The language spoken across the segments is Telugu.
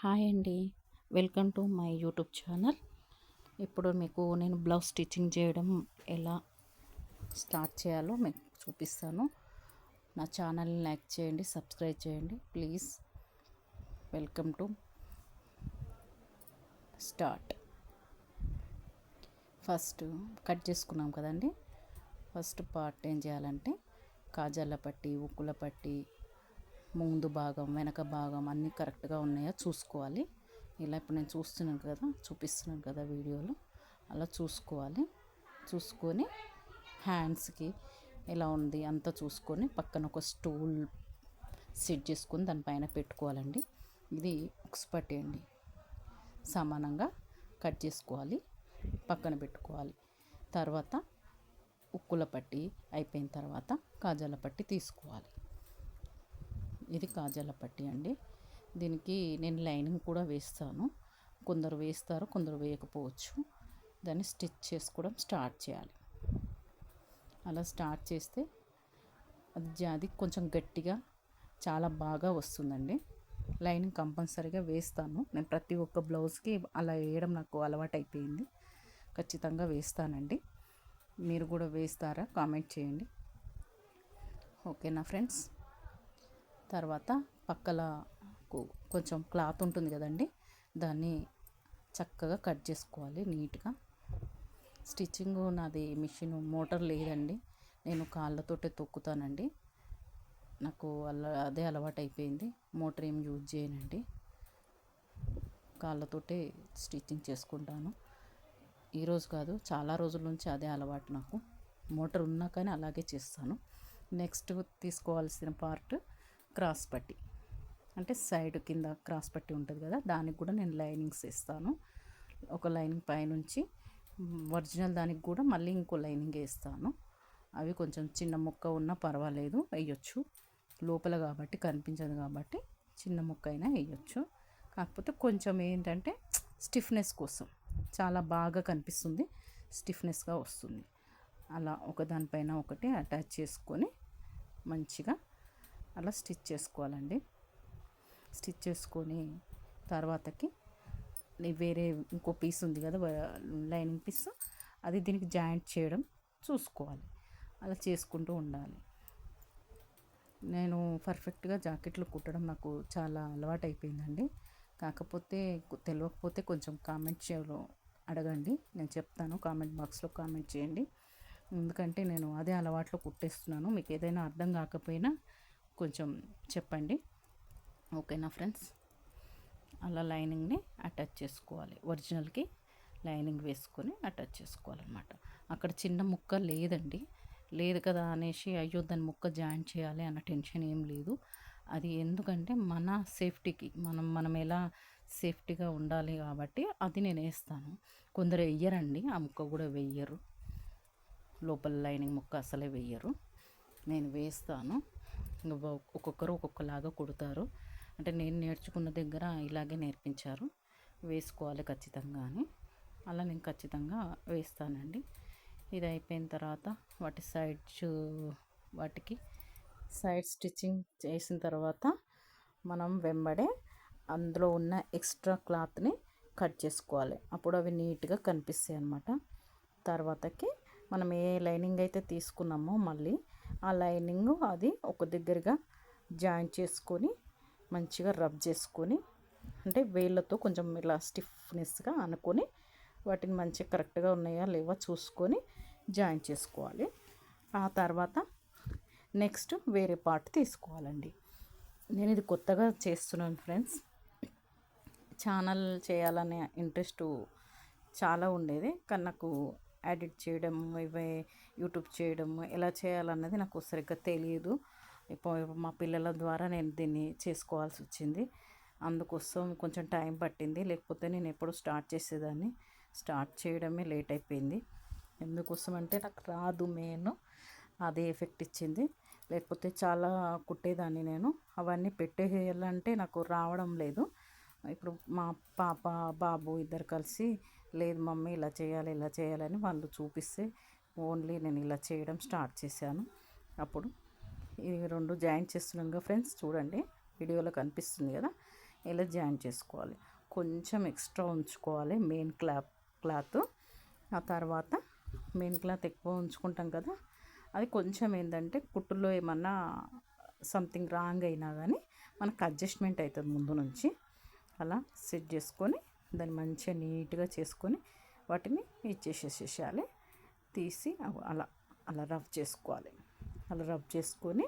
హాయ్ అండి. Welcome to my YouTube channel. ఇప్పుడు మీకు నేను బ్లౌజ్ స్టిచ్చింగ్ చేయడం ఎలా స్టార్ట్ చేయాలో మీకు చూపిస్తాను. నా ఛానల్ని లైక్ చేయండి, సబ్స్క్రైబ్ చేయండి please. Welcome to start. First cut చేసుకున్నాం కదండి. ఫస్ట్ పార్ట్ ఏం చేయాలంటే కాజాల పట్టి, ఉక్కుల పట్టి, ముందు భాగం వెనక భాగం అన్నీ కరెక్ట్గా ఉన్నాయో చూసుకోవాలి. ఇలా ఇప్పుడు నేను చూపిస్తున్నాను కదా వీడియోలో, అలా చూసుకోవాలి. చూసుకొని హ్యాండ్స్కి ఎలా ఉంది అంతా చూసుకొని పక్కన ఒక స్టూల్ సెట్ చేసుకొని దానిపైన పెట్టుకోవాలండి. ఇది ఉక్స్ పట్టి అండి, సమానంగా కట్ చేసుకోవాలి, పక్కన పెట్టుకోవాలి. తర్వాత ఉక్కుల పట్టి అయిపోయిన తర్వాత కాజాల పట్టి తీసుకోవాలి. ఇది కాజాల పట్టి అండి. దీనికి నేను లైనింగ్ కూడా వేస్తాను. కొందరు వేస్తారు, కొందరు వేయకపోవచ్చు. దాన్ని స్టిచ్ చేసుకోవడం స్టార్ట్ చేయాలి. అలా స్టార్ట్ చేస్తే అది కొంచెం గట్టిగా చాలా బాగా వస్తుందండి. లైనింగ్ కంపల్సరీగా వేస్తాను నేను. ప్రతి ఒక్క బ్లౌజ్కి అలా వేయడం నాకు అలవాటు అయిపోయింది. ఖచ్చితంగా వేస్తానండి. మీరు కూడా వేస్తారా? కామెంట్ చేయండి. ఓకేనా ఫ్రెండ్స్. తర్వాత పక్కల కొంచెం క్లాత్ ఉంటుంది కదండి, దాన్ని చక్కగా కట్ చేసుకోవాలి నీట్గా. స్టిచ్చింగ్ నాది మిషన్ మోటార్ లేదండి, నేను కాళ్ళతోటే తొక్కుతానండి. నాకు అదే అలవాటు అయిపోయింది. మోటార్ ఏం యూజ్ చేయనండి, కాళ్ళతోటే స్టిచ్చింగ్ చేసుకుంటాను. ఈరోజు కాదు, చాలా రోజుల నుంచి అదే అలవాటు నాకు. మోటార్ ఉన్నా కానీ అలాగే చేస్తాను. నెక్స్ట్ తీసుకోవాల్సిన పార్ట్ క్రాస్ పట్టి, అంటే సైడ్ కింద క్రాస్ పట్టి ఉంటుంది కదా, దానికి కూడా నేను లైనింగ్స్ వేస్తాను. ఒక లైనింగ్ పైనుంచి ఒరిజినల్ దానికి కూడా మళ్ళీ ఇంకో లైనింగ్ వేస్తాను. అవి కొంచెం చిన్న ముక్క ఉన్నా పర్వాలేదు, వేయొచ్చు. లోపల కాబట్టి కనిపించదు కాబట్టి చిన్న ముక్క అయినా వేయొచ్చు. కాకపోతే కొంచెం ఏంటంటే స్టిఫ్నెస్ కోసం చాలా బాగా కనిపిస్తుంది, స్టిఫ్నెస్గా వస్తుంది. అలా ఒకదానిపైన ఒకటి అటాచ్ చేసుకొని మంచిగా అలా స్టిచ్ చేసుకోవాలండి. స్టిచ్ చేసుకొని తర్వాతకి వేరే ఇంకో పీస్ ఉంది కదా, లైనింగ్ పీస్, అది దీనికి జాయింట్ చేయడం చూసుకోవాలి. అలా చేసుకుంటూ ఉండాలి. నేను పర్ఫెక్ట్గా జాకెట్లు కుట్టడం నాకు చాలా అలవాటు అయిపోయిందండి. కాకపోతే తెలియకపోతే కొంచెం కామెంట్స్లో అడగండి, నేను చెప్తాను. కామెంట్ బాక్స్లో కామెంట్ చేయండి. ఎందుకంటే నేను అదే అలవాట్లో కుట్టేస్తున్నాను. మీకు ఏదైనా అర్థం కాకపోయినా కొంచెం చెప్పండి. ఓకేనా ఫ్రెండ్స్. అలా లైనింగ్ని అటాచ్ చేసుకోవాలి, ఒరిజినల్కి లైనింగ్ వేసుకొని అటాచ్ చేసుకోవాలన్నమాట. అక్కడ చిన్న ముక్క లేదండి, లేదు కదా అనేసి అయ్యో దాని ముక్క జాయిన్ చేయాలి అన్న టెన్షన్ ఏం లేదు. అది ఎందుకంటే మన సేఫ్టీకి మనం ఎలా సేఫ్టీగా ఉండాలి కాబట్టి అది నేను వేస్తాను. కొందరు వెయ్యరండి, ఆ ముక్క కూడా వెయ్యరు, లోపల లైనింగ్ ముక్క అసలే వెయ్యరు. నేను వేస్తాను. ఒక్కొక్కరు ఒక్కొక్కలాగా కుడతారు. అంటే నేను నేర్చుకున్న దగ్గర ఇలాగే నేర్పించారు, వేసుకోవాలి ఖచ్చితంగా అని. అలా నేను ఖచ్చితంగా వేస్తానండి. ఇది అయిపోయిన తర్వాత వాటికి సైడ్ స్టిచ్చింగ్ చేసిన తర్వాత మనం వెంబడే అందులో ఉన్న ఎక్స్ట్రా క్లాత్ని కట్ చేసుకోవాలి. అప్పుడు అవి నీట్గా కనిపిస్తాయి అన్నమాట. తర్వాతకి మనం ఏ లైనింగ్ అయితే తీసుకున్నామో మళ్ళీ ఆ లైనింగ్ అది ఒక దగ్గరగా జాయింట్ చేసుకొని మంచిగా రబ్ చేసుకొని, అంటే వేళ్ళతో కొంచెం ఇలా స్టిఫ్నెస్గా అనుకొని వాటిని మంచిగా కరెక్ట్గా ఉన్నాయా లేవా చూసుకొని జాయింట్ చేసుకోవాలి. ఆ తర్వాత నెక్స్ట్ వేరే పార్ట్ తీసుకోవాలండి. నేను ఇది కొత్తగా చేస్తున్నాను ఫ్రెండ్స్. ఛానల్ చేయాలనే ఇంట్రెస్ట్ చాలా ఉండేది, కానీ నాకు ఎడిట్ చేయడం, ఇవే యూట్యూబ్ చేయడం ఎలా చేయాలన్నది నాకు సరిగ్గా తెలియదు. ఇప్పుడు మా పిల్లల ద్వారా నేను దీన్ని చేసుకోవాల్సి వచ్చింది. అందుకోసం కొంచెం టైం పట్టింది, లేకపోతే నేను ఎప్పుడు స్టార్ట్ చేసేదాన్ని. స్టార్ట్ చేయడమే లేట్ అయిపోయింది. ఎందుకోసం అంటే నాకు రాదు, మెయిన్ అదే ఎఫెక్ట్ ఇచ్చింది. లేకపోతే చాలా కుట్టేదాన్ని నేను. అవన్నీ పెట్టేయాలంటే నాకు రావడం లేదు. ఇప్పుడు మా పాప బాబు ఇద్దరు కలిసి లేదు మమ్మీ ఇలా చేయాలి ఇలా చేయాలని వాళ్ళు చూపిస్తే ఓన్లీ నేను ఇలా చేయడం స్టార్ట్ చేశాను. అప్పుడు ఈ రెండు జాయింట్ చేస్తున్నాం కదా ఫ్రెండ్స్, చూడండి వీడియోలో కనిపిస్తుంది కదా. ఇలా జాయిన్ చేసుకోవాలి. కొంచెం ఎక్స్ట్రా ఉంచుకోవాలి మెయిన్ క్లాత్. ఆ తర్వాత మెయిన్ క్లాత్ ఎక్కువ ఉంచుకుంటాం కదా, అది కొంచెం ఏంటంటే కుట్టులో ఏమన్నా సంథింగ్ రాంగ్ అయినా కానీ మనకు అడ్జస్ట్మెంట్ అవుతుంది ముందు నుంచి. అలా సెట్ చేసుకొని దాన్ని మంచిగా నీట్గా చేసుకొని వాటిని ఇచ్చేసేసేయాలి. తీసి అలా అలా రబ్ చేసుకోవాలి. అలా రబ్ చేసుకొని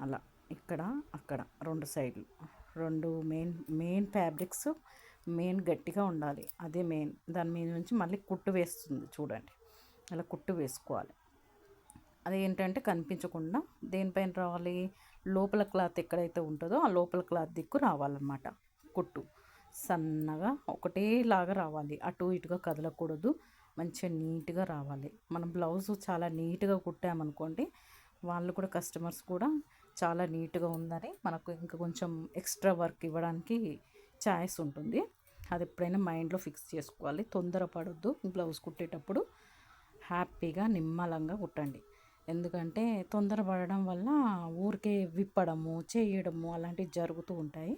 అలా ఇక్కడ అక్కడ రెండు సైడ్లు రెండు మెయిన్ ఫ్యాబ్రిక్స్ మెయిన్ గట్టిగా ఉండాలి. అదే మెయిన్. దాని మీద నుంచి మళ్ళీ కుట్టు వేస్తుంది చూడండి, అలా కుట్టు వేసుకోవాలి. అదేంటంటే కనిపించకుండా దేనిపైన రావాలి, లోపల క్లాత్ ఎక్కడైతే ఉంటుందో ఆ లోపల క్లాత్ దిక్కు రావాలన్నమాట. కుట్టు సన్నగా ఒకటేలాగా రావాలి, అటు ఇటుగా కదలకూడదు, మంచిగా నీట్గా రావాలి. మనం బ్లౌజ్ చాలా నీట్గా కుట్టామనుకోండి, వాళ్ళు కూడా కస్టమర్స్ కూడా చాలా నీట్గా ఉందని మనకు ఇంకా కొంచెం ఎక్స్ట్రా వర్క్ ఇవ్వడానికి ఛాయిస్ ఉంటుంది. అది ఎప్పుడైనా మైండ్లో ఫిక్స్ చేసుకోవాలి. తొందరపడొద్దు బ్లౌజ్ కుట్టేటప్పుడు, హ్యాపీగా నిమ్మలంగా కుట్టండి. ఎందుకంటే తొందరపడడం వల్ల ఊరికే విప్పడము చేయడము అలాంటివి జరుగుతూ ఉంటాయి.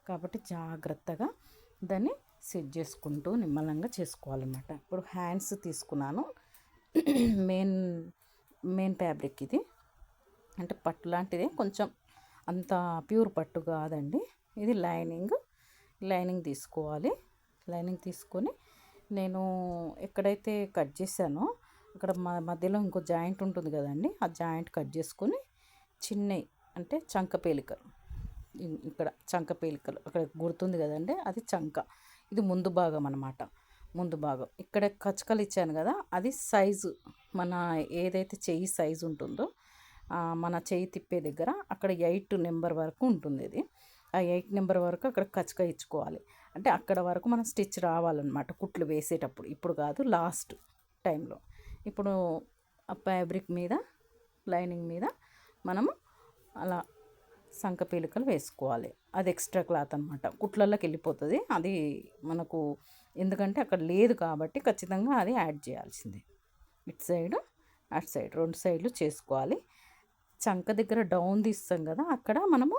కాబట్టి జాగ్రత్తగా దాన్ని సెట్ చేసుకుంటూ నిమ్మలంగా చేసుకోవాలన్నమాట. ఇప్పుడు హ్యాండ్స్ తీసుకున్నాను. మెయిన్ ఫ్యాబ్రిక్ ఇది, అంటే పట్టు లాంటిదే, కొంచెం అంత ప్యూర్ పట్టు కాదండి ఇది. లైనింగ్ తీసుకోవాలి. లైనింగ్ తీసుకొని నేను ఎక్కడైతే కట్ చేశానో అక్కడ మధ్యలో ఇంకో జాయింట్ ఉంటుంది కదండి, ఆ జాయింట్ కట్ చేసుకొని చిన్నవి అంటే చంక పేలికలు, ఇక్కడ చంక పేలికలు అక్కడ గుర్తుంది కదండి, అది చంక. ఇది ముందు భాగం అన్నమాట. ముందు భాగం ఇక్కడ కచ్చకలు ఇచ్చాను కదా, అది సైజు మన ఏదైతే చెయ్యి సైజు ఉంటుందో మన చెయ్యి తిప్పే దగ్గర అక్కడ 8 నెంబర్ వరకు ఉంటుంది. ఇది ఆ 8 నెంబర్ వరకు అక్కడ కచ్చక ఇచ్చుకోవాలి. అంటే అక్కడ వరకు మనం స్టిచ్ రావాలన్నమాట కుట్లు వేసేటప్పుడు. ఇప్పుడు కాదు, లాస్ట్ టైంలో. ఇప్పుడు ఆ ఫ్యాబ్రిక్ మీద లైనింగ్ మీద మనము అలా సంక పీలికలు వేసుకోవాలి. అది ఎక్స్ట్రా క్లాత్ అనమాట, కుట్లలోకి వెళ్ళిపోతుంది అది మనకు. ఎందుకంటే అక్కడ లేదు కాబట్టి ఖచ్చితంగా అది యాడ్ చేయాల్సిందే. ఇటు సైడ్ అటు సైడ్ రెండు సైడ్లు చేసుకోవాలి. చంక దగ్గర డౌన్ తీస్తాం కదా, అక్కడ మనము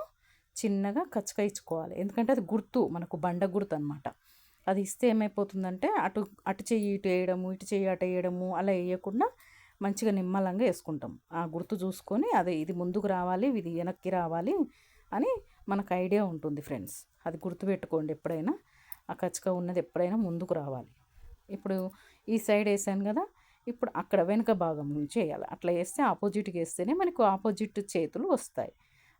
చిన్నగా కచ్చక ఇచ్చుకోవాలి. ఎందుకంటే అది గుర్తు, మనకు బండ గుర్తు అనమాట. అది ఇస్తే ఏమైపోతుందంటే అటు చెయ్యి ఇటు వేయడము, ఇటు చెయ్యి అటు వేయడము అలా వేయకుండా మంచిగా నిమ్మలంగా వేసుకుంటాం. ఆ గుర్తు చూసుకొని అదే ఇది ముందుకు రావాలి, ఇది వెనక్కి రావాలి అని మనకు ఐడియా ఉంటుంది ఫ్రెండ్స్. అది గుర్తుపెట్టుకోండి ఎప్పుడైనా. ఆ కచ్చక ఉన్నది ఎప్పుడైనా ముందుకు రావాలి. ఇప్పుడు ఈ సైడ్ వేసాను కదా, ఇప్పుడు అక్కడ వెనుక భాగం నుంచి వేయాలి. అట్లా వేస్తే ఆపోజిట్కి వేస్తేనే మనకు ఆపోజిట్ చేతులు వస్తాయి.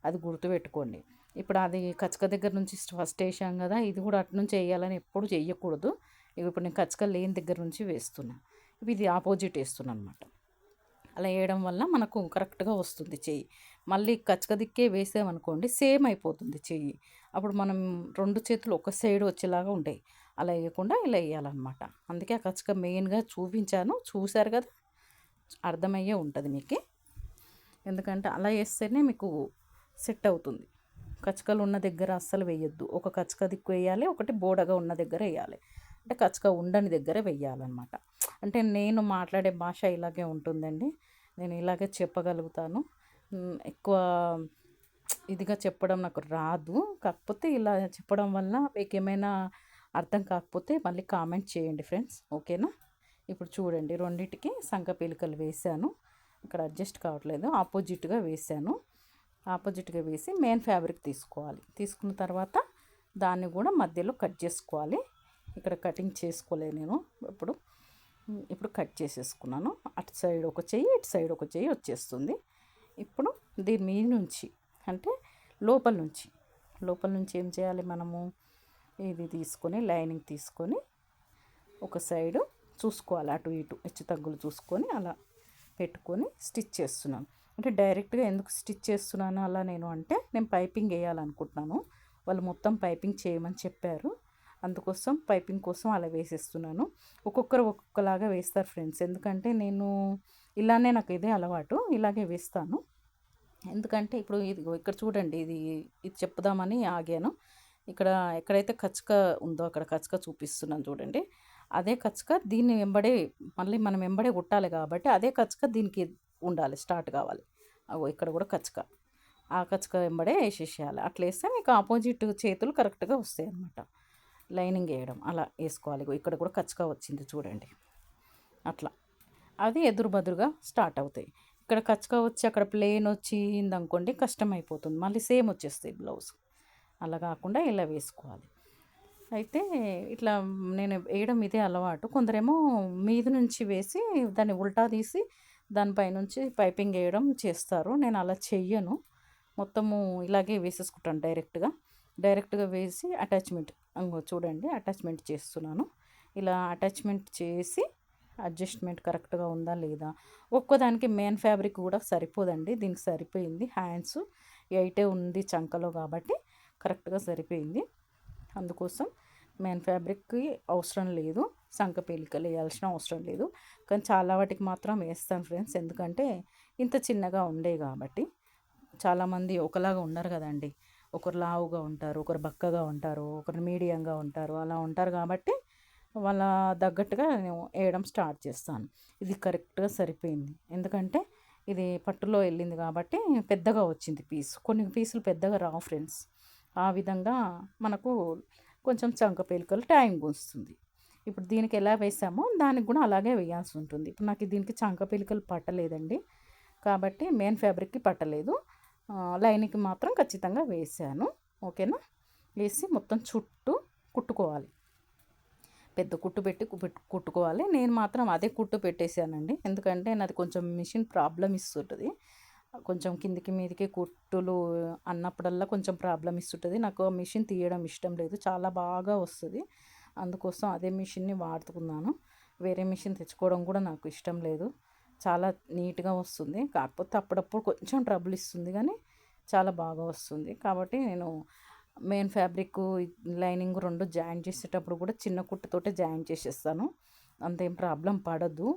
అది గుర్తుపెట్టుకోండి. ఇప్పుడు అది కచ్చక దగ్గర నుంచి ఫస్ట్ వేసాం కదా, ఇది కూడా అటు నుంచి వేయాలని ఎప్పుడు చెయ్యకూడదు. ఇప్పుడు నేను కచ్చక లేని దగ్గర నుంచి వేస్తున్నా, ఇది ఆపోజిట్ వేస్తున్నాను అనమాట. అలా వేయడం వల్ల మనకు కరెక్ట్గా వస్తుంది చెయ్యి. మళ్ళీ కచ్చక దిక్కే వేసామనుకోండి సేమ్ అయిపోతుంది చెయ్యి. అప్పుడు మనం రెండు చేతులు ఒక సైడ్ వచ్చేలాగా ఉంటాయి. అలా వేయకుండా ఇలా వేయాలన్నమాట. అందుకే ఆ కచ్చక మెయిన్గా చూపించాను, చూశారు కదా, అర్థమయ్యే ఉంటుంది మీకు. ఎందుకంటే అలా వేస్తేనే మీకు సెట్ అవుతుంది. కచ్చకలు ఉన్న దగ్గర అస్సలు వేయొద్దు. ఒక కచ్చక దిక్కు వేయాలి, ఒకటి బోడగా ఉన్న దగ్గర వేయాలి. అంటే కచ్చక ఉండని దగ్గర వేయాలన్నమాట. అంటే నేను మాట్లాడే భాష ఇలాగే ఉంటుందండి, నేను ఇలాగే చెప్పగలుగుతాను. ఎక్కువ ఇదిగా చెప్పడం నాకు రాదు. కాకపోతే ఇలా చెప్పడం వల్ల మీకు ఏమైనా అర్థం కాకపోతే మళ్ళీ కామెంట్ చేయండి ఫ్రెండ్స్, ఓకేనా. ఇప్పుడు చూడండి, రెండింటికి సంక పీలికలు వేసాను. ఇక్కడ అడ్జస్ట్ కావట్లేదు, ఆపోజిట్గా వేసాను. ఆపోజిట్గా వేసి మెయిన్ ఫ్యాబ్రిక్ తీసుకోవాలి. తీసుకున్న తర్వాత దాన్ని కూడా మధ్యలో కట్ చేసుకోవాలి. ఇక్కడ కటింగ్ చేసుకోలేదు నేను ఇప్పుడు కట్ చేసేసుకున్నాను. అటు సైడ్ ఒక చెయ్యి, ఇటు సైడ్ ఒక చెయ్యి వచ్చేస్తుంది. ఇప్పుడు దీని మీద నుంచి అంటే లోపల నుంచి ఏం చేయాలి, మనము ఇది తీసుకొని లైనింగ్ తీసుకొని ఒక సైడు చూసుకోవాలి, అటు ఇటు హెచ్చు తగ్గులు చూసుకొని అలా పెట్టుకొని స్టిచ్ చేస్తున్నాను. అంటే డైరెక్ట్గా ఎందుకు స్టిచ్ చేస్తున్నాను అలా నేను పైపింగ్ వేయాలనుకుంటున్నాను. వాళ్ళు మొత్తం పైపింగ్ చేయమని చెప్పారు, అందుకోసం పైపింగ్ కోసం అలా వేసేస్తున్నాను. ఒక్కొక్కరు ఒక్కొక్కలాగా వేస్తారు ఫ్రెండ్స్. ఎందుకంటే నేను ఇలానే, నాకు ఇదే అలవాటు, ఇలాగే వేస్తాను. ఎందుకంటే ఇప్పుడు ఇది ఇక్కడ చూడండి, ఇది చెప్పుదామని ఆగాను. ఇక్కడ ఎక్కడైతే కచ్చక ఉందో అక్కడ కచ్చక చూపిస్తున్నాను చూడండి. అదే కచ్చక దీన్ని మళ్ళీ మనం వెంబడే కుట్టాలి కాబట్టి అదే కచ్చక దీనికి ఉండాలి, స్టార్ట్ కావాలి. ఇక్కడ కూడా కచ్చక ఆ కచ్చక వెంబడే వేసేసేయాలి. అట్లా వేస్తే మీకు ఆపోజిట్ చేతులు కరెక్ట్గా వస్తాయి అన్నమాట. లైనింగ్ వేయడం అలా వేసుకోవాలి. ఇక్కడ కూడా కచ్చక వచ్చింది చూడండి. అట్లా అది ఎదురు బదురుగా స్టార్ట్ అవుతాయి. ఇక్కడ కచ్చక వచ్చి అక్కడ ప్లేన్ వచ్చిందనుకోండి కష్టం అయిపోతుంది. మళ్ళీ సేమ్ వచ్చేస్తాయి బ్లౌజ్. అలా కాకుండా ఇలా వేసుకోవాలి. అయితే ఇట్లా నేను వేయడం ఇదే అలవాటు. కొందరేమో మీద నుంచి వేసి దాన్ని ఉల్టా తీసి దానిపైనుంచి పైపింగ్ వేయడం చేస్తారు. నేను అలా చెయ్యను. మొత్తము ఇలాగే వేసేసుకుంటాను డైరెక్ట్గా వేసి అటాచ్మెంట్ చూడండి అటాచ్మెంట్ చేస్తున్నాను. ఇలా అటాచ్మెంట్ చేసి అడ్జస్ట్మెంట్ కరెక్ట్గా ఉందా లేదా. ఒక్కదానికి మెయిన్ ఫ్యాబ్రిక్ కూడా సరిపోదండి. దీనికి సరిపోయింది. హ్యాండ్స్ 8 ఉంది చంకలో కాబట్టి కరెక్ట్గా సరిపోయింది. అందుకోసం మెయిన్ ఫ్యాబ్రిక్కి అవసరం లేదు, సంక పీలికలు వేయాల్సిన అవసరం లేదు. కానీ చాలా వాటికి మాత్రం వేస్తాను ఫ్రెండ్స్. ఎందుకంటే ఇంత చిన్నగా ఉండే కాబట్టి. చాలామంది ఒకలాగా ఉండరు కదండి. ఒకరు లావుగా ఉంటారు, ఒకరు బక్కగా ఉంటారు, ఒకరు మీడియంగా ఉంటారు, అలా ఉంటారు కాబట్టి వాళ్ళ తగ్గట్టుగా నేను వేయడం స్టార్ట్ చేస్తాను. ఇది కరెక్ట్గా సరిపోయింది. ఎందుకంటే ఇది పట్టులో వెళ్ళింది కాబట్టి పెద్దగా వచ్చింది పీస్. కొన్ని పీసులు పెద్దగా రావు ఫ్రెండ్స్. ఆ విధంగా మనకు కొంచెం చంక పేలికలు టైం వస్తుంది. ఇప్పుడు దీనికి ఎలా వేసామో దానికి కూడా అలాగే వేయాల్సి ఉంటుంది. ఇప్పుడు నాకు దీనికి చంక పేలికలు పట్టలేదండి కాబట్టి మెయిన్ ఫ్యాబ్రిక్కి పట్టలేదు. లైన్కి మాత్రం ఖచ్చితంగా వేసాను. ఓకేనా. వేసి మొత్తం చుట్టూ కుట్టుకోవాలి. పెద్ద కుట్టు పెట్టి కుట్టుకోవాలి. నేను మాత్రం అదే కుట్టు పెట్టేశానండి. ఎందుకంటే నాది కొంచెం మిషన్ ప్రాబ్లం ఇస్తుంటుంది. కొంచెం కిందికి మీదికి కుట్టులు అన్నప్పుడల్లా కొంచెం ప్రాబ్లం ఇస్తుంటుంది. నాకు ఆ మిషన్ తీయడం ఇష్టం లేదు, చాలా బాగా వస్తుంది. అందుకోసం అదే మిషన్ని వాడుతున్నాను. వేరే మిషన్ తెచ్చుకోవడం కూడా నాకు ఇష్టం లేదు. చాలా నీట్గా వస్తుంది. కాకపోతే అప్పుడప్పుడు కొంచెం ట్రబుల్ ఇస్తుంది కానీ చాలా బాగా వస్తుంది. కాబట్టి నేను మెయిన్ ఫ్యాబ్రిక్ లైనింగ్ రెండు జాయిన్ చేసేటప్పుడు కూడా చిన్న కుట్టుతోటే జాయిన్ చేసేస్తాను. అంతేం ప్రాబ్లం పడదు.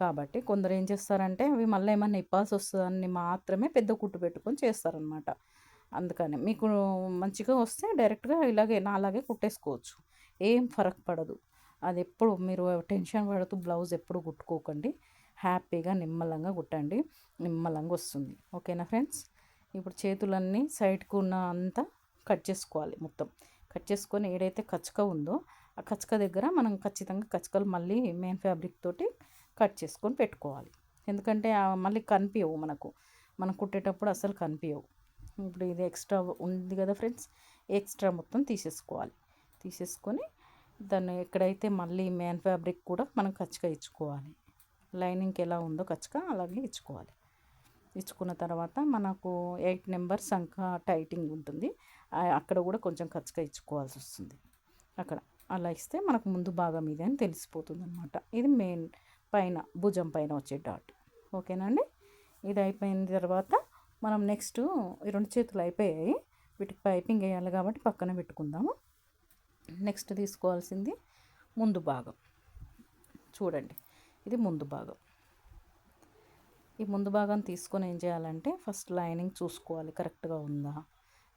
కాబట్టి కొందరు ఏం చేస్తారంటే అవి మళ్ళీ ఏమన్నా ఇప్పాల్సి వస్తుందని మాత్రమే పెద్ద కుట్టు పెట్టుకొని చేస్తారనమాట. అందుకని మీకు మంచిగా వస్తే డైరెక్ట్గా ఇలాగే నాలాగే కుట్టేసుకోవచ్చు. ఏం ఫరక్ పడదు. అది ఎప్పుడు మీరు టెన్షన్ పడుతూ బ్లౌజ్ ఎప్పుడు కుట్టుకోకండి. హ్యాపీగా నిమ్మలంగా కుట్టండి, నిమ్మలంగా వస్తుంది. ఓకేనా ఫ్రెండ్స్. ఇప్పుడు చేతులన్నీ సైడ్కు ఉన్న అంతా కట్ చేసుకోవాలి. మొత్తం కట్ చేసుకొని ఏదైతే కచ్చక ఉందో ఆ కచ్చక దగ్గర మనం ఖచ్చితంగా కచ్చకలు మళ్ళీ మెయిన్ ఫ్యాబ్రిక్ తోటి కట్ చేసుకొని పెట్టుకోవాలి. ఎందుకంటే మళ్ళీ కనిపించవు మనం కుట్టేటప్పుడు అసలు కనిపించవు. ఇప్పుడు ఇది ఎక్స్ట్రా ఉంది కదా ఫ్రెండ్స్, ఎక్స్ట్రా మొత్తం తీసేసుకొని దాన్ని ఎక్కడైతే మళ్ళీ మెయిన్ ఫ్యాబ్రిక్ కూడా మనం కచ్చక ఇచ్చుకోవాలి. లైనింగ్కి ఎలా ఉందో కచ్చక అలాగే ఇచ్చుకోవాలి. ఇచ్చుకున్న తర్వాత మనకు 8 నెంబర్ సంక టైటింగ్ ఉంటుంది. అక్కడ కూడా కొంచెం కచ్చక ఇచ్చుకోవాల్సి వస్తుంది. అక్కడ అలా ఇస్తే మనకు ముందు భాగం ఇది అని తెలిసిపోతుంది అనమాట. ఇది మెయిన్ పైన భుజం పైన వచ్చే డాట్. ఓకేనా అండి. ఇది అయిపోయిన తర్వాత మనం నెక్స్ట్ ఈ 2 చేతులు అయిపోయాయి. వీటికి పైపింగ్ వేయాలి కాబట్టి పక్కన పెట్టుకుందాము. నెక్స్ట్ తీసుకోవాల్సింది ముందు భాగం. చూడండి, ఇది ముందు భాగం. ఈ ముందు భాగం తీసుకొని ఏం చేయాలంటే ఫస్ట్ లైనింగ్ చూసుకోవాలి కరెక్ట్గా ఉందా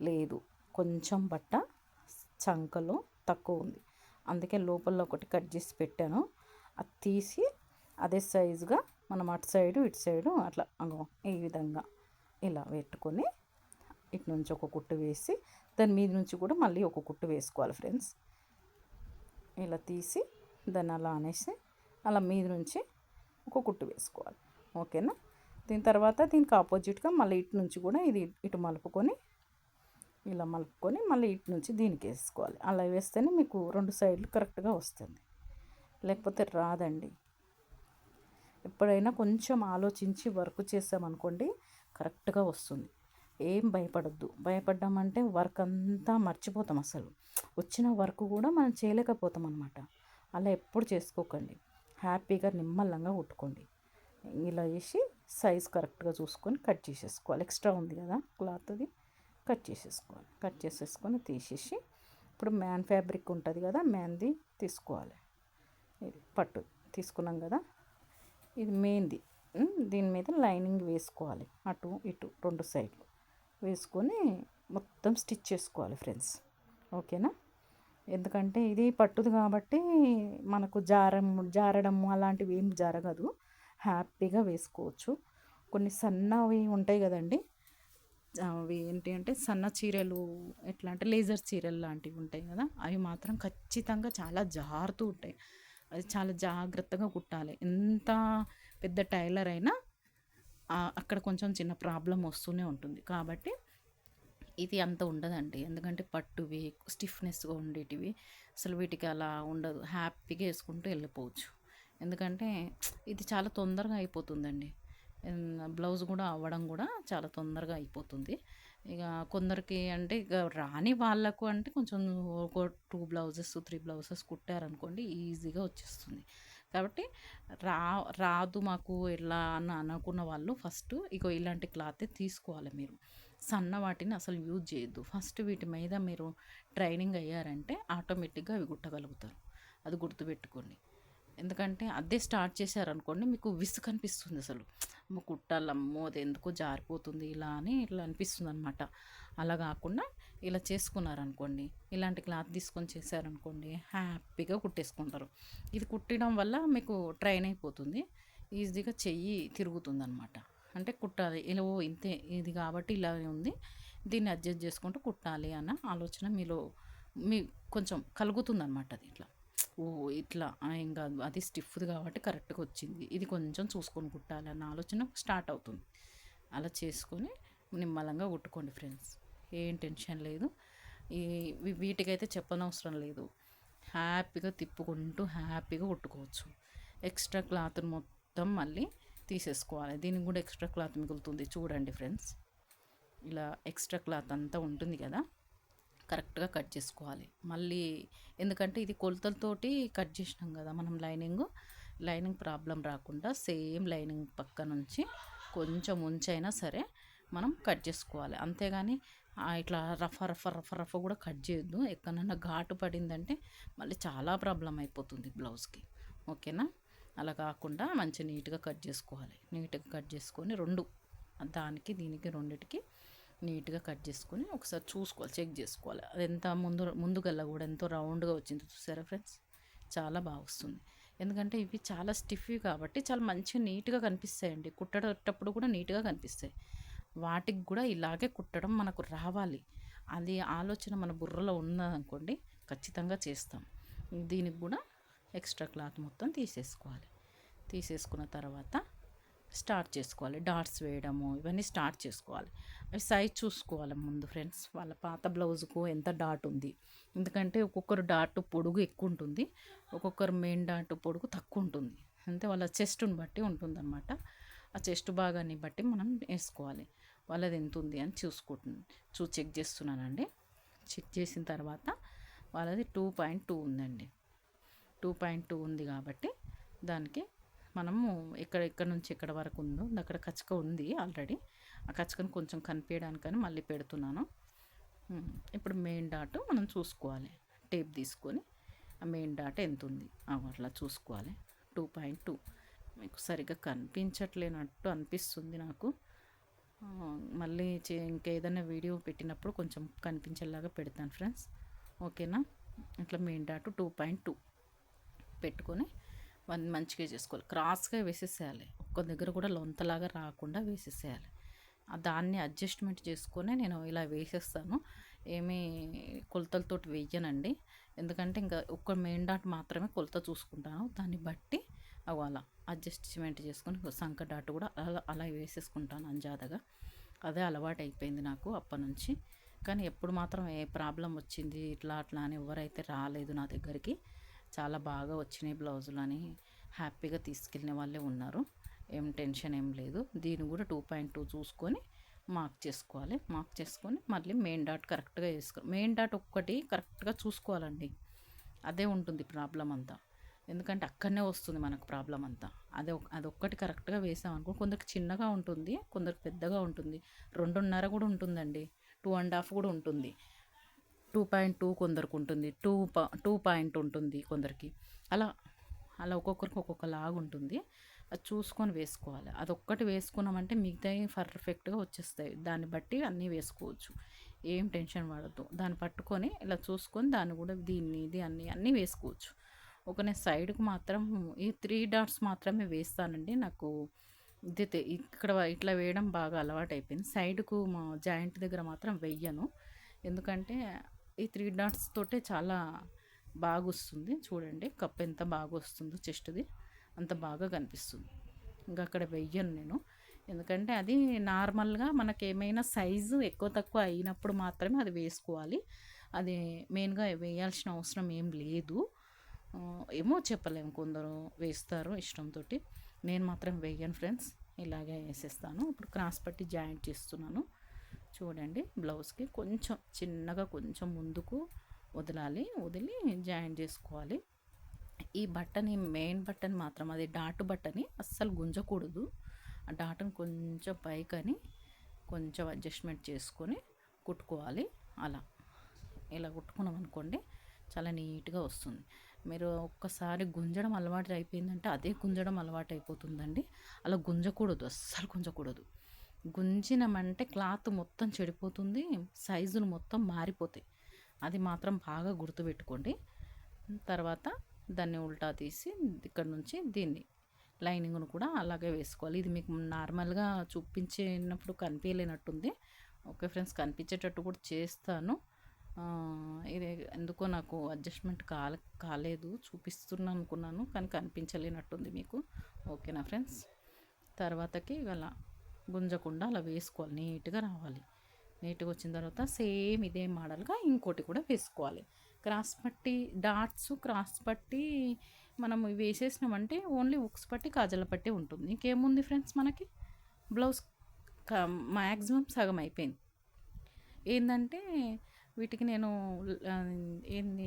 లేదు. కొంచెం బట్ట చంకలో తక్కువ ఉంది, అందుకే లోపల ఒకటి కట్ చేసి పెట్టాను. అది తీసి అదే సైజుగా మనం అటు సైడు ఇటు సైడు అట్లా ఈ విధంగా ఇలా పెట్టుకొని ఇటు నుంచి ఒక కుట్టు వేసి దాని మీద నుంచి కూడా మళ్ళీ ఒక కుట్టు వేసుకోవాలి ఫ్రెండ్స్. ఇలా తీసి దాన్ని అలా అనేసి అలా మీద నుంచి ఒక కుట్టు వేసుకోవాలి. ఓకేనా. దీని తర్వాత దీనికి ఆపోజిట్గా మళ్ళీ ఇటు నుంచి కూడా ఇది ఇటు మలుపుకొని ఇలా మలుపుకొని మళ్ళీ ఇటు నుంచి దీనికి వేసుకోవాలి. అలా వేస్తేనే మీకు 2 సైడ్లు కరెక్ట్గా వస్తుంది, లేకపోతే రాదండి. ఎప్పుడైనా కొంచెం ఆలోచించి వర్క్ చేసామనుకోండి కరెక్ట్గా వస్తుంది. ఏం భయపడద్దు. భయపడ్డామంటే వర్క్ అంతా మర్చిపోతాం. అసలు వచ్చిన వర్క్ కూడా మనం చేయలేకపోతాం అనమాట. అలా ఎప్పుడు చేసుకోకండి. హ్యాపీగా నిమ్మలంగా కుట్టుకోండి. ఇలా చేసి సైజ్ కరెక్ట్గా చూసుకొని కట్ చేసేసుకోవాలి. ఎక్స్ట్రా ఉంది కదా క్లాత్, అది కట్ చేసేసుకోవాలి. కట్ చేసేసుకొని తీసేసి ఇప్పుడు మ్యాన్ ఫ్యాబ్రిక్ ఉంటుంది కదా, మ్యాన్ది తీసుకోవాలి. ఇది పట్టు తీసుకున్నాం కదా, ఇది మెయిన్ది. దీని మీద లైనింగ్ వేసుకోవాలి. అటు ఇటు 2 సైడ్లు వేసుకొని మొత్తం స్టిచ్ చేసుకోవాలి ఫ్రెండ్స్. ఎందుకంటే ఇది పట్టుది కాబట్టి మనకు జారడం అలాంటివి ఏం జరగదు. హ్యాపీగా వేసుకోవచ్చు. కొన్ని సన్నవి ఉంటాయి కదండి, అవి ఏంటి అంటే సన్న చీరలు, ఎట్లా అంటే లేజర్ చీరలు లాంటివి ఉంటాయి కదా, అవి మాత్రం ఖచ్చితంగా చాలా జారుతూ ఉంటాయి. అది చాలా జాగ్రత్తగా కుట్టాలి. ఎంత పెద్ద టైలర్ అయినా అక్కడ కొంచెం చిన్న ప్రాబ్లం వస్తూనే ఉంటుంది. కాబట్టి ఇది అంత ఉండదండి. ఎందుకంటే పట్టువి స్టిఫ్నెస్గా ఉండేటివి అసలు వీటికి అలా ఉండదు. హ్యాపీగా వేసుకుంటూ వెళ్ళిపోవచ్చు. ఎందుకంటే ఇది చాలా తొందరగా అయిపోతుందండి. బ్లౌజ్ కూడా అవ్వడం కూడా చాలా తొందరగా అయిపోతుంది. ఇక కొందరికి అంటే ఇక రాని వాళ్ళకు అంటే కొంచెం ఒక 2 బ్లౌజెస్ 3 బ్లౌజెస్ కుట్టారనుకోండి ఈజీగా వచ్చేస్తుంది. కాబట్టి రా రాదు మాకు ఎలా అని అనుకున్న వాళ్ళు ఫస్ట్ ఇగో ఇలాంటి క్లాతే తీసుకోవాలి మీరు. సన్న వాటిని అసలు యూజ్ చేయొద్దు. ఫస్ట్ వీటి మీద మీరు ట్రైనింగ్ అయ్యారంటే ఆటోమేటిక్గా అవి కుట్టగలుగుతారు. అది గుర్తుపెట్టుకోండి. ఎందుకంటే అదే స్టార్ట్ చేశారనుకోండి మీకు విసుగు అనిపిస్తుంది అసలు. కుట్టాలమ్మో అది ఎందుకో జారిపోతుంది ఇలా అని ఇట్లా అనిపిస్తుంది అనమాట. అలా కాకుండా ఇలా చేసుకున్నారనుకోండి, ఇలాంటి క్లాత్ తీసుకొని చేశారనుకోండి హ్యాపీగా కుట్టేసుకుంటారు. ఇది కుట్టడం వల్ల మీకు ట్రైన్ అయిపోతుంది. ఈజీగా చెయ్యి తిరుగుతుంది అనమాట. అంటే కుట్టాలి ఇలా ఇంతే ఇది కాబట్టి ఇలా ఉంది, దీన్ని అడ్జస్ట్ చేసుకుంటూ కుట్టాలి అన్న ఆలోచన మీలో మీ కొంచెం కలుగుతుందన్నమాట. అది ఇట్లా ఓ ఇట్లా ఏం కాదు, అది స్టిఫ్ది కాబట్టి కరెక్ట్గా వచ్చింది, ఇది కొంచెం చూసుకొని కుట్టాలి అన్న ఆలోచన స్టార్ట్ అవుతుంది. అలా చేసుకొని నిమ్మలంగా కుట్టుకోండి ఫ్రెండ్స్. ఏం టెన్షన్ లేదు. ఈ వీటికైతే చెప్పనవసరం లేదు. హ్యాపీగా తిప్పుకుంటూ హ్యాపీగా కుట్టుకోవచ్చు. ఎక్స్ట్రా క్లాత్ మొత్తం మళ్ళీ తీసేసుకోవాలి. దీనికి కూడా ఎక్స్ట్రా క్లాత్ మిగులుతుంది చూడండి ఫ్రెండ్స్. ఇలా ఎక్స్ట్రా క్లాత్ అంతా ఉంటుంది కదా, కరెక్ట్గా కట్ చేసుకోవాలి. మళ్ళీ ఎందుకంటే ఇది కొలతలతోటి కట్ చేసినాం కదా మనం లైనింగ్ ప్రాబ్లం రాకుండా సేమ్ లైనింగ్ పక్క నుంచి కొంచెం ఉంచైనా సరే మనం కట్ చేసుకోవాలి. అంతేగాని ఇట్లా రఫ కూడా కట్ చేయొద్దు. ఎక్కడన్నా ఘాటు పడిందంటే మళ్ళీ చాలా ప్రాబ్లం అయిపోతుంది బ్లౌజ్కి. ఓకేనా? అలా కాకుండా మంచి నీట్గా కట్ చేసుకోవాలి. నీట్గా కట్ చేసుకొని దానికి దీనికి రెండిటికి నీట్గా కట్ చేసుకొని ఒకసారి చూసుకోవాలి, చెక్ చేసుకోవాలి. అది ఎంత ముందుగల్లా కూడా ఎంతో రౌండ్గా వచ్చింది చూసారా ఫ్రెండ్స్. చాలా బాగా వస్తుంది. ఎందుకంటే ఇవి చాలా స్టిఫ్వి కాబట్టి చాలా మంచిగా నీట్గా కనిపిస్తాయండి. కుట్టేటప్పుడు కూడా నీట్గా కనిపిస్తాయి. వాటికి కూడా ఇలాగే కుట్టడం మనకు రావాలి. అది ఆలోచన మన బుర్రలో ఉన్నదనుకోండి ఖచ్చితంగా చేస్తాం. దీనికి కూడా ఎక్స్ట్రా క్లాత్ మొత్తం తీసేసుకున్న తర్వాత స్టార్ట్ చేసుకోవాలి. డాట్స్ వేయడము ఇవన్నీ స్టార్ట్ చేసుకోవాలి. అవి సైజ్ చూసుకోవాలి ముందు ఫ్రెండ్స్. వాళ్ళ పాత బ్లౌజుకు ఎంత డాట్ ఉంది. ఎందుకంటే ఒక్కొక్కరు డాట్ పొడుగు ఎక్కువ ఉంటుంది, ఒక్కొక్కరు మెయిన్ డాట్ పొడుగు తక్కువ ఉంటుంది. అంటే వాళ్ళ చెస్ట్ని బట్టి ఉంటుందన్నమాట. ఆ చెస్ట్ భాగాన్ని బట్టి మనం వేసుకోవాలి. వాళ్ళది ఎంత ఉంది అని చెక్ చేస్తున్నానండి. చెక్ చేసిన తర్వాత వాళ్ళది 2.2 ఉందండి. 2.2 ఉంది కాబట్టి దానికి మనము ఇక్కడ నుంచి ఎక్కడ వరకు ఉందో అక్కడ కచ్చక ఉంది ఆల్రెడీ. ఆ కచ్చకను కొంచెం కనిపించడానికని మళ్ళీ పెడుతున్నాను. ఇప్పుడు మెయిన్ డాట్ మనం చూసుకోవాలి. టేప్ తీసుకొని ఆ మెయిన్ డాట్ ఎంత ఉంది అట్లా చూసుకోవాలి. 2.2 మీకు సరిగ్గా కనిపించట్లేనట్టు అనిపిస్తుంది నాకు. మళ్ళీ ఇంకేదైనా వీడియో పెట్టినప్పుడు కొంచెం కనిపించేలాగా పెడతాను ఫ్రెండ్స్. ఓకేనా? ఇట్లా మెయిన్ డాట్ 2.2 పెట్టుకొని మంచిగా చేసుకోవాలి. క్రాస్గా వేసేసేయాలి. ఒక్క దగ్గర కూడా లొంతలాగా రాకుండా వేసేసేయాలి. దాన్ని అడ్జస్ట్మెంట్ చేసుకొని నేను ఇలా వేసేస్తాను. ఏమీ కొలతలతోటి వేయనండి. ఎందుకంటే ఇంకా ఒక్క మెయిన్ డాట్ మాత్రమే కొలత చూసుకుంటాను. దాన్ని బట్టి అలా అడ్జస్ట్మెంట్ చేసుకొని సంక డాట్ కూడా అలా వేసేసుకుంటాను అంజాదగా. అదే అలవాటు అయిపోయింది నాకు అప్పటి నుంచి. కానీ ఎప్పుడు మాత్రం ఏ ప్రాబ్లం వచ్చింది ఇట్లా అని ఎవరైతే రాలేదు నా దగ్గరికి. చాలా బాగా వచ్చినాయి బ్లౌజులు అని హ్యాపీగా తీసుకెళ్ళిన వాళ్ళే ఉన్నారు. ఏం టెన్షన్ ఏం లేదు. దీన్ని కూడా 2.2 చూసుకొని మార్క్ చేసుకోవాలి. మార్క్ చేసుకొని మళ్ళీ మెయిన్ డాట్ కరెక్ట్గా వేసుకోవాలి. మెయిన్ డాట్ ఒక్కటి కరెక్ట్గా చూసుకోవాలండి. అదే ఉంటుంది ప్రాబ్లం అంతా. ఎందుకంటే అక్కడనే వస్తుంది మనకు ప్రాబ్లం అంతా. అదొక్కటి కరెక్ట్గా వేసామనుకో, కొందరికి చిన్నగా ఉంటుంది, కొందరికి పెద్దగా ఉంటుంది, 2.5 కూడా ఉంటుందండి, 2.5 కూడా ఉంటుంది, 2.2 కొందరికి ఉంటుంది, 2 ఉంటుంది కొందరికి. అలా ఒక్కొక్కరికి ఒక్కొక్కలాగా ఉంటుంది. అది చూసుకొని వేసుకోవాలి. అదొక్కటి వేసుకున్నామంటే మిగతాయి పర్ఫెక్ట్గా వచ్చేస్తాయి. దాన్ని బట్టి అన్నీ వేసుకోవచ్చు. ఏం టెన్షన్ పడద్దు. దాన్ని పట్టుకొని ఇలా చూసుకొని దాన్ని కూడా ఇది అన్నీ వేసుకోవచ్చు. ఒక నేను సైడ్కి మాత్రం ఈ 3 డాట్స్ మాత్రమే వేస్తానండి. నాకు ఇక్కడ ఇట్లా వేయడం బాగా అలవాటైపోయింది. సైడ్‌కు మా జాయింట్ దగ్గర మాత్రం వెయ్యను. ఎందుకంటే ఈ 3 డాట్స్ తోటే చాలా బాగొస్తుంది. చూడండి కప్ ఎంత బాగొస్తుందో చెస్ట్‌ది. అంత బాగా కనిపిస్తుంది. ఇంక అక్కడ వెయ్యను నేను. ఎందుకంటే అది నార్మల్‌గా మనకేమైనా సైజు ఎక్కువ తక్కువ అయినప్పుడు మాత్రమే అది వేసుకోవాలి. అది మెయిన్‌గా వేయాల్సిన అవసరం ఏం లేదు. ఏమో చెప్పలేము, కొందరు వేస్తారు ఇష్టంతోటి. నేను మాత్రం వేయను ఫ్రెండ్స్. ఇలాగే వేసేస్తాను. ఇప్పుడు క్రాస్ పట్టి జాయింట్ చేస్తున్నాను. చూడండి బ్లౌజ్కి కొంచెం చిన్నగా కొంచెం ముందుకు వదలాలి, వదిలి జాయింట్ చేసుకోవాలి. ఈ బట్టని మెయిన్ బట్టన్ మాత్రం అది డాటు బట్టని అస్సలు గుంజకూడదు. ఆ డాటును కొంచెం పైకని కొంచెం అడ్జస్ట్మెంట్ చేసుకొని కుట్టుకోవాలి. అలా ఇలా కుట్టుకున్నాం అనుకోండి చాలా నీట్గా వస్తుంది. మీరు ఒక్కసారి గుంజడం అలవాటు అయిపోయిందంటే అదే గుంజడం అలవాటు అయిపోతుందండి. అలా గుంజకూడదు, అస్సలు గుంజకూడదు. గుంజినమంటే క్లాత్ మొత్తం చెడిపోతుంది, సైజులు మొత్తం మారిపోతాయి. అది మాత్రం బాగా గుర్తుపెట్టుకోండి. తర్వాత దాన్ని ఉల్టా తీసి ఇక్కడ నుంచి దీన్ని లైనింగ్ను కూడా అలాగే వేసుకోవాలి. ఇది మీకు నార్మల్గా చూపించినప్పుడు కనిపించలేనట్టుంది. ఓకే ఫ్రెండ్స్, కనిపించేటట్టు కూడా చేస్తాను. ఇది ఎందుకో నాకు అడ్జస్ట్మెంట్ కాలేదు, చూపిస్తున్నాను అనుకున్నాను కానీ కనిపించలేనట్టుంది మీకు. ఓకేనా ఫ్రెండ్స్, తర్వాతకి అలా గుంజకుండా అలా వేసుకోవాలి, నీట్గా రావాలి. నీట్గా వచ్చిన తర్వాత సేమ్ ఇదే మోడల్గా ఇంకోటి కూడా వేసుకోవాలి. క్రాస్ పట్టి డాట్స్ క్రాస్ పట్టి మనం వేసేసినామంటే ఓన్లీ ఉక్స్ పట్టి కాజల పట్టి ఉంటుంది. ఇంకేముంది ఫ్రెండ్స్, మనకి బ్లౌజ్ మ్యాక్సిమం సగం అయిపోయింది. ఏంటంటే వీటికి నేను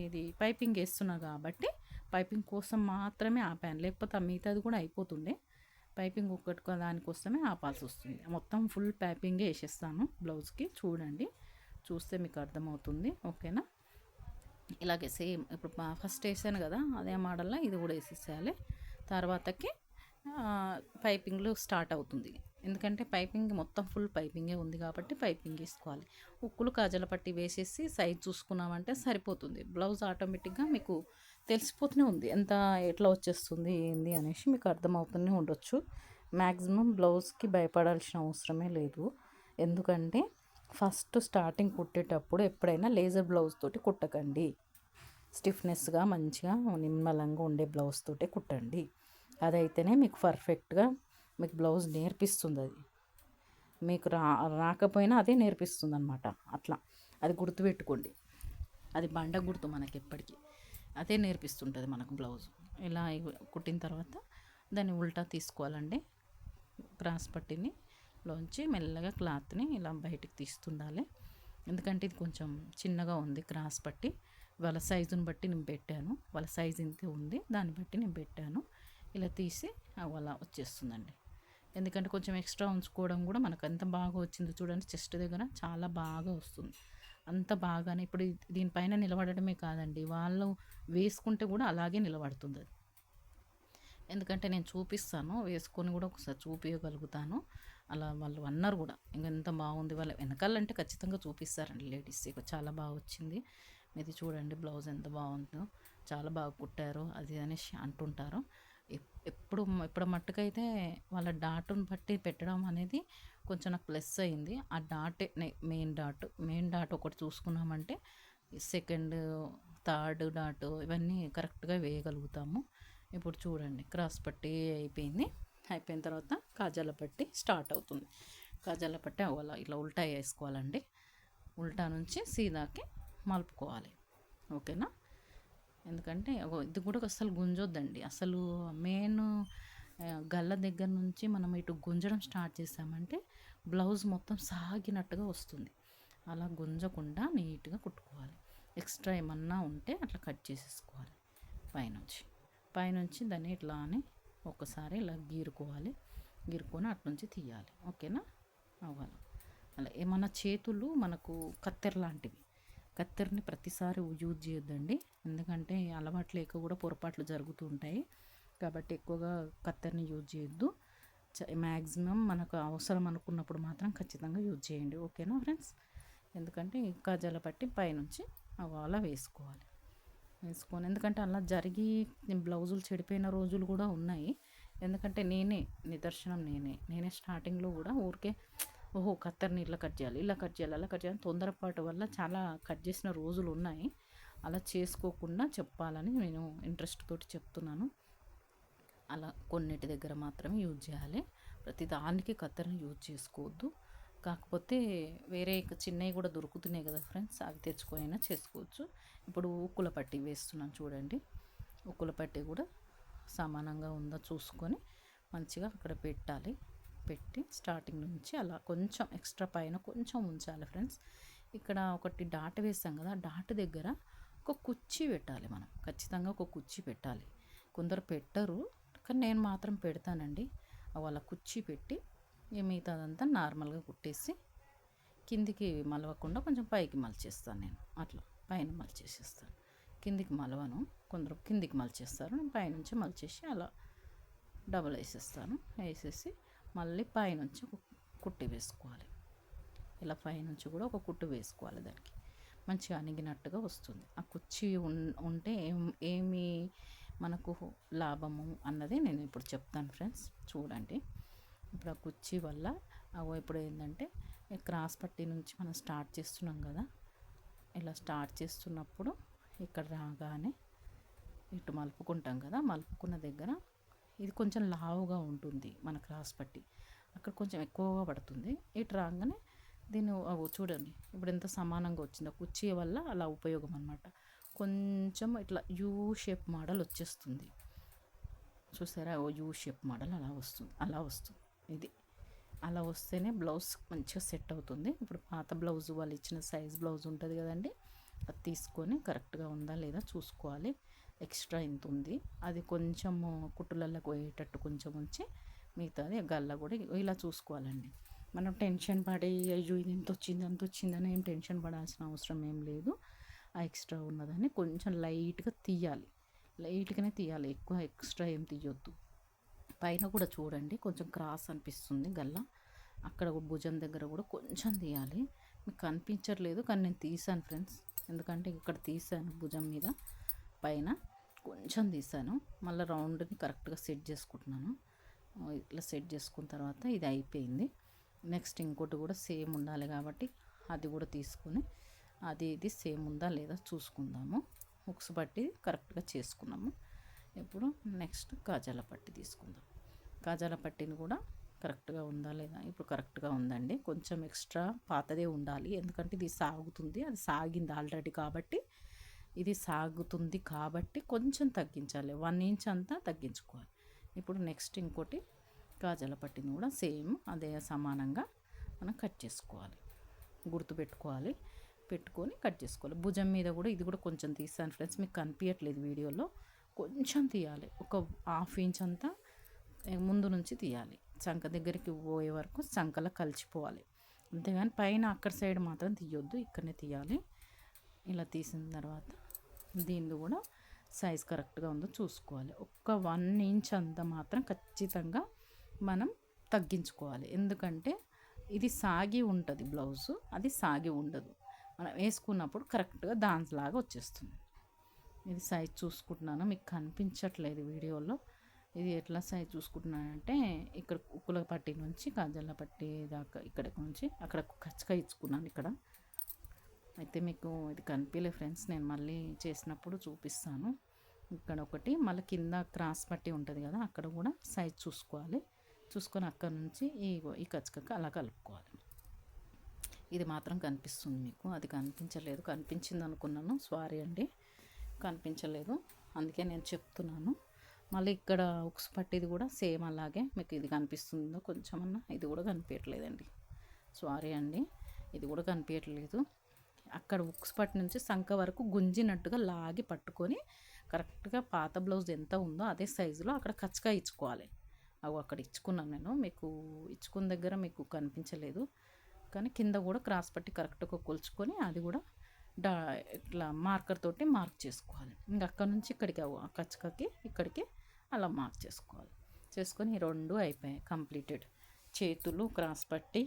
ఇది పైపింగ్ వేస్తున్నా కాబట్టి పైపింగ్ కోసం మాత్రమే ఆపాను, లేకపోతే ఆ మిగతాది కూడా అయిపోతుండే. పైపింగ్ ఒక్కటి దానికోసమే ఆపాల్సి వస్తుంది. మొత్తం ఫుల్ పైపింగే వేసేస్తాను బ్లౌజ్కి. చూడండి, చూస్తే మీకు అర్థమవుతుంది. ఓకేనా, ఇలాగే సేమ్ ఇప్పుడు ఫస్ట్ వేసాను కదా అదే మోడల్లో ఇది కూడా వేసేసేయాలి. తర్వాతకి పైపింగ్లు స్టార్ట్ అవుతుంది. ఎందుకంటే పైపింగ్ మొత్తం ఫుల్ పైపింగే ఉంది కాబట్టి పైపింగ్ వేసుకోవాలి. ఉక్కులు కాజల పట్టి వేసేసి సైజ్ చూసుకున్నామంటే సరిపోతుంది. బ్లౌజ్ ఆటోమేటిక్గా మీకు తెలిసిపోతూనే ఉంది ఎంత ఎట్లా వచ్చేస్తుంది ఏంది అనేసి మీకు అర్థమవుతూనే ఉండొచ్చు. మ్యాక్సిమం బ్లౌజ్కి భయపడాల్సిన అవసరమే లేదు. ఎందుకంటే ఫస్ట్ స్టార్టింగ్ కుట్టేటప్పుడు ఎప్పుడైనా లేజర్ బ్లౌజ్ తోటి కుట్టకండి. స్టిఫ్నెస్గా మంచిగా నిమ్మలంగా ఉండే బ్లౌజ్ తోటే కుట్టండి. అదైతేనే మీకు పర్ఫెక్ట్గా మీకు బ్లౌజ్ నేర్పిస్తుంది. అది మీకు రాకపోయినా అదే నేర్పిస్తుంది అనమాట. అట్లా అది గుర్తుపెట్టుకోండి. అది బండ గుర్తు మనకి ఎప్పటికీ అదే నేర్పిస్తుంటుంది మనకు బ్లౌజ్. ఇలా కుట్టిన తర్వాత దాన్ని ఉల్టా తీసుకోవాలండి. క్రాస్ పట్టిని లోంచి మెల్లగా క్లాత్ని ఇలా బయటికి తీస్తుండాలి. ఎందుకంటే ఇది కొంచెం చిన్నగా ఉంది క్రాస్ పట్టి. వాళ్ళ సైజుని బట్టి నేను పెట్టాను, వాళ్ళ సైజు ఇంతే ఉంది దాన్ని బట్టి నేను పెట్టాను. ఇలా తీసి అలా వచ్చేస్తుందండి. ఎందుకంటే కొంచెం ఎక్స్ట్రా ఉంచుకోవడం కూడా మనకు ఎంత బాగా వచ్చిందో చూడండి. చెస్ట్ దగ్గర చాలా బాగా వస్తుంది. అంత బాగానే ఇప్పుడు దీనిపైన నిలబడటమే కాదండి, వాళ్ళు వేసుకుంటే కూడా అలాగే నిలబడుతుంది అది. ఎందుకంటే నేను చూపిస్తాను, వేసుకొని కూడా ఒకసారి చూపించగలుగుతాను. అలా వాళ్ళు అన్నారు కూడా ఇంకా ఎంత బాగుంది. వాళ్ళ వెనకాలంటే ఖచ్చితంగా చూపిస్తారండి లేడీస్. ఇక చాలా బాగా వచ్చింది ఇది చూడండి, బ్లౌజ్ ఎంత బాగుందో, చాలా బాగా కుట్టారు అది అనేసి అంటుంటారు. ఇప్పుడు మట్టుకైతే వాళ్ళ డాటును బట్టి పెట్టడం అనేది కొంచెం నాకు ప్లస్ అయింది. ఆ డాటే మెయిన్ డాట్ ఒకటి చూసుకున్నామంటే సెకండ్ థర్డ్ డాట్ ఇవన్నీ కరెక్ట్గా వేయగలుగుతాము. ఇప్పుడు చూడండి క్రాస్ పట్టి అయిపోయిన తర్వాత కాజాల పట్టి స్టార్ట్ అవుతుంది. కాజాల పట్టి అవ్వాలి ఇట్లా ఉల్టా వేసుకోవాలండి. ఉల్టా నుంచి సీదాకి మలుపుకోవాలి. ఓకేనా, ఎందుకంటే ఇది కూడా అసలు గుంజొద్దండి. అసలు మెయిన్ గల్ల దగ్గర నుంచి మనం ఇటు గుంజడం స్టార్ట్ చేసామంటే బ్లౌజ్ మొత్తం సాగినట్టుగా వస్తుంది. అలా గుంజకుండా నీట్గా కుట్టుకోవాలి. ఎక్స్ట్రా ఏమన్నా ఉంటే అట్లా కట్ చేసేసుకోవాలి. పైనుంచి దాన్ని ఇట్లా అని ఒకసారి ఇలా గీరుకొని అట్నుంచి తీయాలి. ఓకేనా, అవ్వాలి. అలా ఏమన్నా చేతులు మనకు కత్తెర లాంటివి, కత్తెరని ప్రతిసారి యూజ్ చేయొద్దండి. ఎందుకంటే అలవాటు లేక కూడా పొరపాట్లు జరుగుతూ ఉంటాయి. కాబట్టి ఎక్కువగా కత్తెరని యూజ్ చేయొద్దు. మ్యాక్సిమం మనకు అవసరం అనుకున్నప్పుడు మాత్రం ఖచ్చితంగా యూజ్ చేయండి. ఓకేనా ఫ్రెండ్స్, ఎందుకంటే కాజాల పట్టి పైనుంచి అలా వేసుకొని, ఎందుకంటే అలా జరిగి బ్లౌజులు చెడిపోయిన రోజులు కూడా ఉన్నాయి. ఎందుకంటే నిదర్శనం నేనే స్టార్టింగ్లో కూడా ఊరికే ఓహో కత్తెరని ఇట్లా కట్ చేయాలి, ఇలా కట్ చేయాలి, అలా కట్ చేయాలి, తొందరపాటు వల్ల చాలా కట్ చేసిన రోజులు ఉన్నాయి. అలా చేసుకోకుండా చెప్పాలని నేను ఇంట్రెస్ట్ తోటి చెప్తున్నాను. అలా కొన్నిటి దగ్గర మాత్రమే యూజ్ చేయాలి, ప్రతి దానికి కత్తెరని యూజ్ చేసుకోవద్దు. కాకపోతే వేరే చిన్నవి కూడా దొరుకుతున్నాయి కదా ఫ్రెండ్స్, అవి తెచ్చుకొని అయినా చేసుకోవచ్చు. ఇప్పుడు ఉక్కుల పట్టి వేస్తున్నాను చూడండి. ఉక్కుల పట్టి కూడా సమానంగా ఉందో చూసుకొని మంచిగా అక్కడ పెట్టాలి. పెట్టి స్టార్టింగ్ నుంచి అలా కొంచెం ఎక్స్ట్రా పైన కొంచెం ఉంచాలి ఫ్రెండ్స్. ఇక్కడ ఒకటి డాట్ వేస్తాం కదా, డాట్ దగ్గర ఒక కుర్చీ పెట్టాలి. మనం ఖచ్చితంగా ఒక కుర్చీ పెట్టాలి. కొందరు పెట్టరు, కానీ నేను మాత్రం పెడతానండి. వాళ్ళ కుర్చీ పెట్టి మిగతాదంతా నార్మల్గా కుట్టేసి కిందికి మలవకుండా కొంచెం పైకి మలిచేస్తాను నేను. అట్లా పైన మలిచేసేస్తాను, కిందికి మలవను. కొందరు కిందికి మలిచేస్తారు, నేను పైనుంచి మలిచేసి అలా డబల్ వేసేస్తాను. వేసేసి మళ్ళీ పైనుంచి ఒక కుట్టి వేసుకోవాలి. ఇలా పైనుంచి కూడా ఒక కుట్టు వేసుకోవాలి. దానికి మంచిగా అణిగినట్టుగా వస్తుంది. ఆ కుర్చీ ఉంటే ఏమి మనకు లాభము అన్నది నేను ఇప్పుడు చెప్తాను ఫ్రెండ్స్. చూడండి, ఇప్పుడు ఆ కుర్చీ వల్ల ఇప్పుడు ఏంటంటే క్రాస్ పట్టి నుంచి మనం స్టార్ట్ చేస్తున్నాం కదా, ఇలా స్టార్ట్ చేస్తున్నప్పుడు ఇక్కడ రాగానే ఇటు మలుపుకుంటాం కదా, మలుపుకున్న దగ్గర ఇది కొంచెం లావుగా ఉంటుంది మన క్రాస్ పట్టి, అక్కడ కొంచెం ఎక్కువగా పడుతుంది. ఇటు రాగానే దీన్ని చూడండి ఇప్పుడు ఎంత సమానంగా వచ్చిందో. కుర్చీ వల్ల అలా ఉపయోగం అనమాట. కొంచెం ఇట్లా యూ షేప్ మోడల్ వచ్చేస్తుంది చూసారా, యూ షేప్ మోడల్ అలా వస్తుంది. ఇది అలా వస్తేనే బ్లౌజ్ మంచిగా సెట్ అవుతుంది. ఇప్పుడు పాత బ్లౌజ్ వాళ్ళు ఇచ్చిన సైజ్ బ్లౌజ్ ఉంటుంది కదండి, అది తీసుకొని కరెక్ట్గా ఉందా లేదా చూసుకోవాలి. ఎక్స్ట్రా ఇంత ఉంది, అది కొంచెం కుట్టులల్లో పోయేటట్టు కొంచెం ఉంచి మిగతాది గల్ల కూడా ఇలా చూసుకోవాలండి. మనం టెన్షన్ పడి అయ్యో ఇది ఎంత వచ్చింది అంత వచ్చిందని ఏం టెన్షన్ పడాల్సిన అవసరం ఏం లేదు. ఆ ఎక్స్ట్రా ఉన్నదాన్ని కొంచెం లైట్గా తీయాలి, లైట్గానే తీయాలి, ఎక్కువ ఎక్స్ట్రా ఏం తీయొద్దు. పైన కూడా చూడండి కొంచెం క్రాస్ అనిపిస్తుంది గల్ల, అక్కడ భుజం దగ్గర కూడా కొంచెం తీయాలి. మీకు కనిపించట్లేదు కానీ నేను తీసాను ఫ్రెండ్స్, ఎందుకంటే ఇక్కడ తీసాను భుజం మీద పైన కొంచెం తీసాను. మళ్ళీ రౌండ్ని కరెక్ట్గా సెట్ చేసుకుంటున్నాను. ఇట్లా సెట్ చేసుకున్న తర్వాత ఇది అయిపోయింది. నెక్స్ట్ ఇంకోటి కూడా సేమ్ ఉండాలి కాబట్టి అది కూడా తీసుకొని ఇది సేమ్ ఉందా లేదా చూసుకుందాము. హుక్స్ పట్టి కరెక్ట్గా చేసుకున్నాము. ఇప్పుడు నెక్స్ట్ కాజాల పట్టి తీసుకుందాం. కాజాల పట్టిని కూడా కరెక్ట్గా ఉందా లేదా, ఇప్పుడు కరెక్ట్గా ఉందండి. కొంచెం ఎక్స్ట్రా పాతదే ఉండాలి, ఎందుకంటే ఇది సాగుతుంది, అది సాగింది ఆల్రెడీ కాబట్టి ఇది సాగుతుంది కాబట్టి కొంచెం తగ్గించాలి, 1 ఇంచ్ అంతా తగ్గించుకోవాలి. ఇప్పుడు నెక్స్ట్ ఇంకోటి కాజాల పట్టిని కూడా సేమ్ అదే సమానంగా మనం కట్ చేసుకోవాలి, గుర్తుపెట్టుకోవాలి. పెట్టుకొని కట్ చేసుకోవాలి. భుజం మీద కూడా ఇది కూడా కొంచెం తీసాను ఫ్రెండ్స్, మీకు కనిపించట్లేదు వీడియోలో. కొంచెం తీయాలి, ఒక 1/2 ఇంచ్ అంతా ముందు నుంచి తీయాలి. చంక దగ్గరికి పోయే వరకు చంకలో కలిసిపోవాలి, అంతేగాని పైన అక్కడ సైడ్ మాత్రం తీయొద్దు, ఇక్కడనే తీయాలి. ఇలా తీసిన తర్వాత దీన్ని కూడా సైజ్ కరెక్ట్గా ఉందో చూసుకోవాలి. ఒక్క 1 ఇంచ్ అంతా మాత్రం ఖచ్చితంగా మనం తగ్గించుకోవాలి, ఎందుకంటే ఇది సాగి ఉంటుంది బ్లౌజు, అది సాగి ఉండదు. మనం వేసుకున్నప్పుడు కరెక్ట్గా దాంట్లాగా వచ్చేస్తుంది. ఇది సైజ్ చూసుకుంటున్నాను, మీకు కనిపించట్లేదు వీడియోలో. ఇది ఎట్లా సైజ్ చూసుకుంటున్నానంటే ఇక్కడ ఉక్కుల పట్టి నుంచి కాజాల పట్టి దాకా ఇక్కడ నుంచి అక్కడ ఖచ్చితంగా ఇచ్చుకున్నాను ఇక్కడ. అయితే మీకు ఇది కనిపించలే ఫ్రెండ్స్, నేను మళ్ళీ చేసినప్పుడు చూపిస్తాను. ఇక్కడ ఒకటి మళ్ళీ కింద క్రాస్ పట్టి ఉంటుంది కదా, అక్కడ కూడా సైజ్ చూసుకోవాలి. చూసుకొని అక్కడ నుంచి ఈ కచ్చకక్క అలా కలుపుకోవాలి. ఇది మాత్రం కనిపిస్తుంది మీకు, అది కనిపించలేదు. కనిపించింది అనుకున్నాను, సారీ అండి, కనిపించలేదు, అందుకే నేను చెప్తున్నాను. మళ్ళీ ఇక్కడ ఉక్స్ పట్టిది కూడా సేమ్ అలాగే మీకు ఇది కనిపిస్తుందో కొంచెమన్నా, ఇది కూడా కనిపించట్లేదండి, సారీ అండి, ఇది కూడా కనిపించట్లేదు. అక్కడ ఉక్స్ పట్టి నుంచి సంక వరకు గుంజినట్టుగా లాగి పట్టుకొని కరెక్ట్గా పాత బ్లౌజ్ ఎంత ఉందో అదే సైజులో అక్కడ కచ్చగా ఇచ్చుకోవాలి. అక్కడ ఇచ్చుకున్నాను నేను, మీకు ఇచ్చుకున్న దగ్గర మీకు కనిపించలేదు, కానీ కింద కూడా క్రాస్ పట్టి కరెక్ట్గా కొలుచుకొని అది కూడా ఇట్లా మార్కర్ తోటి మార్క్ చేసుకోవాలి. ఇంకా అక్కడ నుంచి ఇక్కడికి కచ్చకకి ఇక్కడికి అలా మార్క్ చేసుకోవాలి. చేసుకొని ఈ 2 అయిపోయాయి కంప్లీటెడ్. చేతులు క్రాస్ పట్టి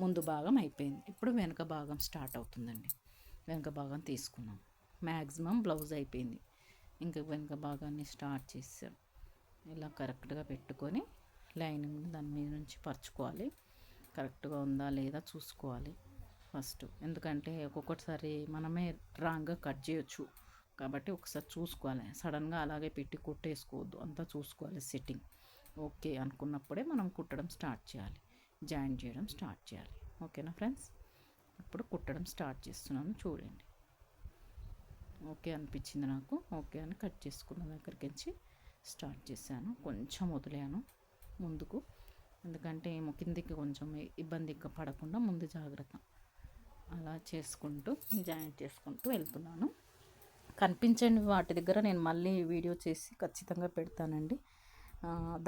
ముందు భాగం అయిపోయింది. ఇప్పుడు వెనక భాగం స్టార్ట్ అవుతుందండి. వెనక భాగం తీసుకున్నాం, మ్యాక్సిమం బ్లౌజ్ అయిపోయింది, ఇంకా వెనక భాగాన్ని స్టార్ట్ చేసాం. ఇలా కరెక్ట్గా పెట్టుకొని లైనింగ్ దాని మీద నుంచి పరుచుకోవాలి. కరెక్ట్గా ఉందా లేదా చూసుకోవాలి ఫస్ట్, ఎందుకంటే ఒక్కొక్కసారి మనమే రాంగ్గా కట్ చేయొచ్చు. కాబట్టి ఒకసారి చూసుకోవాలి. సడన్గా అలాగే పెట్టి కుట్టేసుకోవద్దు, అంతా చూసుకోవాలి సెట్టింగ్. ఓకే అనుకున్నప్పుడే మనం కుట్టడం స్టార్ట్ చేయాలి, జాయిన్ చేయడం స్టార్ట్ చేయాలి. ఓకేనా ఫ్రెండ్స్? ఇప్పుడు కుట్టడం స్టార్ట్ చేస్తున్నాను, చూడండి. ఓకే అనిపించింది నాకు. ఓకే అని కట్ చేసుకున్న దగ్గరికి నుంచి స్టార్ట్ చేశాను. కొంచెం వదిలేను ముందుకు, ఎందుకంటే ఏమో కిందికి కొంచెం ఇబ్బందిగా పడకుండా ముందు జాగ్రత్త. అలా చేసుకుంటూ జాయింట్ చేసుకుంటూ వెళ్తున్నాను. కనిపించని వాటి దగ్గర నేను మళ్ళీ వీడియో చేసి ఖచ్చితంగా పెడతానండి.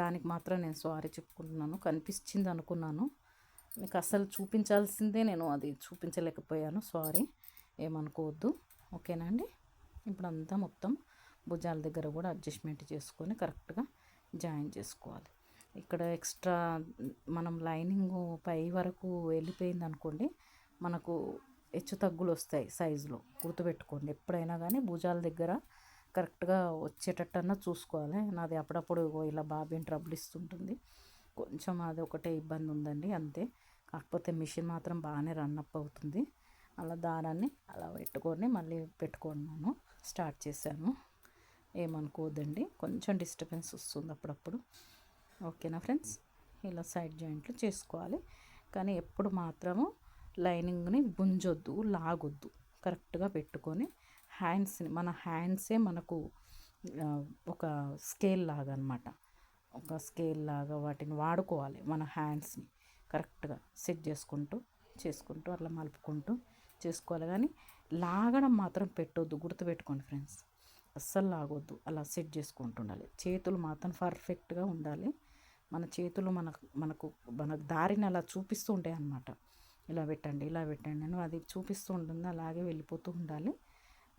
దానికి మాత్రం నేను సారీ చెప్పుకుంటున్నాను. కనిపించింది అనుకున్నాను, మీకు అసలు చూపించాల్సిందే నేను అది చూపించలేకపోయాను. సారీ, ఏమనుకోవద్దు. ఓకేనా అండి? ఇప్పుడు అంతా మొత్తం భుజాల దగ్గర కూడా అడ్జస్ట్మెంట్ చేసుకొని కరెక్ట్గా జాయిన్ చేసుకోవాలి. ఇక్కడ ఎక్స్ట్రా మనం లైనింగ్ పై వరకు వెళ్ళిపోయింది అనుకోండి, మనకు హెచ్చు తగ్గులు వస్తాయి సైజులో. గుర్తుపెట్టుకోండి, ఎప్పుడైనా కానీ భుజాల దగ్గర కరెక్ట్గా వచ్చేటట్టన్నా చూసుకోవాలి. నాది అప్పుడప్పుడు ఇలా బాబీని ట్రబుల్ ఇస్తుంటుంది, కొంచెం అది ఒకటే ఇబ్బంది ఉందండి అంతే. కాకపోతే మిషన్ మాత్రం బాగానే రన్అప్ అవుతుంది. అలా దారాన్ని అలా పెట్టుకొని మళ్ళీ పెట్టుకున్నాను, స్టార్ట్ చేశాను. ఏమనుకోవద్దండి, కొంచెం డిస్టర్బెన్స్ వస్తుంది అప్పుడప్పుడు. ఓకేనా ఫ్రెండ్స్? ఇలా సైడ్ జాయింట్లు చేసుకోవాలి. కానీ ఎప్పుడు మాత్రము లైనింగ్ని గుంజొద్దు, లాగొద్దు. కరెక్ట్గా పెట్టుకొని హ్యాండ్స్ని, మన హ్యాండ్సే మనకు ఒక స్కేల్ లాగా అనమాట. ఒక స్కేల్ లాగా వాటిని వాడుకోవాలి. మన హ్యాండ్స్ని కరెక్ట్గా సెట్ చేసుకుంటూ అట్లా మలుపుకుంటూ చేసుకోవాలి. కానీ లాగడం మాత్రం పెట్టొద్దు, గుర్తుపెట్టుకోండి ఫ్రెండ్స్. అస్సలు లాగొద్దు, అలా సెట్ చేసుకుంటూ ఉండాలి. చేతులు మాత్రం పర్ఫెక్ట్గా ఉండాలి. మన చేతులు మనకు దారిని అలా చూపిస్తూ ఉంటాయి అన్నమాట. ఇలా పెట్టండి, ఇలా పెట్టండి అని అది చూపిస్తూ ఉంటుంది, అలాగే వెళ్ళిపోతూ ఉండాలి.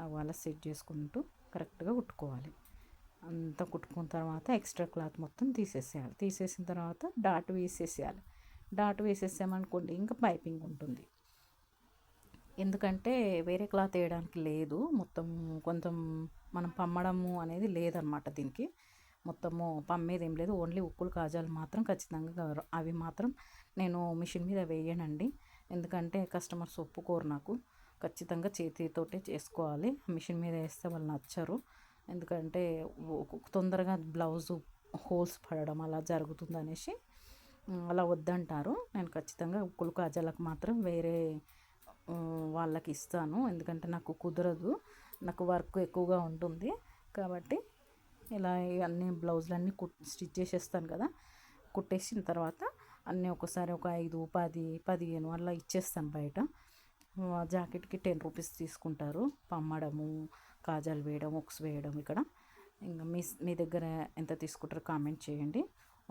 అలా సెట్ చేసుకుంటూ కరెక్ట్గా కుట్టుకోవాలి. అంతా కుట్టుకున్న తర్వాత ఎక్స్ట్రా క్లాత్ మొత్తం తీసేసేయాలి. తీసేసిన తర్వాత డాట్ వేసేసేయాలి. డాట్ వేసేసామనుకోండి, ఇంకా పైపింగ్ ఉంటుంది. ఎందుకంటే వేరే క్లాత్ వేయడానికి లేదు, మొత్తం కొంచెం మనం పమ్మడము అనేది లేదనమాట దీనికి. మొత్తము పమ్మేది ఏం లేదు, ఓన్లీ ఉక్కులు కాజాలు మాత్రం ఖచ్చితంగా అవి మాత్రం నేను మిషన్ మీద వేయనండి. ఎందుకంటే కస్టమర్స్ ఒప్పుకోరు నాకు. ఖచ్చితంగా చేతితోటే చేసుకోవాలి, మిషన్ మీద వేస్తే వాళ్ళు నచ్చరు. ఎందుకంటే తొందరగా బ్లౌజు హోల్స్ పడడం అలా జరుగుతుంది అనేసి అలా వద్దంటారు. నేను ఖచ్చితంగా ఉక్కులు కాజాలకు మాత్రం వేరే వాళ్ళకి ఇస్తాను, ఎందుకంటే నాకు కుదరదు, నాకు వర్క్ ఎక్కువగా ఉంటుంది. కాబట్టి ఇలా అన్ని బ్లౌజులన్నీ స్టిచ్ చేసేస్తాను కదా. కుట్టేసిన తర్వాత అన్నీ ఒకసారి ఒక 5, 10, 15 అలా ఇచ్చేస్తాను బయట. జాకెట్కి 10 రూపీస్ తీసుకుంటారు, పమ్మడము, కాజాలు వేయడం, ఉక్స్ వేయడం. ఇక్కడ ఇంకా మీ దగ్గర ఎంత తీసుకుంటారో కామెంట్ చేయండి.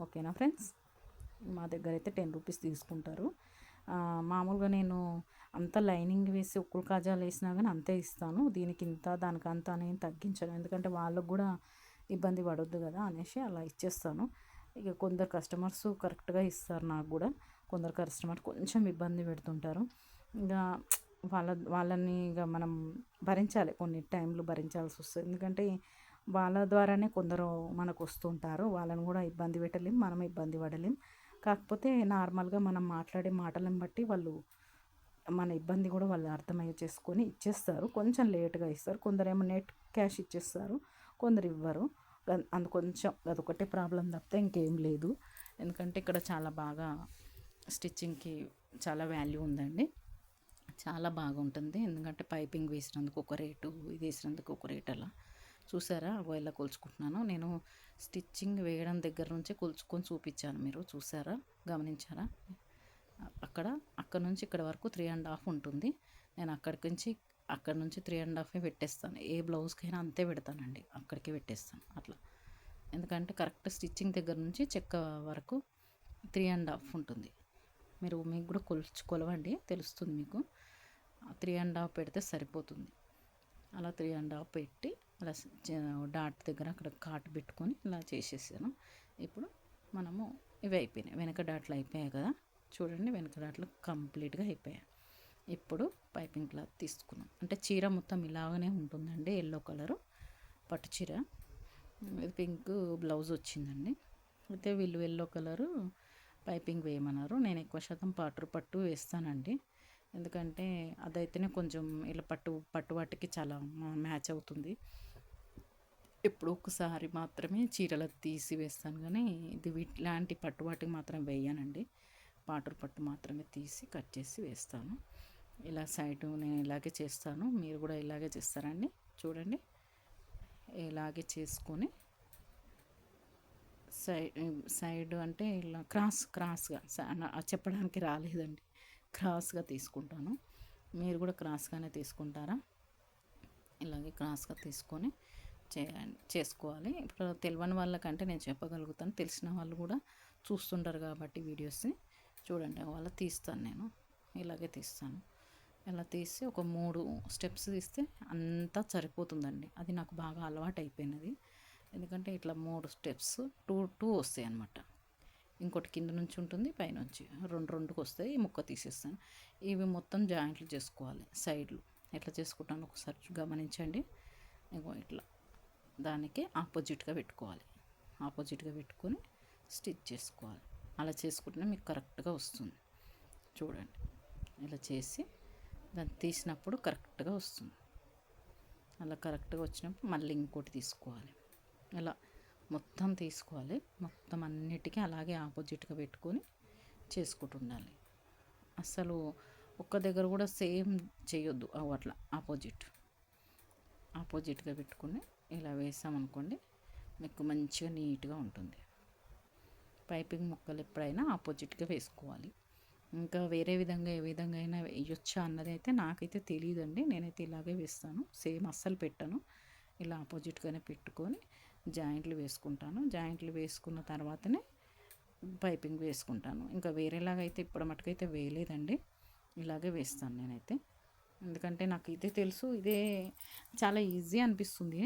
ఓకేనా ఫ్రెండ్స్? మా దగ్గర అయితే 10 రూపీస్ తీసుకుంటారు. మామూలుగా నేను అంత లైనింగ్ వేసి ఉక్కులు కాజాలు వేసినా కానీ అంతే ఇస్తాను. దీనికి ఇంత దానికి అంత అని తగ్గించను, ఎందుకంటే వాళ్ళకు కూడా ఇబ్బంది పడొద్దు కదా అనేసి అలా ఇచ్చేస్తాను. ఇక కొందరు కస్టమర్స్ కరెక్ట్గా ఇస్తారు నాకు కూడా, కొందరు కస్టమర్ కొంచెం ఇబ్బంది పెడుతుంటారు. ఇంకా వాళ్ళని ఇక మనం భరించాలి, కొన్ని టైంలు భరించాల్సి వస్తుంది. ఎందుకంటే వాళ్ళ ద్వారానే కొందరు మనకు వస్తుంటారు, వాళ్ళని కూడా ఇబ్బంది పెట్టలేం, మనం ఇబ్బంది పడలేం. కాకపోతే నార్మల్గా మనం మాట్లాడే మాటలను బట్టి వాళ్ళు మన ఇబ్బంది కూడా వాళ్ళు అర్థమయ్యే చేసుకొని ఇచ్చేస్తారు. కొంచెం లేట్గా ఇస్తారు, కొందరేమో నెట్ క్యాష్ ఇచ్చేస్తారు, కొందరు ఇవ్వరు. కొంచెం అదొకటే ప్రాబ్లం తప్పితే ఇంకేం లేదు. ఎందుకంటే ఇక్కడ చాలా బాగా స్టిచ్చింగ్కి చాలా వాల్యూ ఉందండి, చాలా బాగుంటుంది. ఎందుకంటే పైపింగ్ వేసినందుకు ఒక రేటు, ఇది వేసినందుకు ఒక రేటు. అలా చూసారా, ఇలా కొలుచుకుంటున్నాను నేను. స్టిచ్చింగ్ వేయడం దగ్గర నుంచే కొలుచుకొని చూపించాను, మీరు చూసారా, గమనించారా? అక్కడ నుంచి ఇక్కడ వరకు 3.5 ఉంటుంది. నేను అక్కడ నుంచి 3.5 పెట్టేస్తాను. ఏ బ్లౌజ్కైనా అంతే పెడతానండి, అక్కడికి పెట్టేస్తాను అట్లా. ఎందుకంటే కరెక్ట్ స్టిచ్చింగ్ దగ్గర నుంచి చెక్క వరకు 3.5 ఉంటుంది. మీకు కూడా కొలవండి, తెలుస్తుంది మీకు. 3.5 పెడితే సరిపోతుంది. అలా 3.5 పెట్టి అలా డాట్ దగ్గర అక్కడ కాటు పెట్టుకొని ఇలా చేసేసాను. ఇప్పుడు మనము ఇవి అయిపోయినాయి, వెనక డాట్లు అయిపోయాయి కదా. చూడండి, వెనక డాట్లు కంప్లీట్గా అయిపోయాయి. ఇప్పుడు పైపింగ్ క్లాత్ తీసుకున్నాం అంటే చీర మొత్తం ఇలాగనే ఉంటుందండి, ఎల్లో కలరు పట్టు చీర. ఇది పింక్ బ్లౌజ్ వచ్చిందండి. అయితే వీళ్ళు ఎల్లో కలరు పైపింగ్ వేయమన్నారు. నేను ఎక్కువ శాతం పట్టు వేస్తానండి. ఎందుకంటే అదైతేనే కొంచెం ఇలా పట్టు వాటికి చాలా మ్యాచ్ అవుతుంది. ఎప్పుడో ఒకసారి మాత్రమే చీరలకు తీసి వేస్తాను కానీ ఇది ఇలాంటి పట్టు వాటికి మాత్రం వేయనండి. పట్టు మాత్రమే తీసి కట్ చేసి వేస్తాను. ఇలా సైడ్ నేను ఇలాగే చేస్తాను. మీరు కూడా ఇలాగే చేస్తారండి. చూడండి ఇలాగే చేసుకొని సైడ్ అంటే ఇలా క్రాస్గా చెప్పడానికి రాలేదండి. క్రాస్గా తీసుకుంటాను. మీరు కూడా క్రాస్గానే తీసుకుంటారా? ఇలాగే క్రాస్గా తీసుకొని చేసుకోవాలి. ఇప్పుడు తెలియని వాళ్ళకంటే నేను చెప్పగలుగుతాను. తెలిసిన వాళ్ళు కూడా చూస్తుంటారు కాబట్టి వీడియోస్ని చూడండి. వాళ్ళ తీస్తాను నేను ఇలాగే తీస్తాను. ఇలా తీసి ఒక 3 స్టెప్స్ తీస్తే అంతా సరిపోతుందండి. అది నాకు బాగా అలవాటు అయిపోయినది. ఎందుకంటే ఇట్లా 3 స్టెప్స్ టూ వస్తాయి అన్నమాట. ఇంకోటి కింద నుంచి ఉంటుంది, పైనుంచి రెండుకి వస్తాయి. ఈ ముక్క తీసేస్తాను. ఇవి మొత్తం జాయింట్లు చేసుకోవాలి. సైడ్లు ఎట్లా చేసుకుంటాను ఒకసారి గమనించండి. ఇట్లా దానికి ఆపోజిట్గా పెట్టుకోవాలి. ఆపోజిట్గా పెట్టుకొని స్టిచ్ చేసుకోవాలి. అలా చేసుకుంటే మీకు కరెక్ట్గా వస్తుంది. చూడండి ఇలా చేసి దాన్ని తీసినప్పుడు కరెక్ట్గా వస్తుంది. అలా కరెక్ట్గా వచ్చినప్పుడు మళ్ళీ ఇంకోటి తీసుకోవాలి. ఇలా మొత్తం తీసుకోవాలి. మొత్తం అన్నిటికీ అలాగే ఆపోజిట్గా పెట్టుకొని చేసుకుంటుండాలి. అసలు ఒక్క దగ్గర కూడా సేమ్ చేయొద్దు. అట్లా ఆపోజిట్గా పెట్టుకొని ఇలా వేసామనుకోండి మీకు మంచిగా నీట్గా ఉంటుంది. పైపింగ్ ముక్కలు ఎప్పుడైనా ఆపోజిట్గా వేసుకోవాలి. ఇంకా వేరే విధంగా ఏ విధంగా అయినా వేయొచ్చా అన్నది అయితే నాకైతే తెలియదండి. నేనైతే ఇలాగే వేస్తాను. సేమ్ అస్సలు పెట్టను. ఇలా ఆపోజిట్గానే పెట్టుకొని జాయింట్లు వేసుకుంటాను. జాయింట్లు వేసుకున్న తర్వాతనే పైపింగ్ వేసుకుంటాను. ఇంకా వేరేలాగా అయితే ఇప్పుడు మటుకైతే వేయలేదండి. ఇలాగే వేస్తాను నేనైతే. ఎందుకంటే నాకు ఇదే తెలుసు. ఇదే చాలా ఈజీ అనిపిస్తుంది.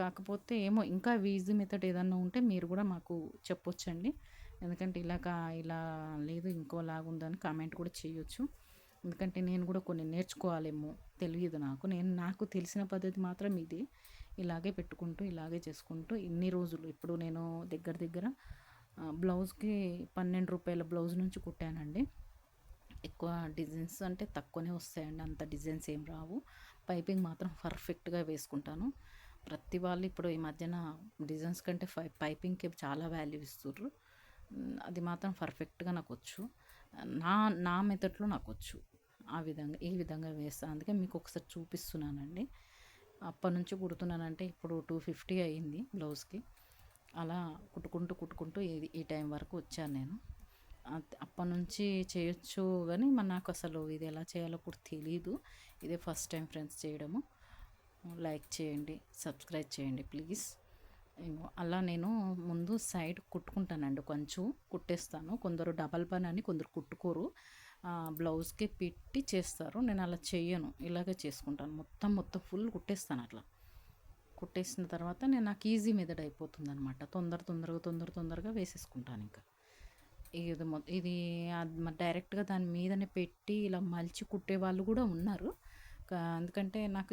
కాకపోతే ఏమో ఇంకా ఈజీ మెథడ్ ఏదన్నా ఉంటే మీరు కూడా మాకు చెప్పొచ్చండి. ఎందుకంటే ఇలా లేదు ఇంకోలాగా ఉందని కామెంట్ కూడా చేయొచ్చు. ఎందుకంటే నేను కూడా కొన్ని నేర్చుకోవాలేమో తెలియదు నాకు. నాకు తెలిసిన పద్ధతి మాత్రం ఇది. ఇలాగే పెట్టుకుంటూ ఇలాగే చేసుకుంటూ ఇన్ని రోజులు ఇప్పుడు నేను దగ్గర బ్లౌజ్కి 12 రూపాయల బ్లౌజ్ నుంచి కుట్టానండి. ఎక్కువ డిజైన్స్ అంటే తక్కువనే వస్తాయండి. అంత డిజైన్స్ ఏం రావు. పైపింగ్ మాత్రం పర్ఫెక్ట్గా వేసుకుంటాను. ప్రతి వాళ్ళు ఇప్పుడు ఈ మధ్యన డిజైన్స్ కంటే పైపింగ్కి చాలా వాల్యూ ఇస్తుర్రు. అది మాత్రం పర్ఫెక్ట్గా నాకు వచ్చు. నా మెథడ్లో నాకు వచ్చు. ఈ విధంగా వేస్తాను. అందుకే మీకు ఒకసారి చూపిస్తున్నానండి. అప్పటి నుంచి కుడుతున్నానంటే ఇప్పుడు 250 అయ్యింది బ్లౌజ్కి. అలా కుట్టుకుంటూ ఈ టైం వరకు వచ్చాను నేను. అప్పటి నుంచి చేయొచ్చు కానీ నాకు అసలు ఇది ఎలా చేయాలో కూడా తెలీదు. ఇదే ఫస్ట్ టైం ఫ్రెండ్స్ చేయడము. లైక్ చేయండి, సబ్స్క్రైబ్ చేయండి ప్లీజ్. అలా నేను ముందు సైడ్ కుట్టుకుంటానండి. కొంచెం కుట్టేస్తాను. కొందరు డబల్ పని అని కొందరు కుట్టుకోరు. బ్లౌజ్కి పెట్టి చేస్తారు. నేను అలా చెయ్యను. ఇలాగే చేసుకుంటాను. మొత్తం ఫుల్ కుట్టేస్తాను. అట్లా కుట్టేసిన తర్వాత నాకు ఈజీ మెథడ్ అయిపోతుంది అనమాట. తొందరగా వేసేసుకుంటాను. ఇంకా ఇది డైరెక్ట్గా దాని మీదనే పెట్టి ఇలా మలిచి కుట్టే వాళ్ళు కూడా ఉన్నారు. ఎందుకంటే నాకు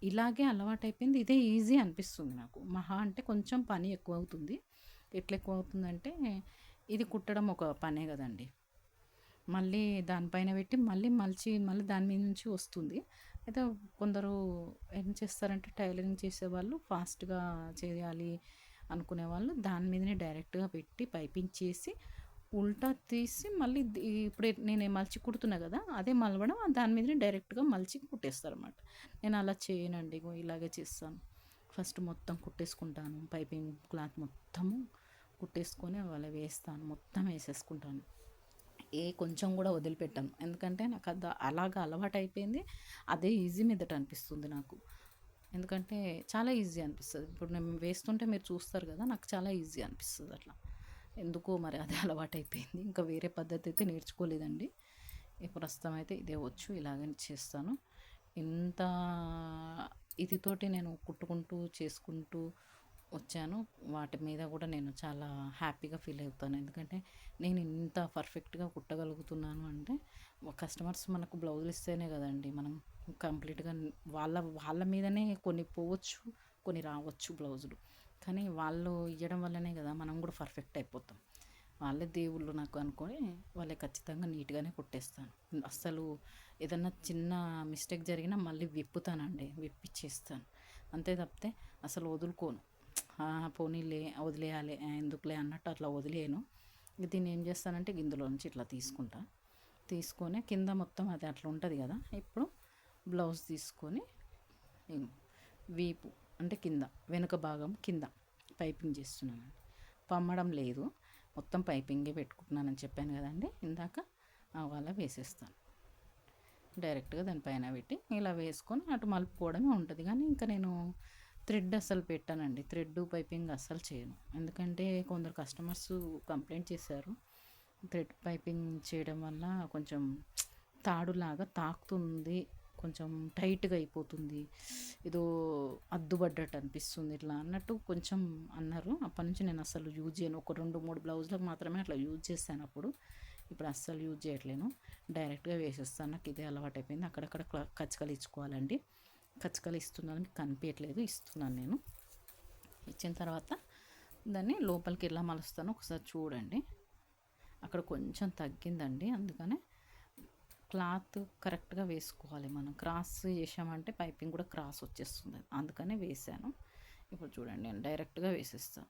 ఇలాగే అలవాటు అయిపోయింది. ఇదే ఈజీ అనిపిస్తుంది నాకు. మహా అంటే కొంచెం పని ఎక్కువ అవుతుంది. ఎట్లా ఎక్కువ అవుతుందంటే ఇది కుట్టడం ఒక పనే కదండి. మళ్ళీ దానిపైన పెట్టి మళ్ళీ దాని మీద నుంచి వస్తుంది. అయితే కొందరు ఏం చేస్తారంటే టైలరింగ్ చేసేవాళ్ళు ఫాస్ట్గా చేయాలి అనుకునే వాళ్ళు దాని మీదనే డైరెక్ట్గా పెట్టి పైపింగ్ చేసి ఉల్టా తీసి మళ్ళీ ఇప్పుడు నేను మలిచి కుడుతున్నా కదా అదే మలవడం దాని మీదనే డైరెక్ట్గా మలిచి కుట్టేస్తారు అన్నమాట. నేను అలా చేయనండి. ఇలాగే చేస్తాను. ఫస్ట్ మొత్తం కుట్టేసుకుంటాను. పైపింగ్ క్లాత్ మొత్తము కుట్టేసుకొని అలా వేస్తాను. మొత్తం వేసేసుకుంటాను. కొంచెం కూడా వదిలిపెట్టాను. ఎందుకంటే నాకు అలాగా అలవాటు అయిపోయింది. అదే ఈజీ మెథడ్ అనిపిస్తుంది నాకు. ఎందుకంటే చాలా ఈజీ అనిపిస్తుంది. ఇప్పుడు నేను వేస్తుంటే మీరు చూస్తారు కదా నాకు చాలా ఈజీ అనిపిస్తుంది. అట్లా ఎందుకో మరి అదే అలవాటు అయిపోయింది. ఇంకా వేరే పద్ధతి అయితే నేర్చుకోలేదండి. ప్రస్తుతం అయితే ఇదే వచ్చు. ఇలాగని చేస్తాను. ఇంత ఇదితోటి నేను కుట్టుకుంటూ చేసుకుంటూ వచ్చాను. వాటి మీద కూడా నేను చాలా హ్యాపీగా ఫీల్ అవుతాను. ఎందుకంటే నేను ఇంత పర్ఫెక్ట్గా కుట్టగలుగుతున్నాను అంటే కస్టమర్స్ మనకు బ్లౌజులు ఇస్తేనే కదండి మనం కంప్లీట్గా వాళ్ళ మీదనే కొన్ని పోవచ్చు, కొన్ని రావచ్చు బ్లౌజులు. కానీ వాళ్ళు ఇవ్వడం వల్లనే కదా మనం కూడా పర్ఫెక్ట్ అయిపోతాం. వాళ్ళే దేవుళ్ళు నాకు అనుకొని వాళ్ళే ఖచ్చితంగా నీట్గానే కుట్టేస్తాను. అస్సలు ఏదన్నా చిన్న మిస్టేక్ జరిగినా మళ్ళీ విప్పుతానండి, విప్పిచ్చేస్తాను. అంతే తప్పితే అసలు వదులుకోను. పోనీలే వదిలేయాలి, ఎందుకులే అన్నట్టు అట్లా వదిలేయను. దీన్ని ఏం చేస్తానంటే ఇందులో నుంచి ఇట్లా తీసుకుంటా. తీసుకొని కింద మొత్తం అది అట్లా ఉంటుంది కదా. ఇప్పుడు బ్లౌజ్ తీసుకొని వీపు అంటే కింద వెనుక భాగం కింద పైపింగ్ చేస్తున్నాను. పమ్మడం లేదు, మొత్తం పైపింగే పెట్టుకుంటున్నానని చెప్పాను కదండి ఇందాక. అలా వేసేస్తాను డైరెక్ట్గా దానిపైన పెట్టి ఇలా వేసుకొని అటు మలుపుకోవడమే ఉంటుంది. కానీ ఇంకా నేను థ్రెడ్ అస్సలు పెట్టానండి, థ్రెడ్ పైపింగ్ అస్సలు చేయను. ఎందుకంటే కొందరు కస్టమర్స్ కంప్లైంట్ చేశారు, థ్రెడ్ పైపింగ్ చేయడం వల్ల కొంచెం తాడులాగా తాకుతుంది, కొంచెం టైట్గా అయిపోతుంది, ఏదో అద్దుపడ్డట్టు అనిపిస్తుంది ఇట్లా అన్నట్టు కొంచెం అన్నారు. అప్పటి నుంచి నేను అస్సలు యూజ్ చేయను. ఒక 2-3 బ్లౌజులకు మాత్రమే అట్లా యూజ్ చేశాను అప్పుడు. ఇప్పుడు అస్సలు యూజ్ చేయట్లేను, డైరెక్ట్గా వేసేస్తాను. నాకు ఇదే అలవాటు అయిపోయింది. అక్కడక్కడ కచ్చకలు ఇచ్చుకోవాలండి. కచ్చకలు ఇస్తున్నాను, మీకు కనిపించట్లేదు, ఇస్తున్నాను నేను. ఇచ్చిన తర్వాత దాన్ని లోపలికి ఎలా మలుస్తానో ఒకసారి చూడండి. అక్కడ కొంచెం తగ్గిందండి, అందుకనే క్లాత్ కరెక్ట్గా వేసుకోవాలి. మనం క్రాస్ చేసామంటే పైపింగ్ కూడా క్రాస్ వచ్చేస్తుంది, అందుకనే వేసాను. ఇప్పుడు చూడండి నేను డైరెక్ట్గా వేసేస్తాను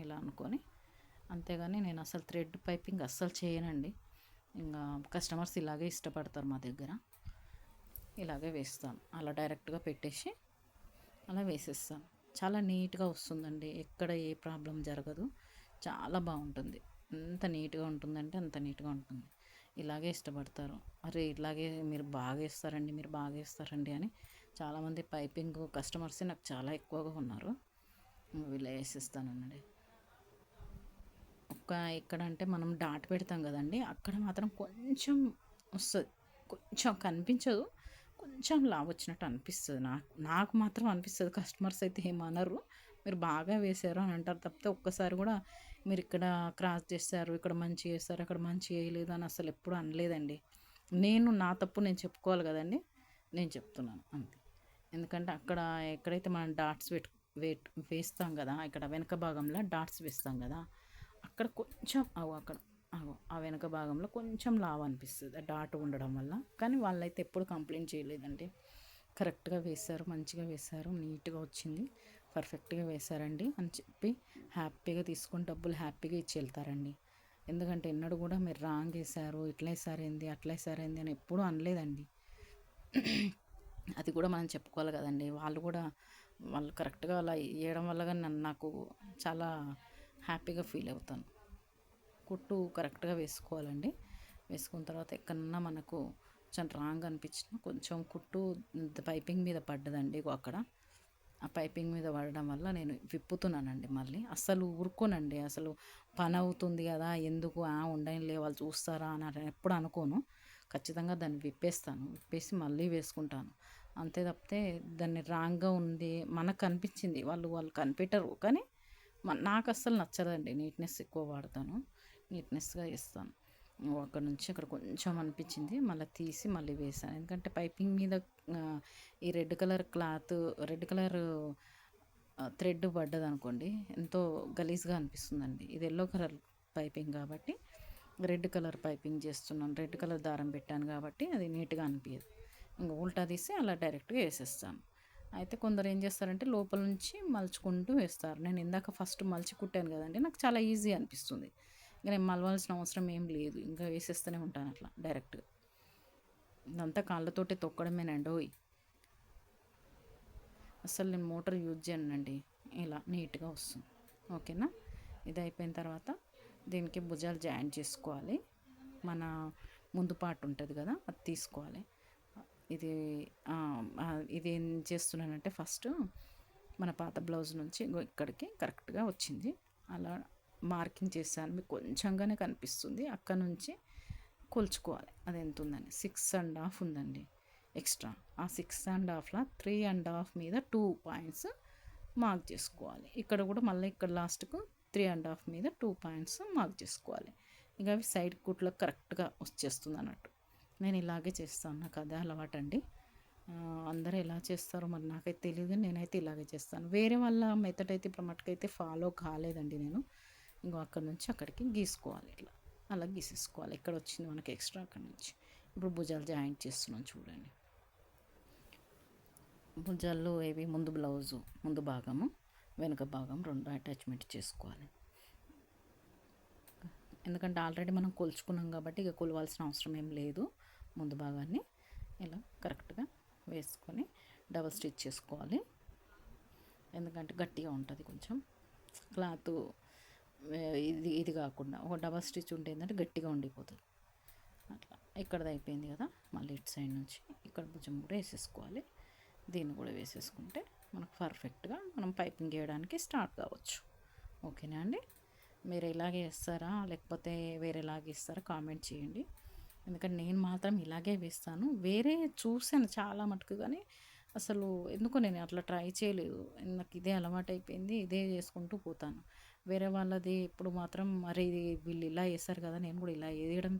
ఇలా అనుకొని. అంతేగాని నేను అసలు థ్రెడ్ పైపింగ్ అస్సలు చేయనండి. ఇంకా కస్టమర్స్ ఇలాగే ఇష్టపడతారు మా దగ్గర. ఇలాగే వేస్తాను, అలా డైరెక్ట్గా పెట్టేసి అలా వేసేస్తాను. చాలా నీట్గా వస్తుందండి, ఎక్కడ ఏ ప్రాబ్లం జరగదు, చాలా బాగుంటుంది. ఎంత నీట్గా ఉంటుందంటే అంత నీట్గా ఉంటుంది. ఇలాగే ఇష్టపడతారు. అరే ఇలాగే మీరు బాగా వేస్తారండి, మీరు బాగా వేస్తారండి అని చాలామంది పైపింగ్ కస్టమర్సే నాకు చాలా ఎక్కువగా ఉన్నారు. ఇలా వేసేస్తానండి. ఎక్కడంటే మనం డాట్ పెడతాం కదండి, అక్కడ మాత్రం కొంచెం వస్తుంది, కొంచెం కనిపించదు, కొంచెం లావు వచ్చినట్టు అనిపిస్తుంది. నాకు మాత్రం అనిపిస్తుంది. కస్టమర్స్ అయితే ఏమనరు, మీరు బాగా వేశారు అని అంటారు తప్పితే ఒక్కసారి కూడా మీరు ఇక్కడ క్రాస్ చేస్తారు, ఇక్కడ మంచి చేస్తారు, అక్కడ మంచి వేయలేదు అని అసలు ఎప్పుడు అనలేదండి. నేను నా తప్పు నేను చెప్పుకోవాలి కదండి, నేను చెప్తున్నాను అంతే. ఎందుకంటే అక్కడ ఎక్కడైతే మనం డాట్స్ వేస్తాం కదా, ఇక్కడ వెనక భాగంలో డాట్స్ వేస్తాం కదా, అక్కడ కొంచెం ఆ వెనక భాగంలో కొంచెం లావు అనిపిస్తుంది డాట్ ఉండడం వల్ల. కానీ వాళ్ళైతే ఎప్పుడు కంప్లైంట్ చేయలేదండి, కరెక్ట్గా వేశారు, మంచిగా వేశారు, నీట్గా వచ్చింది, పర్ఫెక్ట్గా వేశారండి అని చెప్పి హ్యాపీగా తీసుకొని డబ్బులు హ్యాపీగా ఇచ్చి వెళ్తారండి. ఎందుకంటే ఎన్నడూ కూడా మీరు రాంగ్ వేశారు, ఇట్లా వేసారేంది, అట్లా వేసారేంది అని ఎప్పుడూ అనలేదండి. అది కూడా మనం చెప్పుకోవాలి కదండి. వాళ్ళు కరెక్ట్గా అలా వేయడం వల్ల కానీ నాకు చాలా హ్యాపీగా ఫీల్ అవుతాను. కుట్టు కరెక్ట్గా వేసుకోవాలండి. వేసుకున్న తర్వాత ఎక్కడన్నా మనకు కొంచెం రాంగ్ అనిపించిన కొంచెం కుట్టు పైపింగ్ మీద పడ్డదండి అక్కడ. ఆ పైపింగ్ మీద పడడం వల్ల నేను విప్పుతున్నానండి. మళ్ళీ అస్సలు ఊరుకోనండి, అసలు పని అవుతుంది కదా ఎందుకు ఉండనిలే వాళ్ళు చూస్తారా అని ఎప్పుడు అనుకోను. ఖచ్చితంగా దాన్ని విప్పేసి మళ్ళీ వేసుకుంటాను. అంతే తప్పితే దాన్ని రాంగ్గా ఉంది మనకు కనిపించింది, వాళ్ళు కనిపెట్టరు. కానీ నాకు అస్సలు నచ్చదండి, నీట్నెస్ ఎక్కువ వాడతాను, నీట్నెస్గా వేస్తాను. అక్కడ నుంచి అక్కడ కొంచెం అనిపించింది, మళ్ళీ తీసి మళ్ళీ వేసాను. ఎందుకంటే పైపింగ్ మీద ఈ రెడ్ కలర్ థ్రెడ్ పడ్డది అనుకోండి, ఎంతో గలీజ్గా అనిపిస్తుందండి. ఇది ఎల్లో కలర్ పైపింగ్ కాబట్టి రెడ్ కలర్ పైపింగ్ చేస్తున్నాను, రెడ్ కలర్ దారం పెట్టాను కాబట్టి అది నీట్గా అనిపించదు. ఇంకా ఉల్టా తీసి అలా డైరెక్ట్గా వేసేస్తాను. అయితే కొందరు ఏం చేస్తారంటే లోపల నుంచి మలుచుకుంటూ వేస్తారు. నేను ఇందాక ఫస్ట్ మలిచి కుట్టాను కదండి, నాకు చాలా ఈజీ అనిపిస్తుంది. ఇంకా నేను మలవాల్సిన అవసరం ఏం లేదు, ఇంకా వేసేస్తూనే ఉంటాను అట్లా డైరెక్ట్గా. ఇదంతా కాళ్ళతోటి తొక్కడమేనండి. అసలు నేను మోటార్ యూజ్ చేయనండి, ఇలా నీట్గా వస్తుంది. ఓకేనా. ఇది అయిపోయిన తర్వాత దీనికి భుజాలు జాయింట్ చేసుకోవాలి. మన ముందు పార్ట్ ఉంటుంది కదా, అది తీసుకోవాలి. ఇది ఏం చేస్తున్నానంటే ఫస్ట్ మన పాత బ్లౌజ్ నుంచి ఇక్కడికి కరెక్ట్గా వచ్చింది, అలా మార్కింగ్ చేశాను. మీకు కొంచెంగానే కనిపిస్తుంది, అక్కడ నుంచి కొలుచుకోవాలి అది ఎంత ఉందని. 6.5 ఉందండి ఎక్స్ట్రా. ఆ 6.5లో 3.5 మీద 2 పాయింట్స్ మార్క్ చేసుకోవాలి. ఇక్కడ కూడా మళ్ళీ ఇక్కడ లాస్ట్కు 3.5 మీద 2 పాయింట్స్ మార్క్ చేసుకోవాలి. ఇంకా అవి సైడ్ కుట్లకు కరెక్ట్గా వచ్చేస్తుంది అన్నట్టు. నేను ఇలాగే చేస్తాను, నాకు అదే అలవాటు అండి. అందరూ ఎలా చేస్తారో మరి నాకైతే తెలియదు, నేనైతే ఇలాగే చేస్తాను. వేరే వాళ్ళ మెథడ్ అయితే ఇప్పుడు మటుకైతే ఫాలో కాలేదండి నేను. ఇంకో అక్కడ నుంచి అక్కడికి గీసుకోవాలి, ఇట్లా అలా గీసేసుకోవాలి. ఇక్కడ వచ్చింది మనకి ఎక్స్ట్రా అక్కడ నుంచి. ఇప్పుడు భుజాలు జాయింట్ చేస్తున్నాం చూడండి. భుజాల్లో ఏవి ముందు బ్లౌజు ముందు భాగము వెనుక భాగం రెండు అటాచ్మెంట్ చేసుకోవాలి. ఎందుకంటే ఆల్రెడీ మనం కొలుచుకున్నాం కాబట్టి ఇక కొలవాల్సిన అవసరం ఏం లేదు. ముందు భాగాన్ని ఇలా కరెక్ట్గా వేసుకొని డబల్ స్టిచ్ చేసుకోవాలి. ఎందుకంటే గట్టిగా ఉంటుంది కొంచెం క్లాత్. ఇది కాకుండా ఒక డబల్ స్టిచ్ ఉంటే ఏంటంటే గట్టిగా ఉండిపోతుంది. అట్లా ఇక్కడది అయిపోయింది కదా, మళ్ళీ ఇటు సైడ్ నుంచి ఇక్కడ భుజం కూడా వేసేసుకోవాలి. దీన్ని కూడా వేసేసుకుంటే మనకు పర్ఫెక్ట్గా మనం పైపింగ్ వేయడానికి స్టార్ట్ కావచ్చు. ఓకేనా అండి? మీరు ఇలాగే వేస్తారా లేకపోతే వేరేలాగే ఇస్తారా కామెంట్ చేయండి. ఎందుకంటే నేను మాత్రం ఇలాగే వేస్తాను. వేరే చూసాను చాలా మటుకు, కానీ అసలు ఎందుకో నేను అట్లా ట్రై చేయలేదు. నాకు ఇదే అలవాటు అయిపోయింది, ఇదే చేసుకుంటూ పోతాను. వేరే వాళ్ళది ఇప్పుడు మాత్రం మరి ఇది వీళ్ళు ఇలా వేస్తారు కదా, నేను కూడా ఇలా వేయడం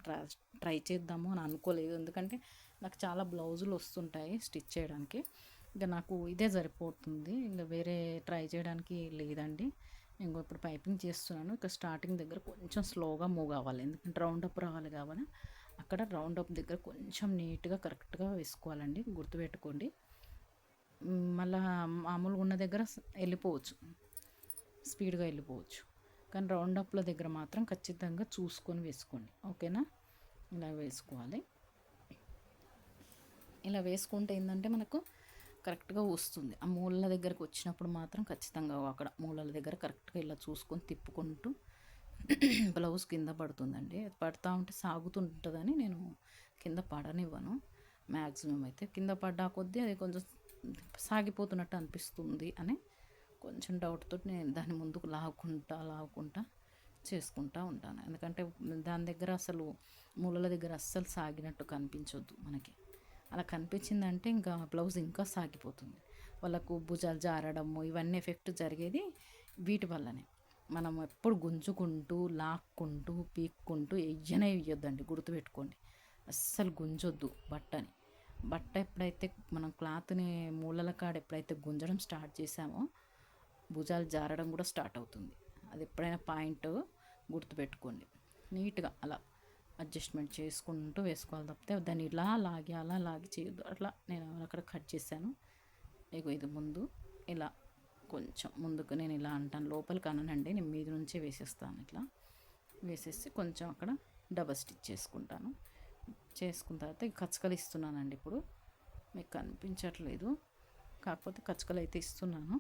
ట్రై చేద్దాము అని అనుకోలేదు. ఎందుకంటే నాకు చాలా బ్లౌజులు వస్తుంటాయి స్టిచ్ చేయడానికి. ఇంకా నాకు ఇదే సరిపోతుంది, ఇంకా వేరే ట్రై చేయడానికి లేదండి. ఇంకో ఇప్పుడు పైపింగ్ చేస్తున్నాను. ఇక స్టార్టింగ్ దగ్గర కొంచెం స్లోగా మూవ్ కావాలి, ఎందుకంటే రౌండ్ అప్ రావాలి కావాలి. అక్కడ రౌండ్ అప్ దగ్గర కొంచెం నీట్గా కరెక్ట్గా వేసుకోవాలండి, గుర్తుపెట్టుకోండి. మళ్ళీ మామూలుగా ఉన్న దగ్గర వెళ్ళిపోవచ్చు, స్పీడ్గా వెళ్ళిపోవచ్చు. కానీ రౌండ్ అప్ల దగ్గర మాత్రం ఖచ్చితంగా చూసుకొని వేసుకోండి. ఓకేనా? ఇలా వేసుకోవాలి. ఇలా వేసుకుంటే ఏంటంటే మనకు కరెక్ట్గా వస్తుంది. ఆ మూలల దగ్గరకు వచ్చినప్పుడు మాత్రం ఖచ్చితంగా అక్కడ మూలల దగ్గర కరెక్ట్గా ఇలా చూసుకొని తిప్పుకుంటూ బ్లౌజ్ కింద పడుతుందండి. అది పడుతూ ఉంటే సాగుతుంటుందని నేను కింద పడనివ్వను. మ్యాక్సిమం అయితే కింద పడ్డా కొద్దీ అది కొంచెం సాగిపోతున్నట్టు అనిపిస్తుంది అని కొంచెం డౌట్తో నేను దాన్ని ముందుకు లాగుకుంటా చేసుకుంటూ ఉంటాను. ఎందుకంటే దాని దగ్గర అసలు మూలల దగ్గర అస్సలు సాగినట్టు కనిపించొద్దు మనకి. అలా కనిపించిందంటే ఇంకా బ్లౌజ్ ఇంకా సాగిపోతుంది. వాళ్ళకు భుజాలు జారడము ఇవన్నీ ఎఫెక్ట్ జరిగేది వీటి వల్లనే. మనం ఎప్పుడు గుంజుకుంటూ లాక్కుంటూ పీక్కుంటూ వేయొద్దండి, గుర్తుపెట్టుకోండి. అస్సలు గుంజొద్దు బట్టని. బట్ట ఎప్పుడైతే మనం క్లాత్ని మూలల కాడ ఎప్పుడైతే గుంజడం స్టార్ట్ చేసామో భుజాలు జారడం కూడా స్టార్ట్ అవుతుంది. అది ఎప్పుడైనా పాయింట్ గుర్తుపెట్టుకోండి. నీట్గా అలా అడ్జస్ట్మెంట్ చేసుకుంటూ వేసుకోవాలి తప్పితే దాన్ని ఇలా లాగి అలా లాగి చేయొద్దు. అట్లా నేను అక్కడ కట్ చేశాను. ఇగో ఇది ముందు ఇలా కొంచెం ముందుకు నేను ఇలా అంటాను, లోపలికి అననండి, నేను మీద నుంచే వేసేస్తాను. ఇట్లా వేసేసి కొంచెం అక్కడ డబల్ స్టిచ్ చేసుకుంటాను. చేసుకున్న తర్వాత కచ్చకలు ఇస్తున్నానండి. ఇప్పుడు మీకు కనిపించట్లేదు, కాకపోతే కచ్చకలు అయితే ఇస్తున్నాను.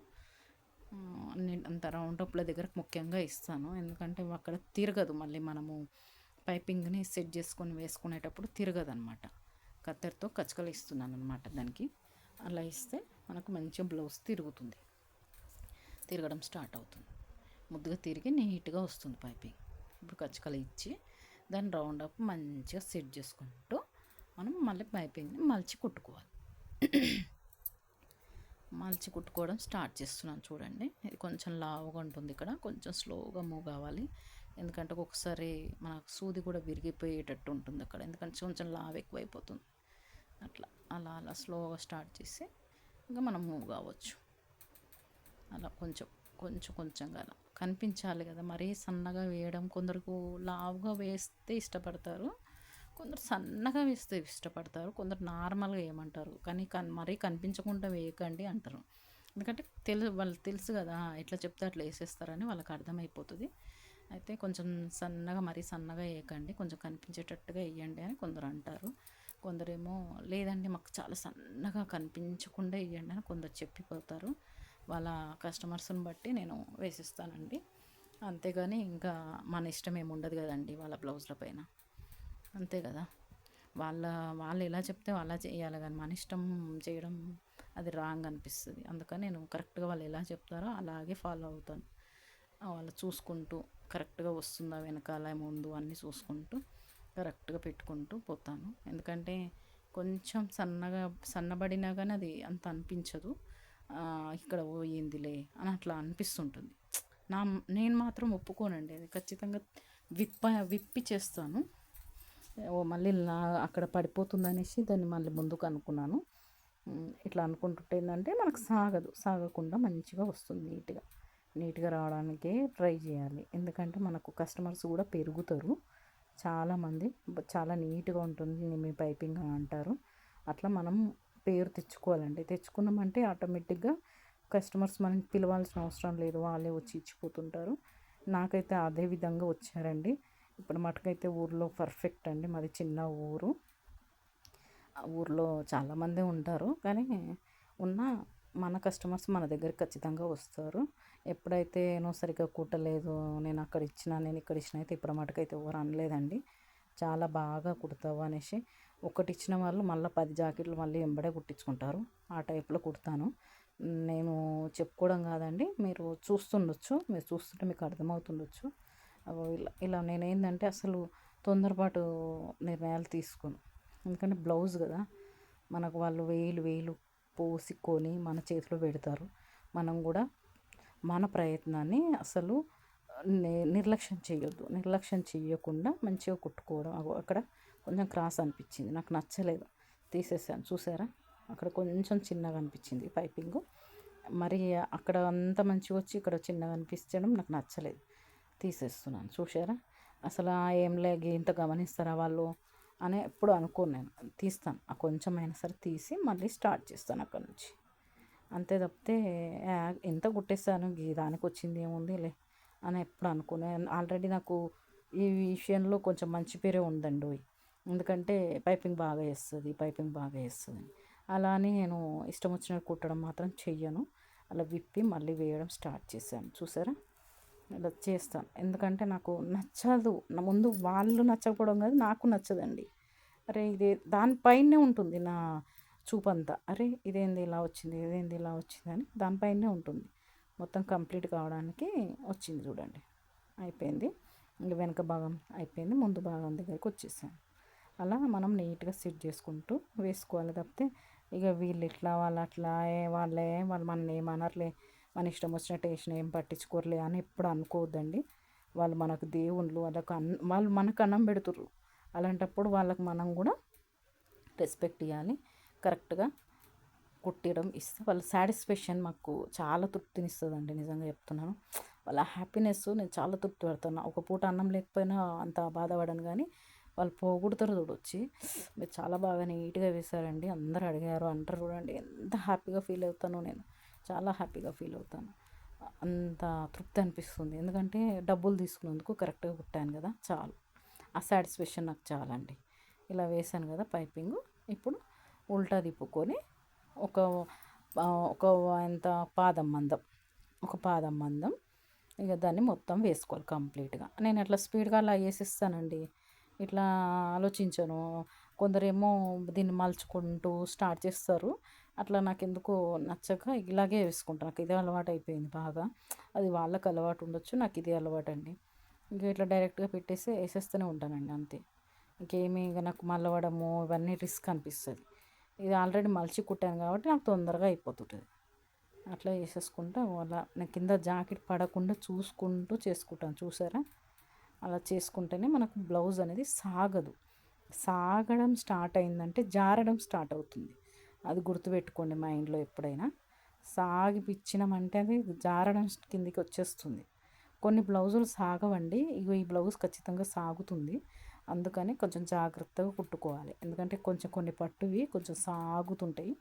నేను అంత రౌండ్ అప్ల దగ్గర ముఖ్యంగా ఇస్తాను, ఎందుకంటే అక్కడ తిరగదు. మళ్ళీ మనము పైపింగ్ని సెట్ చేసుకొని వేసుకునేటప్పుడు తిరగదు అనమాట. కత్తెరతో కచ్చకలు ఇస్తున్నాను అనమాట దానికి. అలా ఇస్తే మనకు మంచిగా బ్లౌజ్ తిరగడం స్టార్ట్ అవుతుంది. ముద్దుగా తిరిగి నీట్గా వస్తుంది పైపింగ్. ఇప్పుడు కచ్చకలు ఇచ్చి దాన్ని రౌండ్ అప్ మంచిగా సెట్ చేసుకుంటూ మనం మళ్ళీ పైపింగ్ని మలిచి కుట్టుకోవాలి. మలిచి కుట్టుకోవడం స్టార్ట్ చేస్తున్నాను చూడండి. ఇది కొంచెం లావుగా ఉంటుంది, ఇక్కడ కొంచెం స్లోగా మూవ్ కావాలి. ఎందుకంటే ఒక్కొక్కసారి మనకు సూది కూడా విరిగిపోయేటట్టు ఉంటుంది అక్కడ, ఎందుకంటే కొంచెం లావు ఎక్కువైపోతుంది. అట్లా అలా అలా స్లోగా స్టార్ట్ చేసి ఇంకా మనం మూవ్ కావచ్చు. అలా కొంచెంగా అలా కనిపించాలి కదా. మరీ సన్నగా వేయడం, కొందరికి లావుగా వేస్తే ఇష్టపడతారు, కొందరు సన్నగా వేస్తే ఇష్టపడతారు, కొందరు నార్మల్గా వేయమంటారు. కానీ మరీ కనిపించకుండా వేయకండి అంటారు. ఎందుకంటే వాళ్ళకి తెలుసు కదా, ఎట్లా చెప్తే అట్లా వేసేస్తారని వాళ్ళకి అర్థమైపోతుంది. అయితే కొంచెం సన్నగా, మరీ సన్నగా వేయకండి, కొంచెం కనిపించేటట్టుగా వేయండి అని కొందరు అంటారు. కొందరేమో లేదండి మాకు చాలా సన్నగా కనిపించకుండా వేయండి అని కొందరు చెప్పిపోతారు. వాళ్ళ కస్టమర్స్ని బట్టి నేను వేసిస్తానండి. అంతేగాని ఇంకా మన ఇష్టం ఏమి ఉండదు కదండి వాళ్ళ బ్లౌజ్ల పైన, అంతే కదా. వాళ్ళు ఎలా చెప్తే అలా చేయాలి, కానీ మన ఇష్టం చేయడం అది రాంగ్ అనిపిస్తుంది. అందుకని నేను కరెక్ట్గా వాళ్ళు ఎలా చెప్తారో అలాగే ఫాలో అవుతాను. వాళ్ళు చూసుకుంటూ కరెక్ట్గా వస్తుందా వెనకాల ముందు అన్నీ చూసుకుంటూ కరెక్ట్గా పెట్టుకుంటూ పోతాను. ఎందుకంటే కొంచెం సన్నబడినా కానీ అది అంత అనిపించదు. ఇక్కడ పోయిందిలే అని అట్లా అనిపిస్తుంటుంది. నేను మాత్రం ఒప్పుకోనండి, అది ఖచ్చితంగా విప్పి చేస్తాను. మళ్ళీ అక్కడ పడిపోతుందనేసి దాన్ని మళ్ళీ ముందుకు అనుకున్నాను. ఇట్లా అనుకుంటుంటే ఏంటంటే మనకు సాగకుండా మంచిగా వస్తుంది నీట్గా రావడానికి ట్రై చేయాలి. ఎందుకంటే మనకు కస్టమర్స్ కూడా పెరుగుతారు. చాలామంది చాలా నీట్గా ఉంటుంది మీ పైపింగ్ అని అంటారు. అట్లా మనం పేరు తెచ్చుకోవాలండి. తెచ్చుకున్నామంటే ఆటోమేటిక్గా కస్టమర్స్ మనం పిలవాల్సిన అవసరం లేదు, వాళ్ళే వచ్చి ఇచ్చిపోతుంటారు. నాకైతే అదే విధంగా వచ్చారండి. ఇప్పుడు మటుకైతే ఊర్లో పర్ఫెక్ట్ అండి. మాది చిన్న ఊరు. ఆ ఊర్లో చాలామంది ఉంటారు, కానీ ఉన్న మన కస్టమర్స్ మన దగ్గరికి ఖచ్చితంగా వస్తారు. ఎప్పుడైతే నువ్వు సరిగ్గా కుట్టలేదు, నేను అక్కడ ఇచ్చిన, నేను ఇక్కడ ఇచ్చిన అయితే ఇప్పుడు మటుకైతే ఎవరు అనలేదండి. చాలా బాగా కుడతావు అనేసి ఒకటి ఇచ్చిన వాళ్ళు మళ్ళీ 10 జాకెట్లు మళ్ళీ ఎంబడే కుట్టించుకుంటారు. ఆ టైప్లో కుడతాను. నేను చెప్పుకోవడం కాదండి, మీరు చూస్తుండొచ్చు, మీరు చూస్తుంటే మీకు అర్థమవుతుండొచ్చు. ఇలా నేనేంటంటే అసలు తొందరపాటు నిర్ణయాలు తీసుకోను. ఎందుకంటే బ్లౌజ్ కదా, మనకు వాళ్ళు వేలు పోసి కొని మన చేతిలో పెడతారు. మనం కూడా మన ప్రయత్నాన్ని అసలు నిర్లక్ష్యం చేయొద్దు. నిర్లక్ష్యం చేయకుండా మంచిగా కుట్టుకోవడం. అక్కడ కొంచెం క్రాస్ అనిపించింది, నాకు నచ్చలేదు, తీసేసాను. చూసారా, అక్కడ కొంచెం చిన్నగా అనిపించింది పైపింగ్. మరి అక్కడ అంత మంచిగా వచ్చి ఇక్కడ చిన్నగా అనిపించడం నాకు నచ్చలేదు, తీసేస్తున్నాను. చూసారా, అసలు ఏం లేక ఇంత గమనిస్తారా వాళ్ళు అని ఎప్పుడు అనుకోను. నేను తీస్తాను, ఆ కొంచెమైనా సరే తీసి మళ్ళీ స్టార్ట్ చేస్తాను అక్కడ నుంచి. అంతే తప్పితే ఎంత కుట్టేస్తాను దానికి వచ్చింది ఏముందిలే అని ఎప్పుడు అనుకున్నాను. ఆల్రెడీ నాకు ఈ విషయంలో కొంచెం మంచి పేరే ఉందండి. ఎందుకంటే పైపింగ్ బాగా వేస్తుంది. అలా అని నేను ఇష్టం వచ్చినట్టు కుట్టడం మాత్రం చెయ్యను. అలా విప్పి మళ్ళీ వేయడం స్టార్ట్ చేశాను. చూసారా, ఇలా చేస్తాను. ఎందుకంటే నాకు నచ్చదు. నా ముందు వాళ్ళు నచ్చకపోవడం కాదు, నాకు నచ్చదండి. అరే ఇదే దానిపైనే ఉంటుంది నా చూపంతా. అరే ఇదేంది ఇలా వచ్చింది అని దానిపైనే ఉంటుంది. మొత్తం కంప్లీట్ కావడానికి వచ్చింది చూడండి, అయిపోయింది. ఇంక వెనక భాగం అయిపోయింది, ముందు భాగం దగ్గరికి వచ్చేసాను. అలా మనం నీట్గా సెట్ చేసుకుంటూ వేసుకోవాలి. తప్పితే ఇక వీళ్ళు ఇట్లా వాళ్ళు అట్లా వాళ్ళు మన ఏమనర్లే, మన ఇష్టం వచ్చినట్టు వేసిన ఏం పట్టించుకోరలే అని ఎప్పుడు అనుకోవద్దండి. వాళ్ళు మనకు దేవుళ్ళు, వాళ్ళు మనకు అన్నం పెడుతుర్రు. అలాంటప్పుడు వాళ్ళకి మనం కూడా రెస్పెక్ట్ ఇవ్వాలి. కరెక్ట్గా కుట్టడం ఇస్తే వాళ్ళ సాటిస్ఫాక్షన్ మాకు చాలా తృప్తినిస్తుందండి. నిజంగా చెప్తున్నాను, వాళ్ళ హ్యాపీనెస్ నేను చాలా తృప్తి పడుతున్నా. ఒక పూట అన్నం లేకపోయినా అంత బాధపడను, కానీ వాళ్ళు పోగొడతారు చూడొచ్చి, మీరు చాలా బాగా నీట్గా వేశారండి, అందరూ అడిగారు అంటారు చూడండి, ఎంత హ్యాపీగా ఫీల్ అవుతానో నేను. చాలా హ్యాపీగా ఫీల్ అవుతాను. అంత తృప్తి అనిపిస్తుంది. ఎందుకంటే డబ్బులు తీసుకున్నందుకు కరెక్ట్గా కుట్టాను కదా, చాలు. ఆ సాటిస్ఫాక్షన్ నాకు చాలండి. ఇలా వేసాను కదా పైపింగ్. ఇప్పుడు ఉల్టా తిప్పుకొని ఒక ఒక ఎంత పాదం మందం ఇక దాన్ని మొత్తం వేసుకోవాలి కంప్లీట్గా. నేను అట్లా స్పీడ్గా అలా వేసిస్తానండి, ఇట్లా ఆలోచించను. కొందరేమో దీన్ని మలుచుకుంటూ స్టార్ట్ చేస్తారు. అట్లా నాకు ఎందుకో నచ్చక ఇలాగే వేసుకుంటాను. నాకు ఇదే అలవాటు అయిపోయింది బాగా. అది వాళ్ళకి అలవాటు ఉండొచ్చు, నాకు ఇదే అలవాటు అండి. ఇంకా ఇట్లా డైరెక్ట్గా పెట్టేసి వేసేస్తూనే ఉంటానండి, అంతే. ఇంకేమీ ఇక నాకు మలవడము ఇవన్నీ రిస్క్ అనిపిస్తుంది. ఇది ఆల్రెడీ మలిచి కుట్టాను కాబట్టి నాకు తొందరగా అయిపోతుంటుంది. అట్లా చేసేసుకుంటా అలా నేను కింద జాకెట్ పడకుండా చూసుకుంటూ చేసుకుంటాను. చూసారా, అలా చేసుకుంటేనే మనకు బ్లౌజ్ అనేది సాగడం స్టార్ట్ అయిందంటే జారడం స్టార్ట్ అవుతుంది. అది గుర్తుపెట్టుకోండి మైండ్లో ఎప్పుడైనా. సాగిపిచ్చినామంటే అది జారడం కిందికి వచ్చేస్తుంది. కొన్ని బ్లౌజులు సాగవండి, ఇగో ఈ బ్లౌజ్ ఖచ్చితంగా సాగుతుంది. అందుకని కొంచెం జాగ్రత్తగా కుట్టుకోవాలి. ఎందుకంటే కొన్ని పట్టువి కొంచెం సాగుతుంటాయి.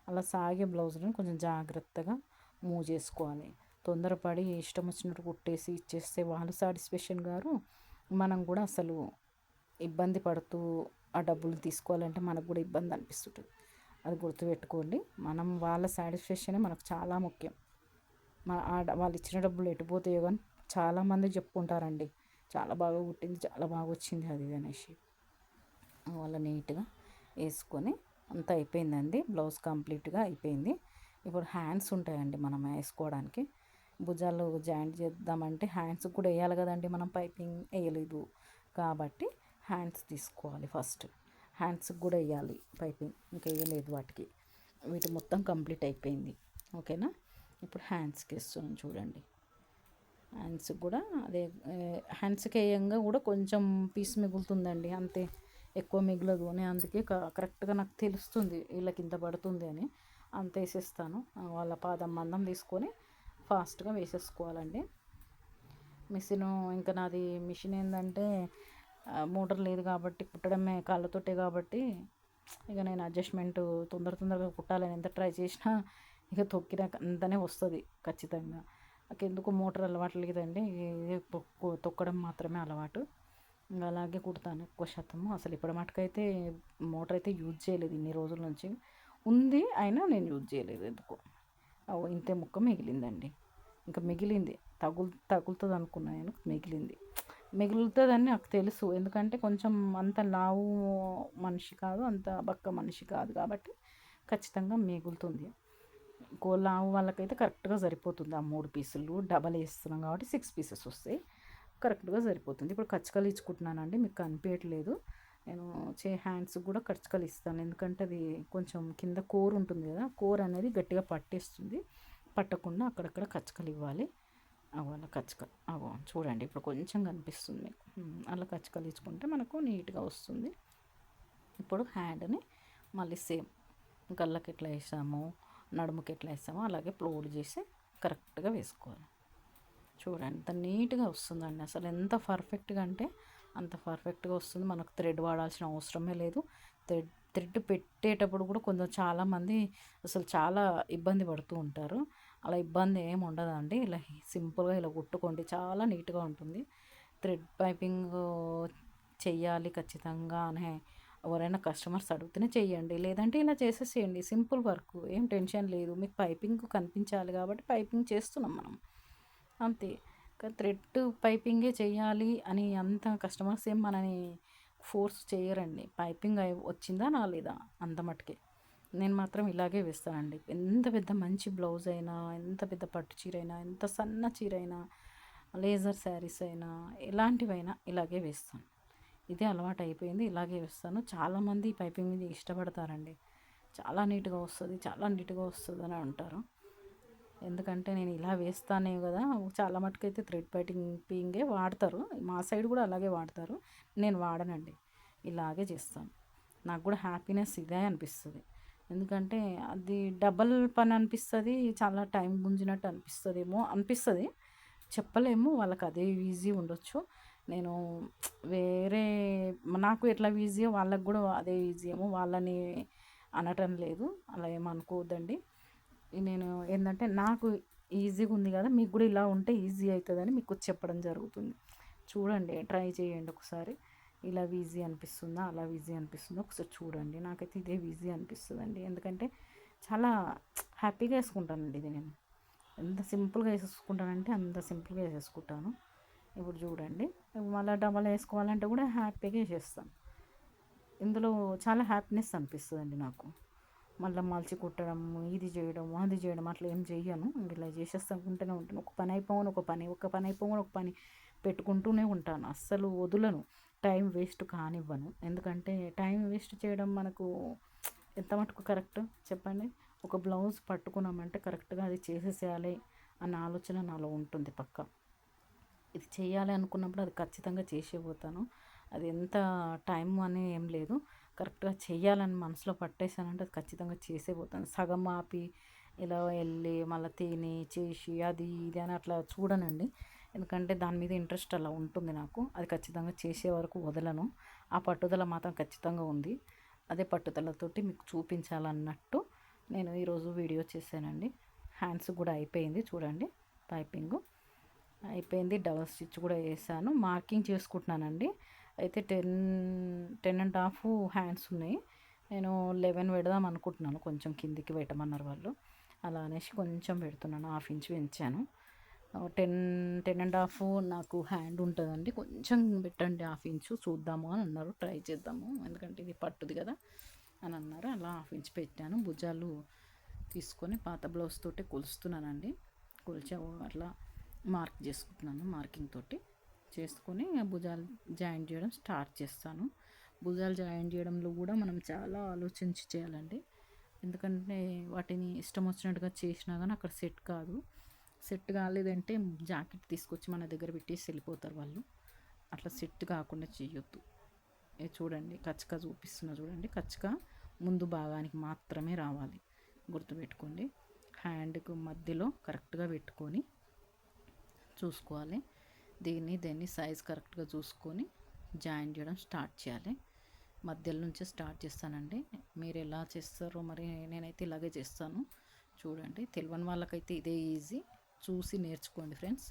అలా సాగే బ్లౌజులను కొంచెం జాగ్రత్తగా మూవ్ చేసుకోవాలి. తొందరపడి ఇష్టం వచ్చినట్టు కుట్టేసి ఇచ్చేస్తే వాళ్ళు సాటిస్ఫాక్షన్ గారు, మనం కూడా అసలు ఇబ్బంది పడుతూ ఆ డబ్బులు తీసుకోవాలంటే మనకు కూడా ఇబ్బంది అనిపిస్తుంటుంది. అది గుర్తుపెట్టుకోండి. వాళ్ళ సాటిస్ఫాక్షనే మనకు చాలా ముఖ్యం. వాళ్ళు ఇచ్చిన డబ్బులు ఎటుపోతాయో కానీ చాలామంది చెప్పుకుంటారండి, చాలా బాగా కుట్టింది, చాలా బాగా వచ్చింది అది ఇది అనేసి. వాళ్ళ నీట్గా వేసుకొని అంతా అయిపోయిందండి. బ్లౌజ్ కంప్లీట్గా అయిపోయింది. ఇప్పుడు హ్యాండ్స్ ఉంటాయండి మనం వేసుకోవడానికి. భుజాలు జాయింట్ చేద్దామంటే హ్యాండ్స్ కూడా వేయాలి కదండి, మనం పైపింగ్ వేయలేదు కాబట్టి హ్యాండ్స్ తీసుకోవాలి ఫస్ట్. హ్యాండ్స్కి కూడా వేయాలి పైపింగ్, ఇంకా వేయలేదు వాటికి. వీటి మొత్తం కంప్లీట్ అయిపోయింది. ఓకేనా, ఇప్పుడు హ్యాండ్స్కి వేస్తున్నాను చూడండి. హ్యాండ్స్కి కూడా అదే, హ్యాండ్స్కి వేయంగా కూడా కొంచెం పీస్ మిగులుతుందండి, అంతే. ఎక్కువ మిగలదు అని, అందుకే కరెక్ట్గా నాకు తెలుస్తుంది వీళ్ళకి ఇంత పడుతుంది అని అంత వేసేస్తాను. వాళ్ళ పాదం మందం తీసుకొని ఫాస్ట్గా వేసేసుకోవాలండి. మిషన్ ఇంకా నాది మిషన్ ఏంటంటే మోటార్ లేదు కాబట్టి కుట్టడమే కాళ్ళతోటే కాబట్టి ఇక నేను అడ్జస్ట్మెంట్ తొందరగా కుట్టాలని ఎంత ట్రై చేసినా ఇక తొక్కినాక అంతనే వస్తుంది ఖచ్చితంగా. నాకెందుకు మోటార్ అలవాటు లేదండి, తొక్కడం మాత్రమే అలవాటు. ఇంకా అలాగే కుడతాను ఎక్కువ శాతము. అసలు ఇప్పటి మటుకైతే మోటార్ అయితే యూజ్ చేయలేదు ఇన్ని రోజుల నుంచి. ఉంది అయినా నేను యూజ్ చేయలేదు ఎందుకో. ఇంతే ముక్క మిగిలిందండి. ఇంకా మిగిలింది తగులుతుంది అనుకున్నా నేను, మిగులుతుందని నాకు తెలుసు. ఎందుకంటే కొంచెం అంత లావు మనిషి కాదు, అంత బక్క మనిషి కాదు కాబట్టి ఖచ్చితంగా మిగులుతుంది. లావు వాళ్ళకైతే కరెక్ట్గా సరిపోతుంది. ఆ 3 పీసులు డబల్ వేస్తున్నాం కాబట్టి 6 పీసెస్ వస్తాయి, కరెక్ట్గా సరిపోతుంది. ఇప్పుడు కచ్చకలు ఇచ్చుకుంటున్నానండి, మీకు కనిపించట్లేదు. నేను హ్యాండ్స్ కూడా కచ్చకలు ఇస్తాను, ఎందుకంటే అది కొంచెం కింద కోర్ ఉంటుంది కదా, కోర్ అనేది గట్టిగా పట్టేస్తుంది. పట్టకుండా అక్కడక్కడ కచ్చకలు ఇవ్వాలి. అలా కచ్చకలు చూడండి ఇప్పుడు కొంచెం కనిపిస్తుంది. అలా కచ్చకలు ఇచ్చుకుంటే మనకు నీట్గా వస్తుంది. ఇప్పుడు హ్యాండ్ని మళ్ళీ సేమ్ గళ్ళకి ఎట్లా వేసామో నడుముకి ఎట్లా వేసామో అలాగే ప్లోడ్ చేసి కరెక్ట్గా వేసుకోవాలి. చూడండి ఎంత నీట్గా వస్తుందండి, అసలు ఎంత పర్ఫెక్ట్గా అంటే అంత పర్ఫెక్ట్గా వస్తుంది. మనకు థ్రెడ్ వాడాల్సిన అవసరమే లేదు. థ్రెడ్ పెట్టేటప్పుడు కూడా కొంచెం చాలామంది అసలు చాలా ఇబ్బంది పడుతూ ఉంటారు. అలా ఇబ్బంది ఏమి ఉండదండి, ఇలా సింపుల్గా ఇలా కుట్టుకోండి, చాలా నీట్గా ఉంటుంది. థ్రెడ్ పైపింగ్ చెయ్యాలి ఖచ్చితంగా అనే ఎవరైనా కస్టమర్స్ అడిగితేనే చెయ్యండి, లేదంటే ఇలా చేసేసేయండి. సింపుల్ వర్క్, ఏం టెన్షన్ లేదు. మీకు పైపింగ్ కనిపించాలి కాబట్టి పైపింగ్ చేస్తున్నాం మనం, అంతే. థ్రెడ్ పైపింగే చేయాలి అని అంత కస్టమర్స్ ఏం మనని ఫోర్స్ చేయరండి. పైపింగ్ వచ్చిందా రాలేదా అంత మటుకే. నేను మాత్రం ఇలాగే వేస్తానండి. ఎంత పెద్ద మంచి బ్లౌజ్ అయినా, ఎంత పెద్ద పట్టు చీర అయినా, ఎంత సన్న చీర అయినా, లేజర్ శారీస్ అయినా, ఎలాంటివైనా ఇలాగే వేస్తాను. ఇదే అలవాటు అయిపోయింది, ఇలాగే వేస్తాను. చాలామంది పైపింగ్ మీద ఇష్టపడతారండి. చాలా నీట్గా వస్తుంది, చాలా నీట్గా వస్తుంది అని అంటారు. ఎందుకంటే నేను ఇలా వేస్తానే కదా, చాలా మటుకైతే థ్రెడ్ పైపింగే వాడతారు. మా సైడ్ కూడా అలాగే వాడతారు, నేను వాడనండి, ఇలాగే చేస్తాను. నాకు కూడా హ్యాపీనెస్ ఇదే అనిపిస్తుంది. ఎందుకంటే అది డబల్ పని అనిపిస్తుంది, చాలా టైం గుంజినట్టు అనిపిస్తుంది. చెప్పలేము, వాళ్ళకి అదే ఈజీ ఉండొచ్చు. నేను వేరే నాకు ఎట్లా ఈజీయో వాళ్ళకి కూడా అదే ఈజీ ఏమో, వాళ్ళని అనటం లేదు, అలా ఏమనుకోవద్దండి. నేను ఏంటంటే నాకు ఈజీగా ఉంది కదా, మీకు కూడా ఇలా ఉంటే ఈజీ అవుతుందని మీకు చెప్పడం జరుగుతుంది. చూడండి, ట్రై చేయండి ఒకసారి. ఇలా ఈజీ అనిపిస్తుందా, అలా ఈజీ అనిపిస్తుందా ఒకసారి చూడండి. నాకైతే ఇదే ఈజీ అనిపిస్తుందండి, ఎందుకంటే చాలా హ్యాపీగా వేసుకుంటానండి ఇది. నేను ఎంత సింపుల్గా వేసేసుకుంటానంటే అంత సింపుల్గా వేసేసుకుంటాను. ఇప్పుడు చూడండి, మళ్ళీ డబల్ వేసుకోవాలంటే కూడా హ్యాపీగా వేసేస్తాను. ఇందులో చాలా హ్యాపీనెస్ అనిపిస్తుందండి నాకు. మళ్ళీ మలిచి కుట్టడం, ఇది చేయడం అది చేయడం అట్లా ఏం చెయ్యను. ఇలా చేసేస్తుంటూనే ఉంటాను. ఒక పని అయిపోగానే ఒక పని పెట్టుకుంటూనే ఉంటాను, అస్సలు వదులను. Time waste కానివ్వను. ఎందుకంటే టైం వేస్ట్ చేయడం మనకు ఎంత మటుకు కరెక్ట్ చెప్పండి. ఒక బ్లౌజ్ పట్టుకున్నామంటే కరెక్ట్గా అది చేసేసేయాలి అన్న ఆలోచన నాలో ఉంటుంది పక్క. ఇది చేయాలి అనుకున్నప్పుడు అది ఖచ్చితంగా చేసేపోతాను. అది ఎంత టైం అని ఏం లేదు, కరెక్ట్గా చేయాలని మనసులో పట్టేసానంటే అది ఖచ్చితంగా చేసేపోతాను. సగం ఆపి ఇలా వెళ్ళి మళ్ళీ తిని చేసి అది ఇది అని అట్లా చూడనండి. ఎందుకంటే దాని మీద ఇంట్రెస్ట్ అలా ఉంటుంది నాకు. అది ఖచ్చితంగా చేసే వరకు వదలను. ఆ పట్టుదల మాత్రం ఖచ్చితంగా ఉంది. అదే పట్టుదలతోటి మీకు చూపించాలన్నట్టు నేను ఈరోజు వీడియో చేశానండి. హ్యాండ్స్ కూడా అయిపోయింది చూడండి, పైపింగు అయిపోయింది, డబల్ స్టిచ్ కూడా వేసాను. మార్కింగ్ చేసుకుంటున్నానండి. అయితే 10.5 హ్యాండ్స్ ఉన్నాయి. నేను 11 పెడదాం అనుకుంటున్నాను, కొంచెం కిందికి పెట్టమన్నారు వాళ్ళు. అలా అనేసి కొంచెం పెడుతున్నాను, 1/2 ఇంచ్ పెంచాను. 10.5 నాకు హ్యాండ్ ఉంటుందండి, కొంచెం పెట్టండి 1/2 ఇంచు చూద్దాము అని అన్నారు. ట్రై చేద్దాము, ఎందుకంటే ఇది పట్టుది కదా అని అన్నారు. అలా 1/2 ఇంచ్ పెట్టాను. భుజాలు తీసుకొని పాత బ్లౌజ్ తోటి కొలుస్తున్నానండి. అట్లా మార్క్ చేసుకుంటున్నాను. మార్కింగ్ తోటి చేసుకొని భుజాలు జాయింట్ చేయడం స్టార్ట్ చేస్తాను. భుజాలు జాయింట్ చేయడంలో కూడా మనం చాలా ఆలోచించి చేయాలండి. ఎందుకంటే వాటిని ఇష్టం వచ్చినట్టుగా చేసినా కానీ అక్కడ సెట్ కాలేదంటే జాకెట్ తీసుకొచ్చి మన దగ్గర పెట్టేసి వెళ్ళిపోతారు వాళ్ళు. అట్లా సెట్ కాకుండా చేయొద్దు. చూడండి కచ్చక చూపిస్తున్నా చూడండి, కచ్చక ముందు భాగానికి మాత్రమే రావాలి, గుర్తుపెట్టుకోండి. హ్యాండ్కు మధ్యలో కరెక్ట్గా పెట్టుకొని చూసుకోవాలి. దీన్ని సైజ్ కరెక్ట్గా చూసుకొని జాయిన్ చేయడం స్టార్ట్ చేయాలి. మధ్యలో నుంచే స్టార్ట్ చేస్తానండి. మీరు ఎలా చేస్తారో మరి నేనైతే ఇలాగే చేస్తాను. చూడండి, తెలియని వాళ్ళకైతే ఇదే ఈజీ, చూసి నేర్చుకోండి ఫ్రెండ్స్.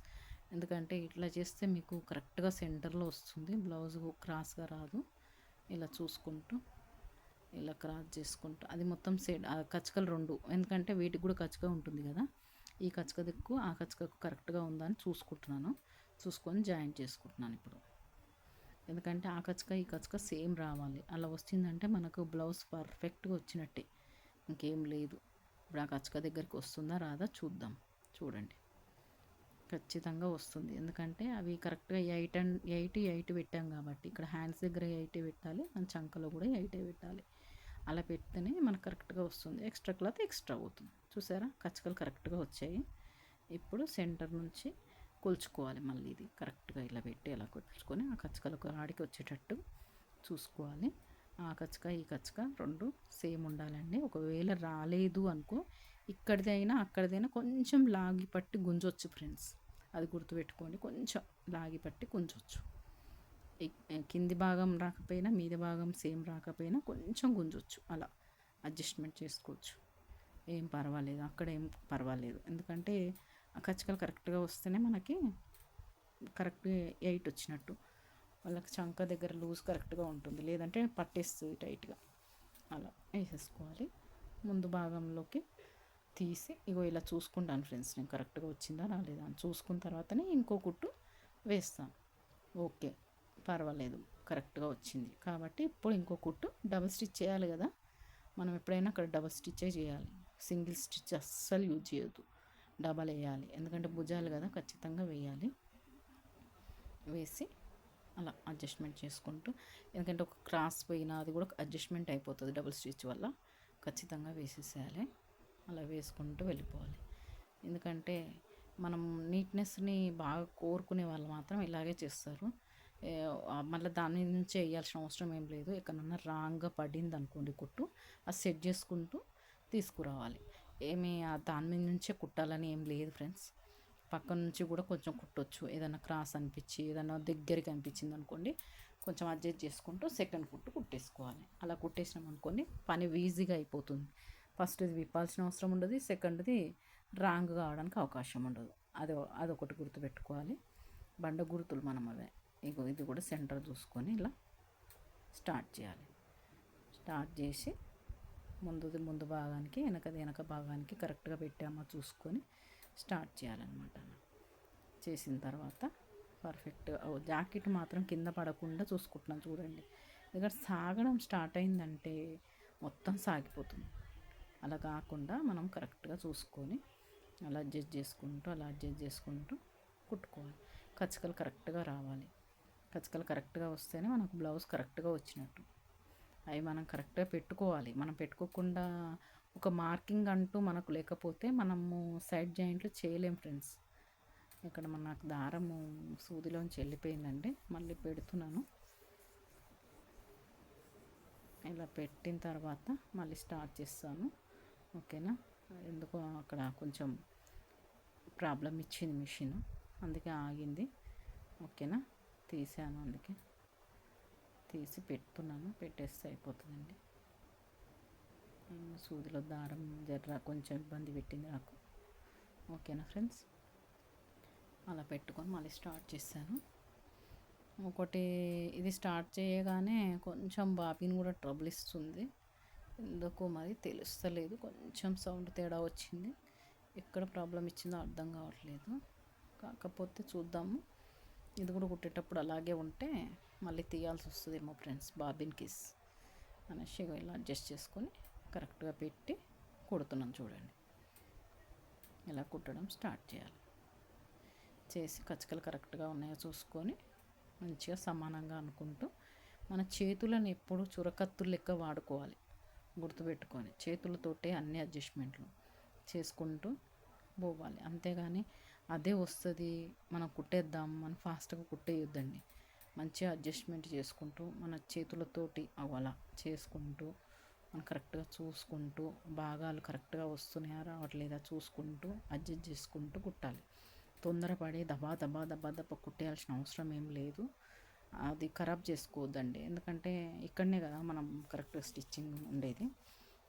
ఎందుకంటే ఇట్లా చేస్తే మీకు కరెక్ట్గా సెంటర్లో వస్తుంది, బ్లౌజ్ క్రాస్గా రాదు. ఇలా చూసుకుంటూ ఇలా క్రాస్ చేసుకుంటూ అది మొత్తం కచ్చకలు రెండు, ఎందుకంటే వీటికి కూడా కచ్చక ఉంటుంది కదా, ఈ కచ్చక దిక్కు ఆ కచ్చకకు కరెక్ట్గా ఉందా అని చూసుకొని జాయింట్ చేసుకుంటున్నాను ఇప్పుడు. ఎందుకంటే ఆ కచ్చక ఈ కచ్చక సేమ్ రావాలి, అలా వచ్చిందంటే మనకు బ్లౌజ్ పర్ఫెక్ట్గా వచ్చినట్టే, ఇంకేం లేదు. ఇప్పుడు ఆ కచ్చక దగ్గరికి వస్తుందా రాదా చూద్దాం. చూడండి, ఖచ్చితంగా వస్తుంది, ఎందుకంటే అవి కరెక్ట్గా 8 పెట్టాం కాబట్టి ఇక్కడ హ్యాండ్స్ దగ్గర 8 పెట్టాలి, మన చంకలో కూడా 8 పెట్టాలి. అలా పెడితేనే మనకు కరెక్ట్గా వస్తుంది. ఎక్స్ట్రా క్లాత్ ఎక్స్ట్రా అవుతుంది. చూసారా, కచ్చకలు కరెక్ట్గా వచ్చాయి. ఇప్పుడు సెంటర్ నుంచి కొలుచుకోవాలి. మళ్ళీ ఇది కరెక్ట్గా ఇలా పెట్టి ఇలా కొలుచుకొని ఆ కచ్చకలకు ఆడికి వచ్చేటట్టు చూసుకోవాలి. ఆ కచ్చక ఈ కచ్చక రెండు సేమ్ ఉండాలండి. ఒకవేళ రాలేదు అనుకో, ఇక్కడిదైనా అక్కడిదైనా కొంచెం లాగి పట్టి గుంజొచ్చు ఫ్రెండ్స్, అది గుర్తుపెట్టుకోండి. కొంచెం లాగి పట్టి గుంజొచ్చు. కింది భాగం రాకపోయినా మీది భాగం సేమ్ రాకపోయినా కొంచెం గుంజొచ్చు, అలా అడ్జస్ట్మెంట్ చేసుకోవచ్చు. ఏం పర్వాలేదు, అక్కడ ఏం పర్వాలేదు. ఎందుకంటే ఆ కచ్చకలు కరెక్ట్గా వస్తేనే మనకి కరెక్ట్ 8 వచ్చినట్టు. వాళ్ళకి చంక దగ్గర లూజ్ కరెక్ట్గా ఉంటుంది, లేదంటే పట్టేస్తుంది టైట్గా. అలా వేసేసుకోవాలి. ముందు భాగంలోకి తీసి ఇగో ఇలా చూసుకుంటాను ఫ్రెండ్స్, నేను కరెక్ట్గా వచ్చిందా రాలేదా అని చూసుకున్న తర్వాతనే ఇంకో కుట్టు వేస్తాను. ఓకే, పర్వాలేదు, కరెక్ట్గా వచ్చింది కాబట్టి ఇప్పుడు ఇంకో కుట్టు డబుల్ స్టిచ్ చేయాలి కదా. మనం ఎప్పుడైనా అక్కడ డబుల్ స్టిచ్చే చేయాలి, సింగిల్ స్టిచ్ అస్సలు యూజ్ చేయొద్దు, డబల్ వేయాలి. ఎందుకంటే భుజాలు కదా, ఖచ్చితంగా వేయాలి. వేసి అలా అడ్జస్ట్మెంట్ చేసుకుంటూ, ఎందుకంటే ఒక క్రాస్ పోయినా అది కూడా అడ్జస్ట్మెంట్ అయిపోతుంది డబుల్ స్టిచ్ వల్ల, ఖచ్చితంగా వేసేసేయాలి. అలా వేసుకుంటూ వెళ్ళిపోవాలి. ఎందుకంటే మనం నీట్నెస్ని బాగా కోరుకునే వాళ్ళు మాత్రం ఇలాగే చేస్తారు. మళ్ళీ దాని నుంచే వేయాల్సిన అవసరం ఏం లేదు. ఎక్కడన్నా రాంగ్గా పడింది అనుకోండి కుట్టు, అది సెట్ చేసుకుంటూ తీసుకురావాలి. దాని మీద నుంచే కుట్టాలని ఏం లేదు ఫ్రెండ్స్. పక్క నుంచి కూడా కొంచెం కుట్టొచ్చు, ఏదైనా క్రాస్ అనిపించి ఏదైనా దగ్గరికి అనిపించింది అనుకోండి, కొంచెం అడ్జస్ట్ చేసుకుంటూ సెకండ్ కుట్టు కుట్టేసుకోవాలి. అలా కుట్టేసినాం అనుకోండి, పని ఈజీగా అయిపోతుంది. ఫస్ట్ది విప్పాల్సిన అవసరం ఉండదు, సెకండ్ది రాంగ్ కావడానికి అవకాశం ఉండదు. అదొకటి గుర్తుపెట్టుకోవాలి. బండ గుర్తులు మనం అవే. ఇది కూడా సెంటర్ చూసుకొని ఇలా స్టార్ట్ చేయాలి. స్టార్ట్ చేసి ముందు భాగానికి వెనక భాగానికి కరెక్ట్గా పెట్టామో చూసుకొని స్టార్ట్ చేయాలన్నమాట. చేసిన తర్వాత పర్ఫెక్ట్ జాకెట్ మాత్రం కింద పడకుండా చూసుకుంటున్నాను చూడండి. ఎందుకంటే సాగడం స్టార్ట్ అయిందంటే మొత్తం సాగిపోతుంది. అలా కాకుండా మనం కరెక్ట్గా చూసుకొని అలా అడ్జస్ట్ చేసుకుంటూ కుట్టుకోవాలి. కచ్చకలు కరెక్ట్గా రావాలి. కచ్చకలు కరెక్ట్గా వస్తేనే మనకు బ్లౌజ్ కరెక్ట్గా వచ్చినట్టు. అవి మనం కరెక్ట్గా పెట్టుకోవాలి. మనం పెట్టుకోకుండా ఒక మార్కింగ్ అంటూ మనకు లేకపోతే మనము సైడ్ జాయింట్లు చేయలేం ఫ్రెండ్స్. ఇక్కడ నాకు దారము సూదిలోంచి వెళ్ళిపోయిందండి, మళ్ళీ పెడుతున్నాను. ఇలా పెట్టిన తర్వాత మళ్ళీ స్టార్ట్ చేస్తాను. ఓకేనా, ఎందుకో అక్కడ కొంచెం ప్రాబ్లం ఇచ్చింది మిషన్, అందుకే ఆగింది. ఓకేనా, తీసాను, అందుకే తీసి పెడుతున్నాను. పెట్టేస్తే అయిపోతుందండి. సూదిలో దారం కొంచెం ఇబ్బంది పెట్టింది నాకు. ఓకేనా ఫ్రెండ్స్, అలా పెట్టుకొని మళ్ళీ స్టార్ట్ చేశాను. ఇది స్టార్ట్ చేయగానే కొంచెం బాబీని కూడా ట్రబుల్ ఇస్తుంది, ఎందుకో మరి తెలుస్తలేదు. కొంచెం సౌండ్ తేడా వచ్చింది, ఎక్కడ ప్రాబ్లం ఇచ్చిందో అర్థం కావట్లేదు. కాకపోతే చూద్దాము, ఇది కూడా కుట్టేటప్పుడు అలాగే ఉంటే మళ్ళీ తీయాల్సి వస్తుందేమో ఫ్రెండ్స్ బాబిన్ కేస్ అనేసి ఇలా అడ్జస్ట్ చేసుకొని కరెక్ట్గా పెట్టి కుడుతున్నాను. చూడండి, ఇలా కుట్టడం స్టార్ట్ చేయాలి. చేసి కచ్చకలు కరెక్ట్గా ఉన్నాయో చూసుకొని మంచిగా సమానంగా అనుకుంటూ మన చేతులను ఎప్పుడు చురకత్తులు లెక్క వాడుకోవాలి, గుర్తుపెట్టుకొని. చేతులతోటే అన్ని అడ్జస్ట్మెంట్లు చేసుకుంటూ పోవాలి. అంతేగాని అదే వస్తుంది మనం కుట్టేద్దాం మనం ఫాస్ట్గా కుట్టేయొద్దండి. మంచిగా అడ్జస్ట్మెంట్ చేసుకుంటూ మన చేతులతోటి అలా చేసుకుంటూ మనం కరెక్ట్గా చూసుకుంటూ భాగాలు కరెక్ట్గా వస్తున్నాయా రావట్లేదా చూసుకుంటూ అడ్జస్ట్ చేసుకుంటూ కుట్టాలి. తొందరపడి దబా దబా దబా దబా కుట్టేయాల్సిన అవసరం ఏం లేదు. అది ఖరాబ్ చేసుకోవద్దండి, ఎందుకంటే ఇక్కడనే కదా మనం కరెక్ట్గా స్టిచ్చింగ్ ఉండేది.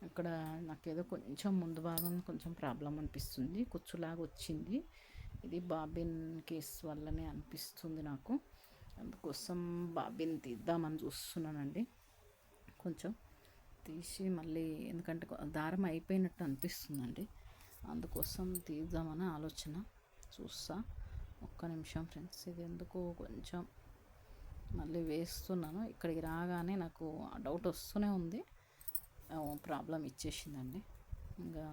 ఇక్కడ నాకేదో కొంచెం ముందు భాగం కొంచెం ప్రాబ్లం అనిపిస్తుంది, కుచ్చులాగా వచ్చింది. ఇది బాబిన్ కేస్ వల్లనే అనిపిస్తుంది నాకు. అందుకోసం బాబిన్ తీద్దామని చూస్తున్నానండి. కొంచెం తీసి మళ్ళీ, ఎందుకంటే దారం అయిపోయినట్టు అనిపిస్తుందండి, అందుకోసం తీద్దామని ఆలోచన. చూస్తా ఒక్క నిమిషం ఫ్రెండ్స్. ఇది ఎందుకు కొంచెం మళ్ళీ వేస్తున్నాను. ఇక్కడికి రాగానే నాకు డౌట్ వస్తూనే ఉంది, ప్రాబ్లం ఇచ్చేసిందండి. ఇంకా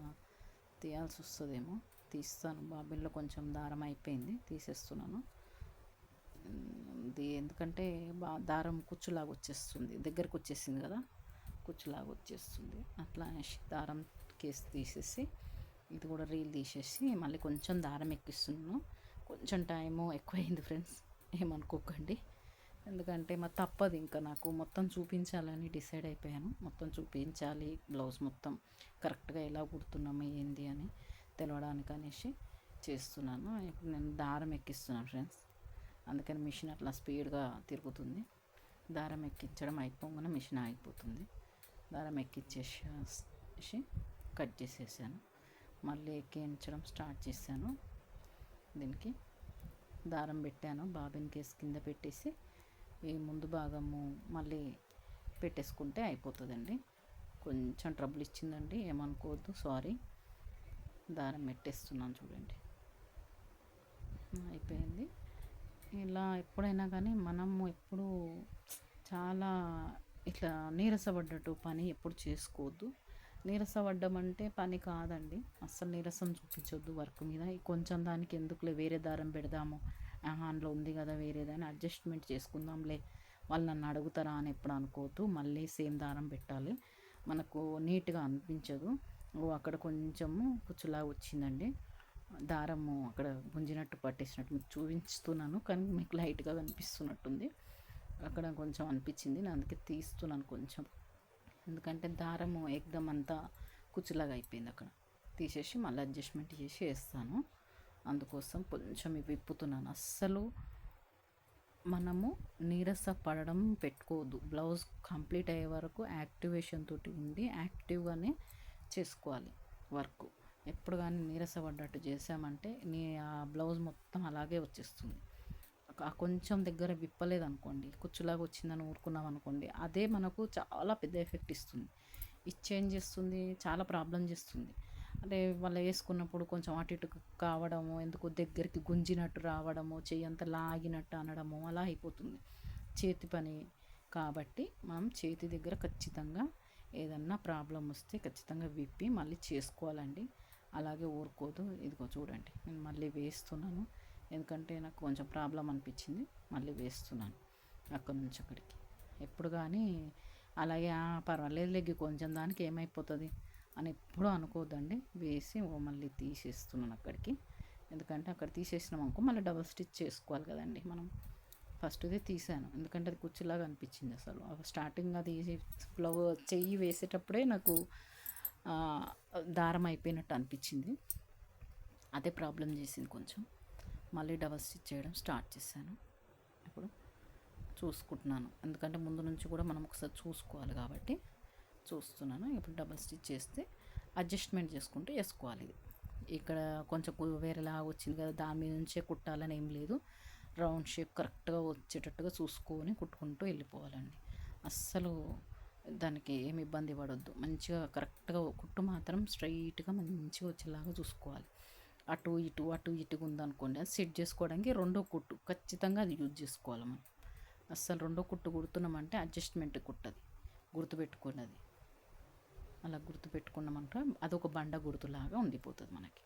తీయాల్సి వస్తుందేమో. తీస్తాను. బాబిన్లో కొంచెం దారం అయిపోయింది, తీసేస్తున్నాను. ఇది ఎందుకంటే దారం కుచ్చులాగా వచ్చేస్తుంది, దగ్గరకు వచ్చేసింది కదా, కుచ్చులాగా వచ్చేస్తుంది. అట్లా అనేసి దారం కేసు తీసేసి ఇది కూడా రీల్ తీసేసి మళ్ళీ కొంచెం దారం ఎక్కిస్తున్నాను. కొంచెం టైము ఎక్కువైంది ఫ్రెండ్స్, ఏమనుకోకండి. ఎందుకంటే మరి తప్పదు, ఇంకా నాకు మొత్తం చూపించాలని డిసైడ్ అయిపోయాను. మొత్తం చూపించాలి, బ్లౌజ్ మొత్తం కరెక్ట్గా ఎలా కుడుతున్నాము ఏంది అని తెలవడానికి అనేసి చేస్తున్నాను. ఇప్పుడు నేను దారం ఎక్కిస్తున్నాను ఫ్రెండ్స్, అందుకని మిషన్ అట్లా స్పీడ్గా తిరుగుతుంది. దారం ఎక్కించడం అయిపోగానే మిషన్ ఆగిపోతుంది. దారం ఎక్కించేసి కట్ చేసేసాను. మళ్ళీ ఎక్కించడం స్టార్ట్ చేశాను. దీనికి దారం పెట్టాను, బాబిన్ కేస్ కింద పెట్టేసి ఈ ముందు భాగము మళ్ళీ పెట్టేసుకుంటే అయిపోతుందండి. కొంచెం ట్రబుల్ ఇచ్చిందండి, ఏమనుకోవద్దు, సారీ. దారం పెట్టేస్తున్నాను చూడండి, అయిపోయింది. ఇలా ఎప్పుడైనా కానీ మనము ఎప్పుడు చాలా ఇట్లా నీరసపడ్డట్టు పని ఎప్పుడు చేసుకోవద్దు. నీరసపడ్డం అంటే పని కాదండి, అస్సలు నీరసం చూపించొద్దు వర్క్ మీద. కొంచెం దానికి ఎందుకులే, వేరే దారం పెడదాము, అందులో ఉంది కదా వేరేదని అడ్జస్ట్మెంట్ చేసుకుందాంలే, వాళ్ళు నన్ను అడుగుతారా అని ఎప్పుడు అనుకోవద్దు. మళ్ళీ సేమ్ దారం పెట్టాలి, మనకు నీట్గా అనిపించదు. అక్కడ కొంచెము కుచ్చులాగా వచ్చిందండి, దారము అక్కడ గుంజినట్టు పట్టేసినట్టు మీకు చూపిస్తున్నాను, కానీ మీకు లైట్గా కనిపిస్తున్నట్టుంది. అక్కడ కొంచెం అనిపించింది, నేను అందుకే తీస్తున్నాను కొంచెం. ఎందుకంటే దారము ఎగ్దమ్ అంతా కుచ్చులాగా అయిపోయింది. అక్కడ తీసేసి మళ్ళీ అడ్జస్ట్మెంట్ చేసి వేస్తాను, అందుకోసం కొంచెం విప్పుతున్నాను. అస్సలు మనము నీరస పడడం పెట్టుకోవద్దు. బ్లౌజ్ కంప్లీట్ అయ్యే వరకు యాక్టివేషన్ తోటి ఉండి యాక్టివ్గానే చేసుకోవాలి వర్క్. ఎప్పుడు కానీ నీరసపడ్డట్టు చేసామంటే ఆ బ్లౌజ్ మొత్తం అలాగే వచ్చేస్తుంది. కొంచెం దగ్గర విప్పలేదనుకోండి, కుచ్చులాగా వచ్చిందని ఊరుకున్నాం అనుకోండి, అదే మనకు చాలా పెద్ద ఎఫెక్ట్ ఇస్తుంది, చేంజ్ చేస్తుంది, చాలా ప్రాబ్లం చేస్తుంది. అంటే వాళ్ళు వేసుకున్నప్పుడు కొంచెం అటు ఇటు కావడము, ఎందుకు దగ్గరికి గుంజినట్టు రావడము, చెయ్యి అంతా లాగినట్టు అనడము, అలా అయిపోతుంది చేతి పని. కాబట్టి మనం చేతి దగ్గర ఖచ్చితంగా ఏదన్నా ప్రాబ్లం వస్తే ఖచ్చితంగా విప్పి మళ్ళీ చేసుకోవాలండి, అలాగే ఊరుకోదు. ఇదిగో చూడండి, నేను మళ్ళీ వేస్తున్నాను, ఎందుకంటే నాకు కొంచెం ప్రాబ్లం అనిపించింది, మళ్ళీ వేస్తున్నాను అక్కడి నుంచి అక్కడికి. ఎప్పుడు కానీ అలాగే పర్వాలేదు లెగ్గి కొంచెం దానికి ఏమైపోతుంది అని ఎప్పుడూ అనుకోవద్దండి. వేసి మళ్ళీ తీసేస్తున్నాను అక్కడికి, ఎందుకంటే అక్కడ తీసేసినాం అనుకో మళ్ళీ డబుల్ స్టిచ్ చేసుకోవాలి కదండి మనం. ఫస్ట్ది తీసాను, ఎందుకంటే అది కుర్చీలాగా అనిపించింది. అసలు స్టార్టింగ్ అది చెయ్యి వేసేటప్పుడే నాకు దారం అయిపోయినట్టు అనిపించింది, అదే ప్రాబ్లం చేసింది కొంచెం. మళ్ళీ డబల్ స్టిచ్ చేయడం స్టార్ట్ చేశాను. ఇప్పుడు చూసుకుంటున్నాను, ఎందుకంటే ముందు నుంచి కూడా మనం ఒకసారి చూసుకోవాలి కాబట్టి చూస్తున్నాను. ఇప్పుడు డబల్ స్టిచ్ చేస్తే అడ్జస్ట్మెంట్ చేసుకుంటూ వేసుకోవాలి. ఇది ఇక్కడ కొంచెం వేరేలాగా వచ్చింది కదా, దాని మీద నుంచే కుట్టాలని ఏం లేదు, రౌండ్ షేప్ కరెక్ట్గా వచ్చేటట్టుగా చూసుకొని కుట్టుకుంటూ వెళ్ళిపోవాలండి. అస్సలు దానికి ఏమి ఇబ్బంది పడొద్దు, మంచిగా కరెక్ట్గా కుట్టు మాత్రం స్ట్రైట్గా మంచిగా వచ్చేలాగా చూసుకోవాలి. అటు ఇటుగా ఉందనుకోండి, అది సెట్ చేసుకోవడానికి రెండో కుట్టు ఖచ్చితంగా అది యూజ్ చేసుకోవాలి మనం. అస్సలు రెండో కుట్టు కుడుతున్నామంటే అడ్జస్ట్మెంట్ కుట్టది, గుర్తుపెట్టుకోండి. అది అలా గుర్తుపెట్టుకున్నామంటే అదొక బండ గుర్తులాగా ఉండిపోతుంది మనకి.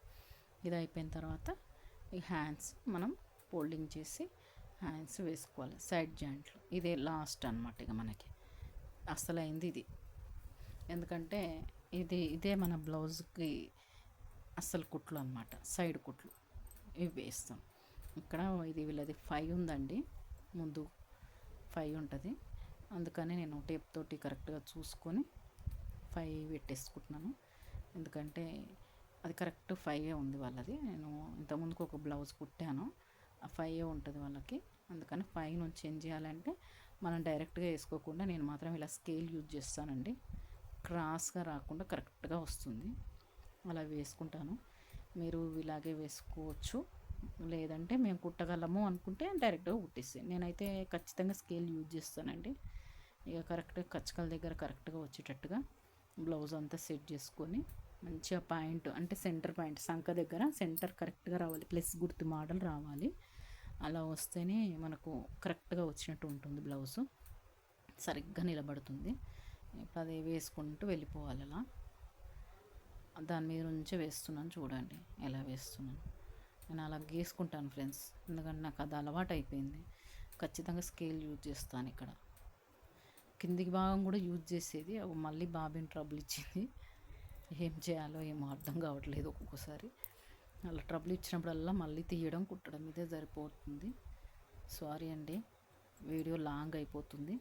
ఇది అయిపోయిన తర్వాత ఈ హ్యాండ్స్ మనం ఫోల్డింగ్ చేసి హ్యాండ్స్ వేసుకోవాలి సైడ్ జాయింట్లు. ఇదే లాస్ట్ అనమాట ఇక మనకి అసలైంది ఇది, ఎందుకంటే ఇదే మన బ్లౌజ్కి అస్సలు కుట్లు అనమాట, సైడ్ కుట్లు ఇవి వేస్తాం. ఇక్కడ ఇది వీళ్ళది 5 ఉందండి ముందు, 5 ఉంటుంది. అందుకని నేను టేప్ తోటి కరెక్ట్గా చూసుకొని 5 పెట్టేసుకుంటున్నాను. ఎందుకంటే అది కరెక్ట్ 5 ఉంది వాళ్ళది. నేను ఇంతకుముందుకు ఒక బ్లౌజ్ కుట్టాను, ఆ 5 ఉంటుంది వాళ్ళకి. అందుకని 5 నుంచి చేంజ్ చేయాలంటే మనం డైరెక్ట్గా వేసుకోకుండా నేను మాత్రం ఇలా స్కేల్ యూజ్ చేస్తానండి. క్రాస్గా రాకుండా కరెక్ట్గా వస్తుంది, అలా వేసుకుంటాను. మీరు ఇలాగే వేసుకోవచ్చు, లేదంటే మేము కుట్టగలము అనుకుంటే డైరెక్ట్గా కుట్టేస్తాను. నేనైతే ఖచ్చితంగా స్కేల్ యూజ్ చేస్తానండి. ఇక కరెక్ట్గా కచ్చకల దగ్గర కరెక్ట్గా వచ్చేటట్టుగా బ్లౌజ్ అంతా సెట్ చేసుకొని మంచిగా పాయింట్ అంటే సెంటర్ పాయింట్ సంక దగ్గర సెంటర్ కరెక్ట్గా రావాలి, ప్లస్ గుర్తు మోడల్ రావాలి. అలా వస్తేనే మనకు కరెక్ట్గా వచ్చినట్టు ఉంటుంది, బ్లౌజు సరిగ్గా నిలబడుతుంది. ఇప్పుడు అది వేసుకుంటూ వెళ్ళిపోవాలి. అలా దాని మీద నుంచే వేస్తున్నాను, చూడండి ఎలా వేస్తున్నాను. నేను అలా గీసుకుంటాను ఫ్రెండ్స్, ఎందుకంటే నాకు అది అలవాటు అయిపోయింది. ఖచ్చితంగా స్కేల్ యూజ్ చేస్తాను. ఇక్కడ కిందికి భాగం కూడా యూజ్ చేసేది, అవి మళ్ళీ బాబిన్ ట్రబుల్ ఇచ్చింది. ఏం చేయాలో ఏమో అర్థం కావట్లేదు ఒక్కొక్కసారి. అలా ట్రబుల్ ఇచ్చినప్పుడల్లా మళ్ళీ తీయడం కుట్టడం ఇదే సరిపోతుంది. సారీ అండి, వీడియో లాంగ్ అయిపోతుంది,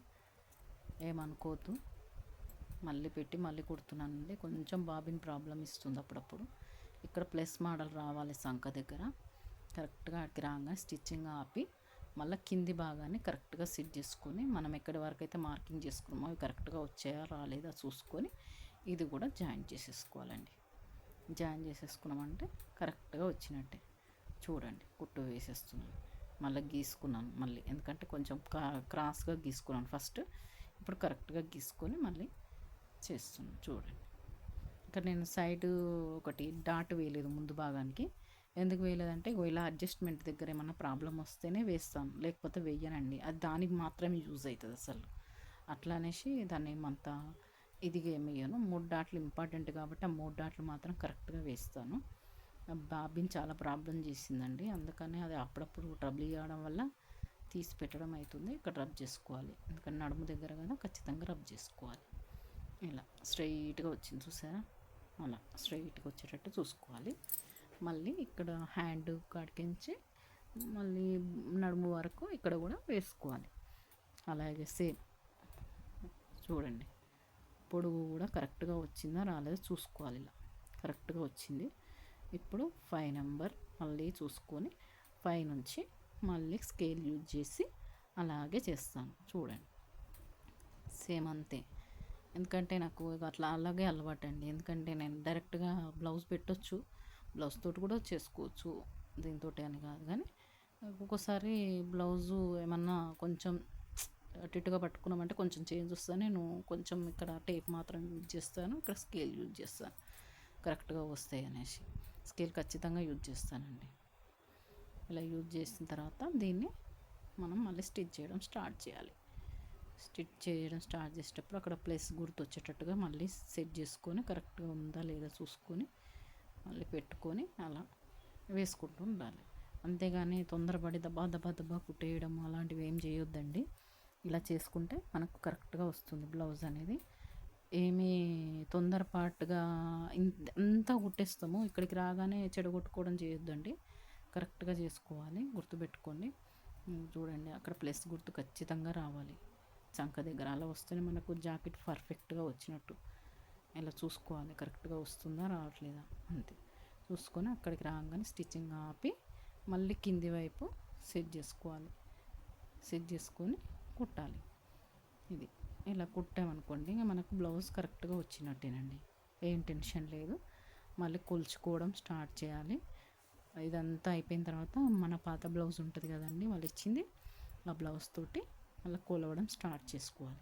ఏమనుకోవద్దు. మళ్ళీ పెట్టి మళ్ళీ కుడుతున్నానండి. కొంచెం బాబిన్ ప్రాబ్లం ఇస్తుంది అప్పుడప్పుడు. ఇక్కడ ప్లస్ మోడల్ రావాలి సంక దగ్గర, కరెక్ట్గా అక్కడికి రాగానే స్టిచ్చింగ్ ఆపి మళ్ళీ కింది భాగాన్ని కరెక్ట్గా సెట్ చేసుకొని మనం ఎక్కడి వరకు అయితే మార్కింగ్ చేసుకున్నామో అవి కరెక్ట్గా వచ్చాయా రాలేదా చూసుకొని ఇది కూడా జాయిన్ చేసేసుకోవాలండి. జాయిన్ చేసేసుకున్నామంటే కరెక్ట్గా వచ్చినట్టే. చూడండి కుట్టు వేసేస్తున్నాను, మళ్ళీ గీసుకున్నాను మళ్ళీ, ఎందుకంటే కొంచెం క్రాస్గా గీసుకున్నాను ఫస్ట్. ఇప్పుడు కరెక్ట్గా గీసుకొని మళ్ళీ చేస్తున్నాను. చూడండి ఇక్కడ నేను సైడ్ ఒకటి డాట్ వేయలేదు ముందు భాగానికి. ఎందుకు వేయలేదంటే ఇలా అడ్జస్ట్మెంట్ దగ్గర ఏమన్నా ప్రాబ్లం వస్తేనే వేస్తాను, లేకపోతే వేయనండి. అది దానికి మాత్రమే యూజ్ అవుతుంది అసలు. అట్లా అనేసి దాన్ని ఏమంతా ఇదిగా ఏమి వేయను. 3 డాట్లు ఇంపార్టెంట్ కాబట్టి ఆ 3 డాట్లు మాత్రం కరెక్ట్గా వేస్తాను. బాబిన్ చాలా ప్రాబ్లం చేసిందండి, అందుకని అది అప్పుడప్పుడు ట్రబుల్ చేయడం వల్ల తీసి పెట్టడం అవుతుంది. ఇక్కడ రబ్ చేసుకోవాలి, ఎందుకంటే నడుము దగ్గర కదా ఖచ్చితంగా రబ్ చేసుకోవాలి. ఇలా స్ట్రైట్గా వచ్చింది చూసారా, అలా స్ట్రైట్గా వచ్చేటట్టు చూసుకోవాలి. మళ్ళీ ఇక్కడ హ్యాండ్ కాడికించి మళ్ళీ నడుము వరకు ఇక్కడ కూడా వేసుకోవాలి. అలాగే సేమ్ చూడండి, పొడుగు కూడా కరెక్ట్గా వచ్చిందా రాలేదో చూసుకోవాలి. ఇలా కరెక్ట్గా వచ్చింది. ఇప్పుడు 5 నెంబర్ మళ్ళీ చూసుకొని 5 నుంచి మళ్ళీ స్కేల్ యూజ్ చేసి అలాగే చేస్తాను. చూడండి సేమ్ అంతే, ఎందుకంటే నాకు అట్లా అలాగే అలవాటు అండి. ఎందుకంటే నేను డైరెక్ట్గా బ్లౌజ్ పెట్టొచ్చు, బ్లౌజ్ తోటి కూడా చేసుకోవచ్చు, దీంతో అని కాదు. కానీ ఒక్కొక్కసారి బ్లౌజు ఏమన్నా కొంచెం అటు ఇటుగా పట్టుకున్నామంటే కొంచెం చేంజ్ వస్తుంది. నేను కొంచెం ఇక్కడ టేప్ మాత్రం యూజ్ చేస్తాను, ఇక్కడ స్కేల్ యూజ్ చేస్తాను కరెక్ట్గా వస్తాయి అనేసి. స్కేల్ ఖచ్చితంగా యూజ్ చేస్తానండి. ఇలా యూజ్ చేసిన తర్వాత దీన్ని మనం మళ్ళీ స్టిచ్ చేయడం స్టార్ట్ చేయాలి. స్టిచ్ చేయడం స్టార్ట్ చేసేటప్పుడు అక్కడ ప్లస్ గుర్తు వచ్చేటట్టుగా మళ్ళీ సెట్ చేసుకొని కరెక్ట్గా ఉందా లేదా చూసుకొని మళ్ళీ పెట్టుకొని అలా వేసుకుంటూ ఉండాలి. అంతేగాని తొందరపడి దబ్బా దబ్బా దబ్బా కుట్టేయడం అలాంటివి ఏం చేయొద్దండి. ఇలా చేసుకుంటే మనకు కరెక్ట్గా వస్తుంది బ్లౌజ్ అనేది. ఏమీ తొందరపాటుగా అంతా కుట్టేస్తాము, ఇక్కడికి రాగానే చెడగొట్టుకోవడం చేయొద్దండి. కరెక్ట్గా చేసుకోవాలి, గుర్తుపెట్టుకోండి. చూడండి అక్కడ ప్లస్ గుర్తు ఖచ్చితంగా రావాలి చంక దగ్గర, అలా వస్తేనే మనకు జాకెట్ పర్ఫెక్ట్గా వచ్చినట్టు. ఇలా చూసుకోవాలి కరెక్ట్గా వస్తుందా రావట్లేదా అంతే. చూసుకొని అక్కడికి రాగానే స్టిచ్చింగ్ ఆపి మళ్ళీ కింది వైపు సెట్ చేసుకోవాలి. సెట్ చేసుకొని కుట్టాలి. ఇది ఇలా కుట్టామనుకోండి ఇంకా మనకు బ్లౌజ్ కరెక్ట్గా వచ్చినట్టేనండి, ఏం టెన్షన్ లేదు. మళ్ళీ కొలుచుకోవడం స్టార్ట్ చేయాలి. ఇదంతా అయిపోయిన తర్వాత మన పాత బ్లౌజ్ ఉంటుంది కదండి వాళ్ళు ఇచ్చింది, ఆ బ్లౌజ్ తోటి మళ్ళీ కొలవడం స్టార్ట్ చేసుకోవాలి.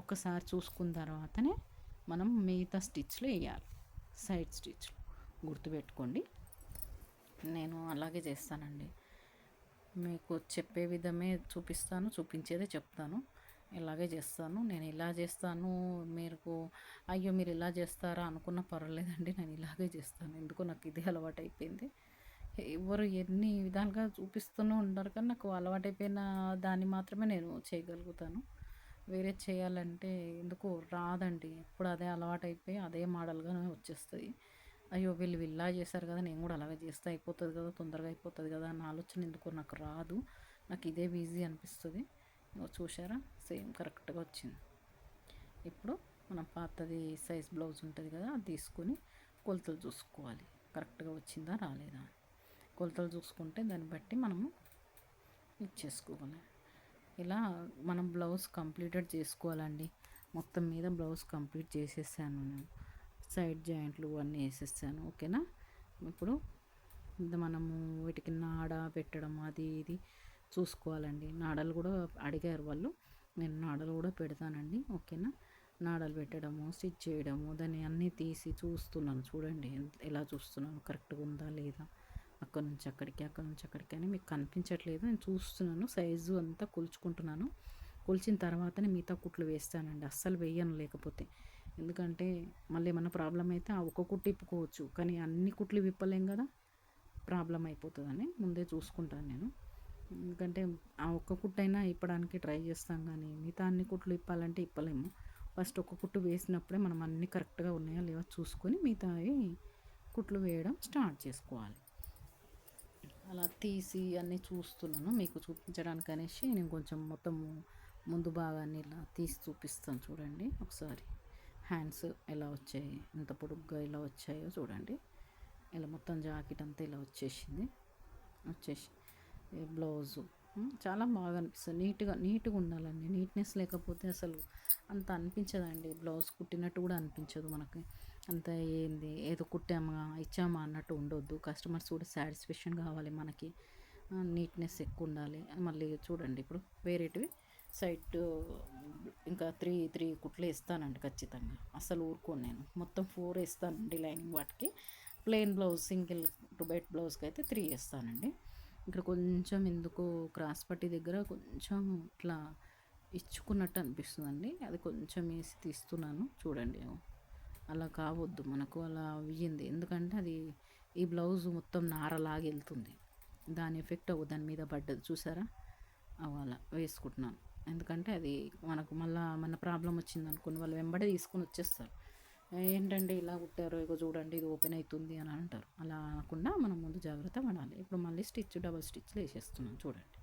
ఒకసారి చూసుకున్న తర్వాతనే మనం మిగతా స్టిచ్లు వేయాలి, సైడ్ స్టిచ్లు. గుర్తుపెట్టుకోండి, నేను అలాగే చేస్తానండి. మీకు చెప్పే విధమే చూపిస్తాను, చూపించేదే చెప్తాను. ఇలాగే చేస్తాను, నేను ఇలా చేస్తాను. మీరు అయ్యో మీరు ఇలా చేస్తారా అనుకున్న పర్వాలేదండి, నేను ఇలాగే చేస్తాను. ఎందుకో నాకు ఇదే అలవాటు అయిపోయింది. ఎవరు ఎన్ని విధాలుగా చూపిస్తూనే ఉంటారు, కానీ నాకు అలవాటైపోయిన దాన్ని మాత్రమే నేను చేయగలుగుతాను. వేరే చేయాలంటే ఎందుకో రాదండి. ఎప్పుడు అదే అలవాటైపోయి అదే మోడల్గానే వచ్చేస్తుంది. అయ్యో వీళ్ళు ఇలా చేశారు కదా, నేను కూడా అలాగే చేస్తే అయిపోతుంది కదా, తొందరగా అయిపోతుంది కదా అన్న ఆలోచన ఎందుకో నాకు రాదు. నాకు ఇదే ఈజీ అనిపిస్తుంది. చూసారా, సేమ్ కరెక్ట్గా వచ్చింది. ఇప్పుడు మనం పాతది సైజ్ బ్లౌజ్ ఉంటుంది కదా, అది తీసుకొని కొలతలు చూసుకోవాలి కరెక్ట్గా వచ్చిందా రాలేదా. కొలతలు చూసుకుంటే దాన్ని బట్టి మనము ఇచ్చేసుకోవాలి. ఇలా మనం బ్లౌజ్ కంప్లీటెడ్ చేసుకోవాలండి. మొత్తం మీద బ్లౌజ్ కంప్లీట్ చేసేసాను నేను. సైడ్ జాయింట్లు అన్నీ వేసేసాను. ఓకేనా. ఇప్పుడు మనము వీటికి నాడ పెట్టడం అది ఇది చూసుకోవాలండి. నాడలు కూడా అడిగారు వాళ్ళు, నేను నాడలు కూడా పెడతానండి. ఓకేనా. నాడలు పెట్టడము, స్టిచ్ చేయడము, దాన్ని అన్నీ తీసి చూస్తున్నాను. చూడండి ఎలా చూస్తున్నాను, కరెక్ట్గా ఉందా లేదా. అక్కడ నుంచి అక్కడికి, అక్కడ నుంచి అక్కడికి అని మీకు కనిపించట్లేదు, నేను చూస్తున్నాను. సైజు అంతా కొలుచుకుంటున్నాను. కొలిచిన తర్వాతనే మిగతా కుట్లు వేస్తానండి. అస్సలు వేయను లేకపోతే. ఎందుకంటే మళ్ళీ ఏమన్నా ప్రాబ్లం అయితే ఆ ఒక్క కుట్టు ఇప్పుకోవచ్చు, కానీ అన్ని కుట్లు విప్పలేం కదా, ప్రాబ్లం అయిపోతుందని ముందే చూసుకుంటాను నేను. ఎందుకంటే ఆ ఒక్క కుట్టైనా ఇప్పడానికి ట్రై చేస్తాం, కానీ మిగతా అన్ని కుట్లు ఇప్పాలంటే ఇప్పలేము. ఫస్ట్ ఒక్క కుట్టు వేసినప్పుడే మనం అన్నీ కరెక్ట్గా ఉన్నాయా లేవా చూసుకొని మిగతావి కుట్లు వేయడం స్టార్ట్ చేసుకోవాలి. అలా తీసి అన్నీ చూస్తున్నాను మీకు చూపించడానికి అనేసి నేను కొంచెం మొత్తం ముందు భాగాన్ని ఇలా తీసి చూపిస్తాను. చూడండి ఒకసారి హ్యాండ్స్ ఎలా వచ్చాయి, ఎంత పొడుగ్గా ఇలా వచ్చాయో చూడండి. ఇలా మొత్తం జాకెట్ అంతా ఇలా వచ్చేసి బ్లౌజు చాలా బాగా అనిపిస్తుంది. నీట్గా ఉండాలండి. నీట్నెస్ లేకపోతే అసలు అంత అనిపించదండి. బ్లౌజ్ కుట్టినట్టు కూడా అనిపించదు మనకి. అంత ఏంది ఏదో కుట్టామా ఇచ్చామా అన్నట్టు ఉండొద్దు. కస్టమర్స్ కూడా సాటిస్ఫాక్షన్ కావాలి మనకి. నీట్నెస్ ఎక్కువ ఉండాలి. మళ్ళీ చూడండి ఇప్పుడు వేరేటివి సైడ్ ఇంకా త్రీ కుట్లు వేస్తానండి ఖచ్చితంగా. అసలు ఊరుకోను నేను. మొత్తం 4 వేస్తానండి లైనింగ్ వాటికి. ప్లెయిన్ బ్లౌజ్ సింగిల్ టు బెట్ బ్లౌజ్కి అయితే 3 వేస్తానండి. ఇక్కడ కొంచెం ఎందుకో క్రాస్ పట్టి దగ్గర కొంచెం ఇట్లా ఇచ్చుకున్నట్టు అనిపిస్తుందండి. అది కొంచెం వేసి తీస్తున్నాను. చూడండి అలా కావద్దు మనకు, అలా అయ్యింది. ఎందుకంటే అది ఈ బ్లౌజ్ మొత్తం నారలాగా వెళ్తుంది, దాని ఎఫెక్ట్ దాని మీద పడ్డది చూసారా. అలా వేసుకుంటున్నాను. ఎందుకంటే అది మనకు మళ్ళీ మన ప్రాబ్లం వచ్చింది అనుకుని వాళ్ళు వెంబడే తీసుకొని వచ్చేస్తారు. ఏంటంటే ఇలా కుట్టారు, ఇగో చూడండి ఇది ఓపెన్ అవుతుంది అని అంటారు. అలా అనకుండా మనం ముందు జాగ్రత్త పడాలి. ఇప్పుడు మళ్ళీ డబల్ స్టిచ్లు వేసేస్తున్నాను చూడండి.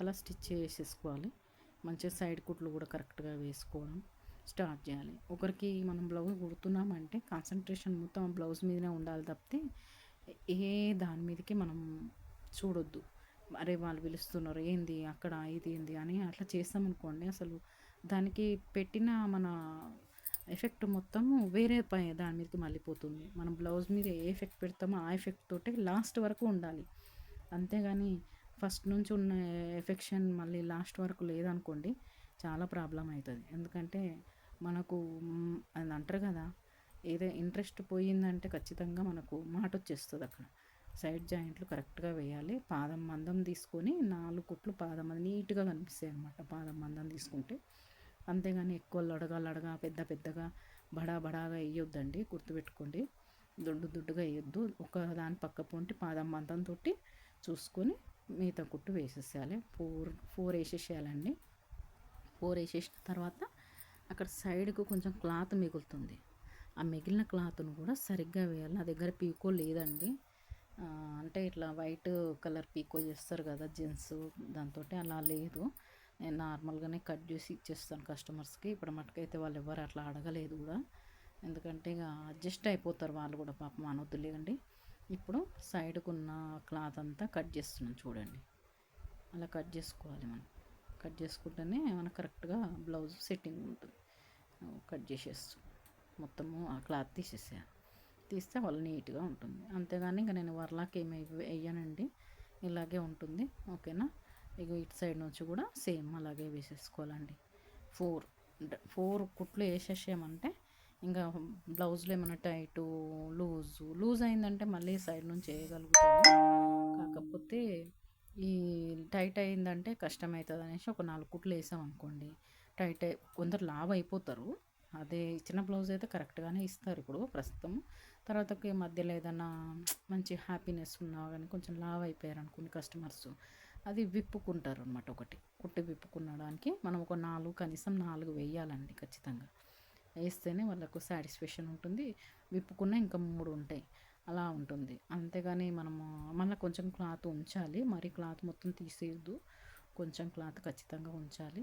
అలా స్టిచ్ వేసేసుకోవాలి. మంచిగా సైడ్ కుట్లు కూడా కరెక్ట్గా వేసుకోవడం స్టార్ట్ చేయాలి. ఒకరికి మనం బ్లౌజ్ కుడుతున్నామంటే కాన్సన్ట్రేషన్ మొత్తం బ్లౌజ్ మీదనే ఉండాలి తప్పితే ఏ దాని మీదకి మనం చూడొద్దు. అరే వాళ్ళు పిలుస్తున్నారు ఏంది అక్కడ ఇది ఏంది అని అట్లా చేస్తామనుకోండి, అసలు దానికి పెట్టిన మన ఎఫెక్ట్ మొత్తము వేరే దాని మీదకి మళ్ళీపోతుంది. మనం బ్లౌజ్ మీద ఏ ఎఫెక్ట్ పెడతామో ఆ ఎఫెక్ట్ తోటే లాస్ట్ వరకు ఉండాలి. అంతేగాని ఫస్ట్ నుంచి ఉన్న ఎఫెక్షన్ మళ్ళీ లాస్ట్ వరకు లేదనుకోండి, చాలా ప్రాబ్లం అవుతుంది. ఎందుకంటే మనకు అది అంటారు కదా, ఏదో ఇంట్రెస్ట్ పోయిందంటే ఖచ్చితంగా మనకు మాట వచ్చేస్తుంది అక్కడ. సైడ్ జాయింట్లు కరెక్ట్గా వేయాలి. పాదం మందం తీసుకొని 4 కుట్లు పాదం అది నీట్గా కనిపిస్తాయి అన్నమాట. పాదం మందం తీసుకుంటే. అంతేగాని ఎక్కువ లడగా పెద్దగా బడాగా వేయొద్దండి, గుర్తుపెట్టుకోండి. దుడ్డుగా వేయొద్దు. ఒక దాని పక్క పొంటి పాదం మందంతో చూసుకొని మిగతా కుట్టు వేసేసేయాలి. 4 వేసేసేయాలండి. 4 వేసేసిన తర్వాత అక్కడ సైడ్కు కొంచెం క్లాత్ మిగులుతుంది. ఆ మిగిలిన క్లాత్ను కూడా సరిగ్గా వేయాలి. నా దగ్గర పీకో లేదండి. అంటే ఇట్లా వైట్ కలర్ పీకో చేస్తారు కదా జెంట్స్, దాంతో అలా లేదు. నేను నార్మల్గానే కట్ చేసి ఇచ్చేస్తాను కస్టమర్స్కి. ఇప్పుడు మటుకైతే వాళ్ళు ఎవరు అట్లా అడగలేదు కూడా, ఎందుకంటే ఇక అడ్జస్ట్ అయిపోతారు వాళ్ళు కూడా, పాపం అనొద్దులేండి. ఇప్పుడు సైడ్కున్న క్లాత్ అంతా కట్ చేస్తున్నాను చూడండి. అలా కట్ చేసుకోవాలి మనం. కట్ చేసుకుంటేనే మనకు కరెక్ట్గా బ్లౌజ్ సెట్టింగ్ ఉంటుంది. కట్ చేసేస్తాం మొత్తము, ఆ క్లాత్ తీస్తే వాళ్ళు నీట్గా ఉంటుంది. అంతేగాని ఇంకా నేను వర్లాక్ ఏమి వేయనండి, ఇలాగే ఉంటుంది. ఓకేనా. ఇక ఇటు సైడ్ నుంచి కూడా సేమ్ అలాగే వేసేసుకోవాలండి. 4 కుట్లు వేసేసామంటే ఇంకా బ్లౌజ్లో ఏమైనా టైటు లూజ్ అయిందంటే మళ్ళీ సైడ్ నుంచి వేయగలుగుతాము. కాకపోతే ఈ టైట్ అయిందంటే కష్టమవుతుంది అనేసి ఒక 4 కుట్లు వేసాం అనుకోండి, కొందరు లావ్ అయిపోతారు. అదే ఇచ్చిన బ్లౌజ్ అయితే కరెక్ట్గానే ఇస్తారు ఇప్పుడు ప్రస్తుతం. తర్వాతకి మధ్యలో ఏదైనా మంచి హ్యాపీనెస్ ఉన్నా కానీ కొంచెం లావ్ అయిపోయారు అనుకోండి కస్టమర్స్, అది విప్పుకుంటారు అనమాట. ఒకటి కుట్టి విప్పుకునడానికి మనం ఒక 4 కనీసం 4 వేయాలండి ఖచ్చితంగా. వేస్తేనే వాళ్ళకు సాటిస్ఫాక్షన్ ఉంటుంది. విప్పుకున్న ఇంకా 3 ఉంటాయి, అలా ఉంటుంది. అంతేగాని మనము మళ్ళీ కొంచెం క్లాత్ ఉంచాలి, మరి క్లాత్ మొత్తం తీసేయద్దు. కొంచెం క్లాత్ ఖచ్చితంగా ఉంచాలి.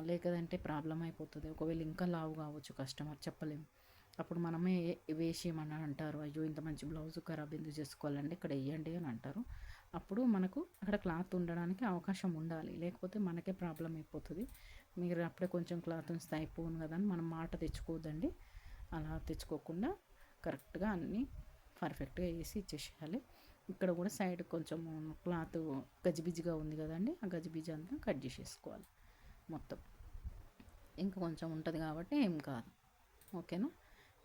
లేకదంటే ప్రాబ్లం అయిపోతుంది. ఒకవేళ ఇంకా లావు కావచ్చు కస్టమర్, చెప్పలేము. అప్పుడు మనమే వేసేయమని అంటారు. అయ్యో ఇంత మంచి బ్లౌజ్ ఖరాబ్ ఎందుకు చేసుకోవాలండి, ఇక్కడ వేయండి అని అంటారు. అప్పుడు మనకు అక్కడ క్లాత్ ఉండడానికి అవకాశం ఉండాలి, లేకపోతే మనకే ప్రాబ్లం అయిపోతుంది. మీరు అప్పుడే కొంచెం క్లాత్ ఉంచితే అయిపోను కదా అని మనం మాట తెచ్చుకోవద్దండి. అలా తెచ్చుకోకుండా కరెక్ట్గా అన్నీ పర్ఫెక్ట్గా వేసి ఇచ్చేసేయాలి. ఇక్కడ కూడా సైడ్ కొంచెం క్లాత్ గజిబిజిగా ఉంది కదండి, ఆ గజిబిజి అంతా కట్ చేసేసుకోవాలి మొత్తం. ఇంకా కొంచెం ఉంటుంది కాబట్టి ఏం కాదు. ఓకేనా,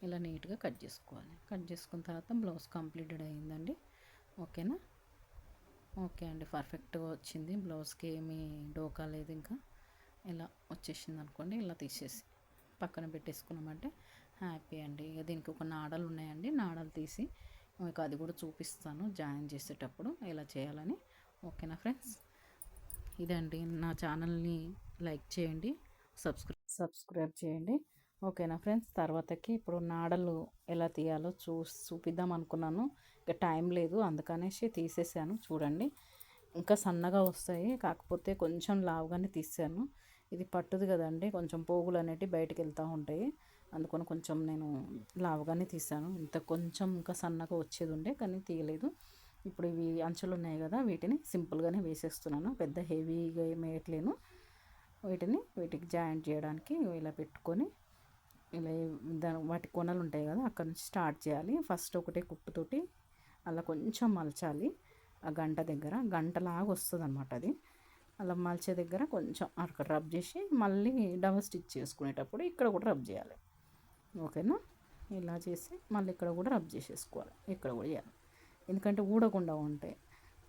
ఇలా నీట్గా కట్ చేసుకోవాలి. కట్ చేసుకున్న తర్వాత బ్లౌజ్ కంప్లీటెడ్ అయ్యిందండి. ఓకేనా, ఓకే అండి, పర్ఫెక్ట్గా వచ్చింది. బ్లౌజ్కి ఏమీ డోకా లేదు. ఇంకా ఇలా వచ్చేసింది అనుకోండి, ఇలా తీసేసి పక్కన పెట్టేసుకున్నామంటే హ్యాపీ అండి. ఇక దీనికి ఒక నాడలు ఉన్నాయండి, నాడలు తీసి మీకు అది కూడా చూపిస్తాను జాయిన్ చేసేటప్పుడు ఎలా చేయాలని. ఓకేనా ఫ్రెండ్స్, ఇదండి. నా ఛానల్ని లైక్ చేయండి, సబ్స్క్రైబ్ చేయండి. ఓకేనా ఫ్రెండ్స్, తర్వాతకి ఇప్పుడు నాడలు ఎలా తీయాలో చూపిద్దాం అనుకున్నాను. ఇక టైం లేదు, అందుకనేసి తీసేసాను. చూడండి, ఇంకా సన్నగా వస్తాయి, కాకపోతే కొంచెం లావుగానే తీసాను. ఇది పట్టుది కదండి, కొంచెం పోగులు అనేటివి బయటకు వెళ్తూ ఉంటాయి. అందుకని కొంచెం నేను లావుగానే తీసాను. ఇంత కొంచెం ఇంకా సన్నగా వచ్చేది ఉండే కానీ తీయలేదు. ఇప్పుడు ఇవి అంచులు ఉన్నాయి కదా, వీటిని సింపుల్గానే వేసేస్తున్నాను, పెద్ద హెవీగా వేయట్లేను. వీటికి జాయింట్ చేయడానికి ఇలా పెట్టుకొని ఇలా వాటి కొనలు ఉంటాయి కదా, అక్కడ నుంచి స్టార్ట్ చేయాలి. ఫస్ట్ ఒకటే కుట్టుతోటి అలా కొంచెం మలచాలి. ఆ గంట దగ్గర గంటలాగా వస్తుంది అనమాట అది. అలా మలిచే దగ్గర కొంచెం అక్కడ రబ్ చేసి మళ్ళీ డబల్ స్టిచ్ చేసుకునేటప్పుడు ఇక్కడ కూడా రబ్ చేయాలి. ఓకేనా, ఇలా చేసి మళ్ళీ ఇక్కడ కూడా రబ్ చేసేసుకోవాలి, ఇక్కడ కూడా చేయాలి. ఎందుకంటే ఊడకుండా ఉంటాయి,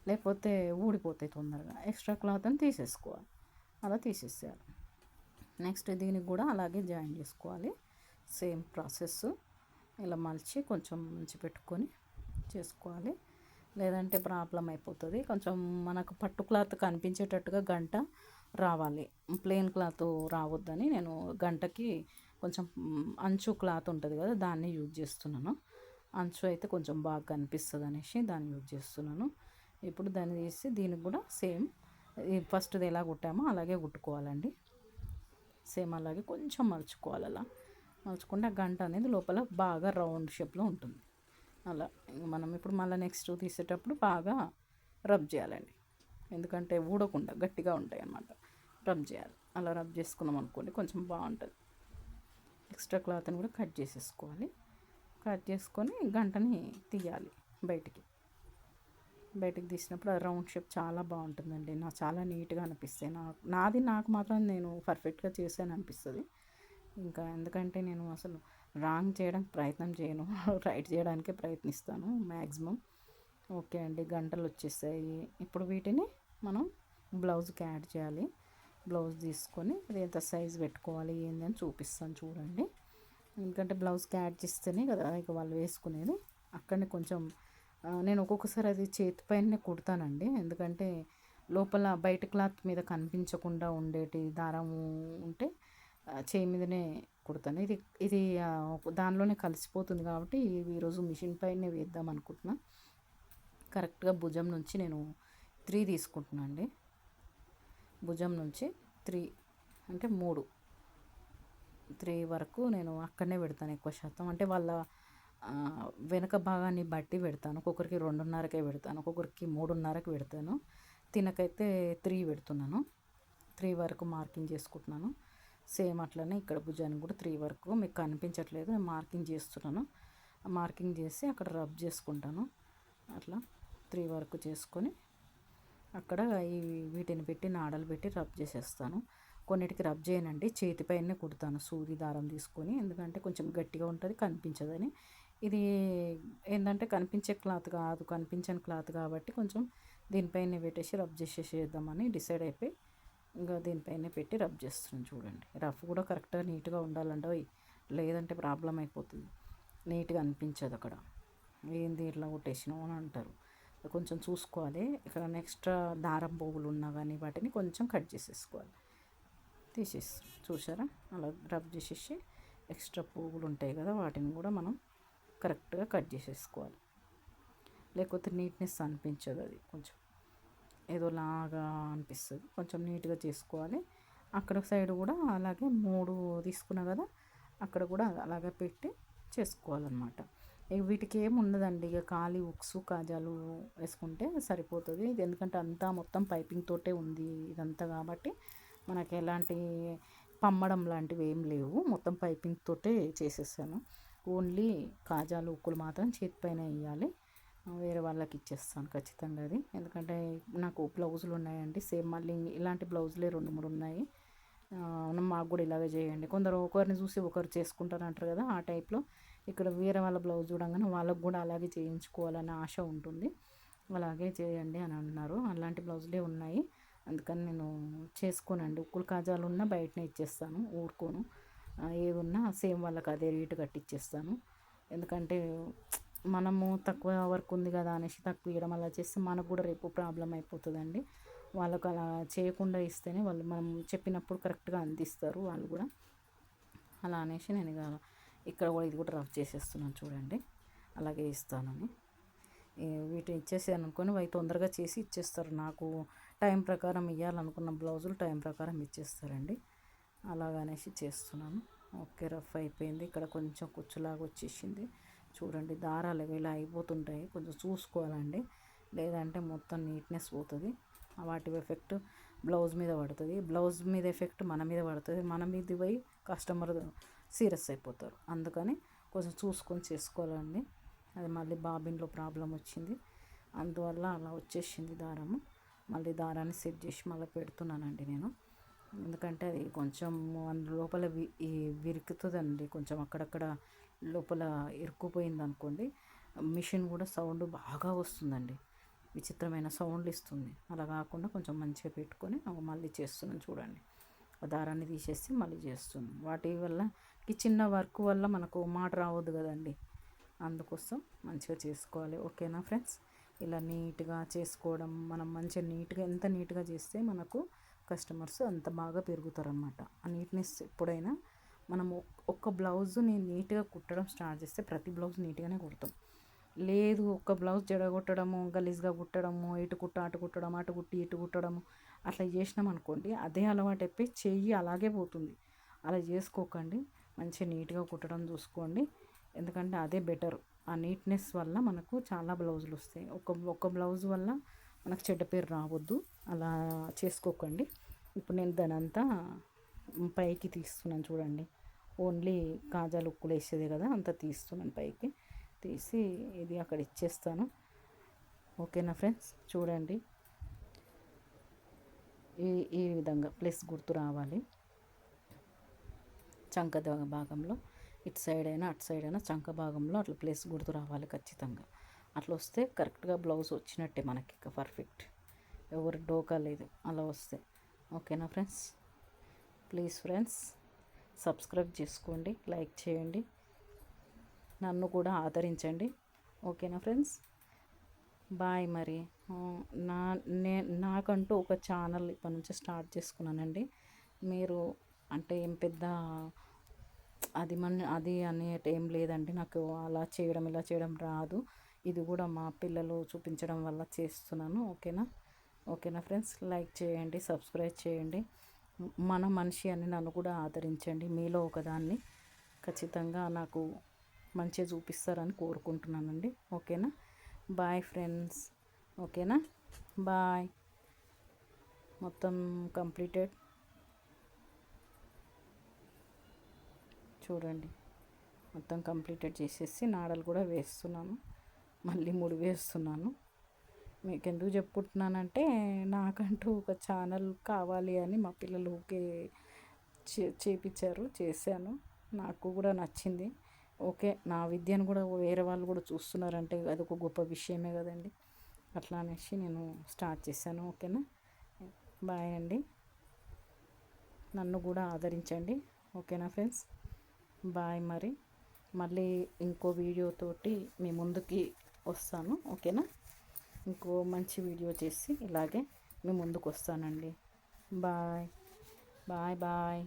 లేకపోతే ఊడిపోతాయి తొందరగా. ఎక్స్ట్రా క్లాత్ అని తీసేసుకోవాలి, అలా తీసేసేయాలి. నెక్స్ట్ దీనికి కూడా అలాగే జాయిన్ చేసుకోవాలి, సేమ్ ప్రాసెస్. ఇలా మలిచి కొంచెం మంచి పెట్టుకొని చేసుకోవాలి, లేదంటే ప్రాబ్లం అయిపోతుంది. కొంచెం మనకు పట్టు క్లాత్ కనిపించేటట్టుగా గంట రావాలి, ప్లెయిన్ క్లాత్ రావద్దని నేను గంటకి కొంచెం అంచు క్లాత్ ఉంటుంది కదా, దాన్ని యూజ్ చేస్తున్నాను. అంచు అయితే కొంచెం బాగా కనిపిస్తుంది అనేసి దాన్ని యూజ్ చేస్తున్నాను. ఇప్పుడు దాన్ని తీసి దీనికి కూడా సేమ్ ఫస్ట్ది ఎలా కుట్టామో అలాగే కుట్టుకోవాలండి. సేమ్ అలాగే కొంచెం మలుచుకోవాలి. అలా మలుచుకుంటే గంట అనేది లోపల బాగా రౌండ్ షేప్లో ఉంటుంది. అలా మనం ఇప్పుడు మళ్ళీ నెక్స్ట్ తీసేటప్పుడు బాగా రబ్ చేయాలండి, ఎందుకంటే ఊడకుండా గట్టిగా ఉంటాయి అన్నమాట. రబ్ చేయాలి, అలా రబ్ చేసుకున్నాం అనుకోండి కొంచెం బాగుంటుంది. ఎక్స్ట్రా క్లాత్ని కూడా కట్ చేసేసుకోవాలి. కట్ చేసుకొని గంటని తీయాలి బయటికి తీసినప్పుడు ఆ రౌండ్ షేప్ చాలా బాగుంటుందండి. నాకు చాలా నీట్గా అనిపిస్తాయి. నాకు మాత్రం నేను పర్ఫెక్ట్గా చేశాను అనిపిస్తుంది. ఇంకా ఎందుకంటే నేను అసలు రాంగ్ చేయడానికి ప్రయత్నం చేయను, రైట్ చేయడానికే ప్రయత్నిస్తాను మ్యాక్సిమం. ఓకే అండి, గంటలు వచ్చేసాయి. ఇప్పుడు వీటిని మనం బ్లౌజ్కి యాడ్ చేయాలి. బ్లౌజ్ తీసుకొని అది ఎంత సైజ్ పెట్టుకోవాలి ఏంది అని చూపిస్తాను చూడండి. ఎందుకంటే బ్లౌజ్కి యాడ్ చేస్తేనే కదా ఇక వాళ్ళు వేసుకునేది. అక్కడనే కొంచెం నేను ఒక్కొక్కసారి అది చేతి పైనే కుడతానండి, ఎందుకంటే లోపల బయట క్లాత్ మీద కనిపించకుండా ఉండేటి దారం ఉంటే చేయి మీదనే కుడతాను. ఇది దానిలోనే కలిసిపోతుంది కాబట్టి ఈరోజు మిషన్ పైనే వేద్దాం అనుకుంటున్నా. కరెక్ట్గా భుజం నుంచి నేను 3 తీసుకుంటున్నాను అండి. భుజం నుంచి 3 అంటే 3 వరకు నేను అక్కడనే పెడతాను ఎక్కువ శాతం. అంటే వాళ్ళ వెనక భాగాన్ని బట్టి పెడతాను. ఒక్కొక్కరికి 2:30కే పెడతాను, ఒక్కొక్కరికి 3:30కి పెడతాను. తినకైతే 3 పెడుతున్నాను. 3 వరకు మార్కింగ్ చేసుకుంటున్నాను. సేమ్ అట్లనే ఇక్కడ భుజానికి కూడా 3 వరకు మీకు కనిపించట్లేదు, నేను మార్కింగ్ చేస్తున్నాను. మార్కింగ్ చేసి అక్కడ రబ్ చేసుకుంటాను. అట్లా 3 వరకు చేసుకొని అక్కడ వీటిని పెట్టి నాడలు పెట్టి రబ్ చేసేస్తాను. కొన్నిటికి రబ్ చేయనండి, చేతిపైనే కుడతాను సూది దారం తీసుకొని, ఎందుకంటే కొంచెం గట్టిగా ఉంటుంది కనిపించదని. ఇది ఏంటంటే కనిపించే క్లాత్ కాదు, కనిపించని క్లాత్ కాబట్టి కొంచెం దీనిపైన పెట్టేసి రబ్ చేసేద్దామని డిసైడ్ అయిపోయి ఇంకా దీనిపైన పెట్టి రబ్ చేస్తున్నాను. చూడండి, రఫ్ కూడా కరెక్ట్గా నీట్గా ఉండాలంటే, లేదంటే ప్రాబ్లం అయిపోతుంది, నీట్గా అనిపించదు. అక్కడ ఏంది ఇట్లా కొట్టేసినావు అని అంటారు. కొంచెం చూసుకోవాలి. ఇక్కడ ఎక్స్ట్రా దారం పోగులు ఉన్నా కానీ వాటిని కొంచెం కట్ చేసేసుకోవాలి, తీసేసి. చూసారా, అలా రబ్ చేసేసి ఎక్స్ట్రా పోగులు ఉంటాయి కదా వాటిని కూడా మనం కరెక్ట్గా కట్ చేసేసుకోవాలి, లేకపోతే నీట్నెస్ అనిపించదు అది కొంచెం. ఏదోలాగా అనిపిస్తుంది. కొంచెం నీట్గా చేసుకోవాలి. అక్కడ సైడ్ కూడా అలాగే 3 తీసుకున్నా కదా, అక్కడ కూడా అలాగే పెట్టి చేసుకోవాలన్నమాట. ఇక వీటికి ఏమి ఉండదండి, ఇక ఖాళీ ఉక్సు కాజాలు వేసుకుంటే సరిపోతుంది. ఇది ఎందుకంటే అంతా మొత్తం పైపింగ్ తోటే ఉంది ఇదంతా, కాబట్టి మనకి ఎలాంటి పమ్మడం లాంటివి ఏం లేవు, మొత్తం పైపింగ్ తోటే చేసేసాను. ఓన్లీ కాజాలు ఉక్కులు మాత్రం చేతిపైన వేయాలి. వేరే వాళ్ళకి ఇచ్చేస్తాను ఖచ్చితంగా అది. ఎందుకంటే నాకు బ్లౌజులు ఉన్నాయండి సేమ్, మళ్ళీ ఇలాంటి బ్లౌజులే 2-3 ఉన్నాయి. మాకు కూడా ఇలాగే చేయండి. కొందరు ఒకరిని చూసి ఒకరు చేసుకుంటారు అంటారు కదా, ఆ టైప్లో ఇక్కడ వేరే వాళ్ళ బ్లౌజ్ చూడంగానే వాళ్ళకు కూడా అలాగే చేయించుకోవాలనే ఆశ ఉంటుంది. అలాగే చేయండి అని అన్నారు. అలాంటి బ్లౌజులే ఉన్నాయి, అందుకని నేను చేసుకోనండి. ఉక్కులు కాజాలు ఉన్నా బయటనే ఇచ్చేస్తాను, ఊరుకోను. ఏది ఉన్నా సేమ్ వాళ్ళకి అదే రేటు కట్టిచ్చేస్తాను. ఎందుకంటే మనము తక్కువ వర్క్ ఉంది కదా అనేసి తక్కువ ఇవ్వడం అలా చేస్తే మనకు కూడా రేపు ప్రాబ్లం అయిపోతుందండి. వాళ్ళకు అలా చేయకుండా ఇస్తేనే వాళ్ళు మనం చెప్పినప్పుడు కరెక్ట్గా అందిస్తారు వాళ్ళు కూడా. అలా అనేసి నేను ఇక్కడ కూడా ఇది కూడా రఫ్ చేసేస్తున్నాను చూడండి, అలాగే ఇస్తానని. వీటిని ఇచ్చేసాను అనుకొని అవి తొందరగా చేసి ఇచ్చేస్తారు. నాకు టైం ప్రకారం ఇవ్వాలనుకున్న బ్లౌజులు టైం ప్రకారం ఇచ్చేస్తారండి. అలాగనేసి చేస్తున్నాను. ఓకే, రఫ్ అయిపోయింది. ఇక్కడ కొంచెం కుచ్చులాగా వచ్చేసింది చూడండి. దారాలు ఇలా అయిపోతుంటాయి, కొంచెం చూసుకోవాలండి, లేదంటే మొత్తం నీట్నెస్ పోతుంది. వాటి ఎఫెక్ట్ బ్లౌజ్ మీద పడుతుంది, బ్లౌజ్ మీద ఎఫెక్ట్ మన మీద పడుతుంది, మన మీద పోయి కస్టమర్ సీరియస్ అయిపోతారు. అందుకని కొంచెం చూసుకొని చేసుకోవాలండి. అది మళ్ళీ బాబిన్లో ప్రాబ్లం వచ్చింది, అందువల్ల అలా వచ్చేసింది దారము. మళ్ళీ దారాన్ని సెట్ చేసి మళ్ళీ పెడుతున్నానండి నేను. ఎందుకంటే అది కొంచెం లోపల విరుకుతుందండి, కొంచెం అక్కడక్కడ లోపల ఇరుక్కుపోయింది అనుకోండి, మిషన్ కూడా సౌండ్ బాగా వస్తుందండి, విచిత్రమైన సౌండ్లు ఇస్తుంది. అలా కాకుండా కొంచెం మంచిగా పెట్టుకొని మళ్ళీ చేస్తున్నాను చూడండి. దారాన్ని తీసేసి మళ్ళీ చేస్తున్నాను. వాటి వల్ల ఈ చిన్న వర్క్ వల్ల మనకు మాట రావద్దు కదండి, అందుకోసం మంచిగా చేసుకోవాలి. ఓకేనా ఫ్రెండ్స్, ఇలా నీట్గా చేసుకోవడం, మనం మంచిగా నీట్గా ఎంత నీట్గా చేస్తే మనకు కస్టమర్స్ అంత బాగా పెరుగుతారనమాట. ఆ నీట్నెస్ ఎప్పుడైనా మనము ఒక్క బ్లౌజ్ని నీట్గా కుట్టడం స్టార్ట్ చేస్తే ప్రతి బ్లౌజ్ నీట్గానే కుడతాం. లేదు ఒక్క బ్లౌజ్ జడగొట్టడము, గలీజ్గా కుట్టడము, ఇటు కుట్ట అటు కుట్టడం, అటు కుట్టి ఇటు కుట్టడము అట్లా చేసినాం అనుకోండి, అదే అలవాటు అయిపోయి చెయ్యి అలాగే పోతుంది. అలా చేసుకోకండి, మంచిగా నీట్గా కుట్టడం చూసుకోండి. ఎందుకంటే అదే బెటర్. ఆ నీట్నెస్ వల్ల మనకు చాలా బ్లౌజులు వస్తాయి. ఒక్క బ్లౌజ్ వల్ల మనకు చెడ్డ పేరు రావద్దు, అలా చేసుకోకండి. ఇప్పుడు నేను దాని అంతా పైకి తీస్తున్నాను చూడండి. ఓన్లీ కాజాలు ఉక్కులు వేసేదే కదా, అంతా తీస్తున్నాను పైకి తీసి ఇది అక్కడ ఇచ్చేస్తాను. ఓకేనా ఫ్రెండ్స్, చూడండి ఈ విధంగా ప్లస్ గుర్తు రావాలి చంక భాగంలో. ఇటు సైడ్ అయినా అటు సైడ్ అయినా చంక భాగంలో అట్లా ప్లస్ గుర్తు రావాలి ఖచ్చితంగా. అట్లా వస్తే కరెక్ట్గా బ్లౌజ్ వచ్చినట్టే మనకి, ఇక పర్ఫెక్ట్, ఎవరు డోకా లేదు అలా వస్తే. ఓకేనా ఫ్రెండ్స్, ప్లీజ్ ఫ్రెండ్స్ సబ్స్క్రైబ్ చేసుకోండి, లైక్ చేయండి, నన్ను కూడా ఆదరించండి. ఓకేనా ఫ్రెండ్స్, బాయ్. మరి నాకంటూ ఒక ఛానల్ ఇప్పటి నుంచి స్టార్ట్ చేసుకున్నానండి. మీరు అంటే ఏం పెద్ద అది అనేట ఏం లేదండి, నాకు అలా చేయడం ఇలా చేయడం రాదు. ఇది కూడా మా పిల్లలు చూపించడం వల్ల చేస్తున్నాను. ఓకేనా ఫ్రెండ్స్, లైక్ చేయండి, సబ్స్క్రైబ్ చేయండి. మన మనిషి అని నన్ను కూడా ఆదరించండి. మీలో ఒకదాన్ని ఖచ్చితంగా నాకు మంచిగా చూపిస్తారని కోరుకుంటున్నానండి. ఓకేనా, బాయ్ ఫ్రెండ్స్. ఓకేనా, బాయ్. మొత్తం కంప్లీటెడ్ చూడండి, మొత్తం కంప్లీటెడ్ చేసేసి నాడలు కూడా వేస్తున్నాను, మళ్ళీ ముడి వేస్తున్నాను. మీకు ఎందుకు చెప్పుకుంటున్నానంటే నాకంటూ ఒక ఛానల్ కావాలి అని మా పిల్లలు ఊకే చేపించారు, చేశాను, నాకు కూడా నచ్చింది. ఓకే, నా విద్యను కూడా వేరే వాళ్ళు కూడా చూస్తున్నారంటే అదొక గొప్ప విషయమే కదండి. అట్లా అనేసి నేను స్టార్ట్ చేశాను. ఓకేనా, బాయ్ అండి, నన్ను కూడా ఆదరించండి. ఓకేనా ఫ్రెండ్స్, బాయ్. మరి మళ్ళీ ఇంకో వీడియోతోటి మీ ముందుకి వస్తాను. ఓకేనా, ఇంకో మంచి వీడియో చేసి ఇలాగే మీ ముందుకు వస్తానండి. Bye bye bye.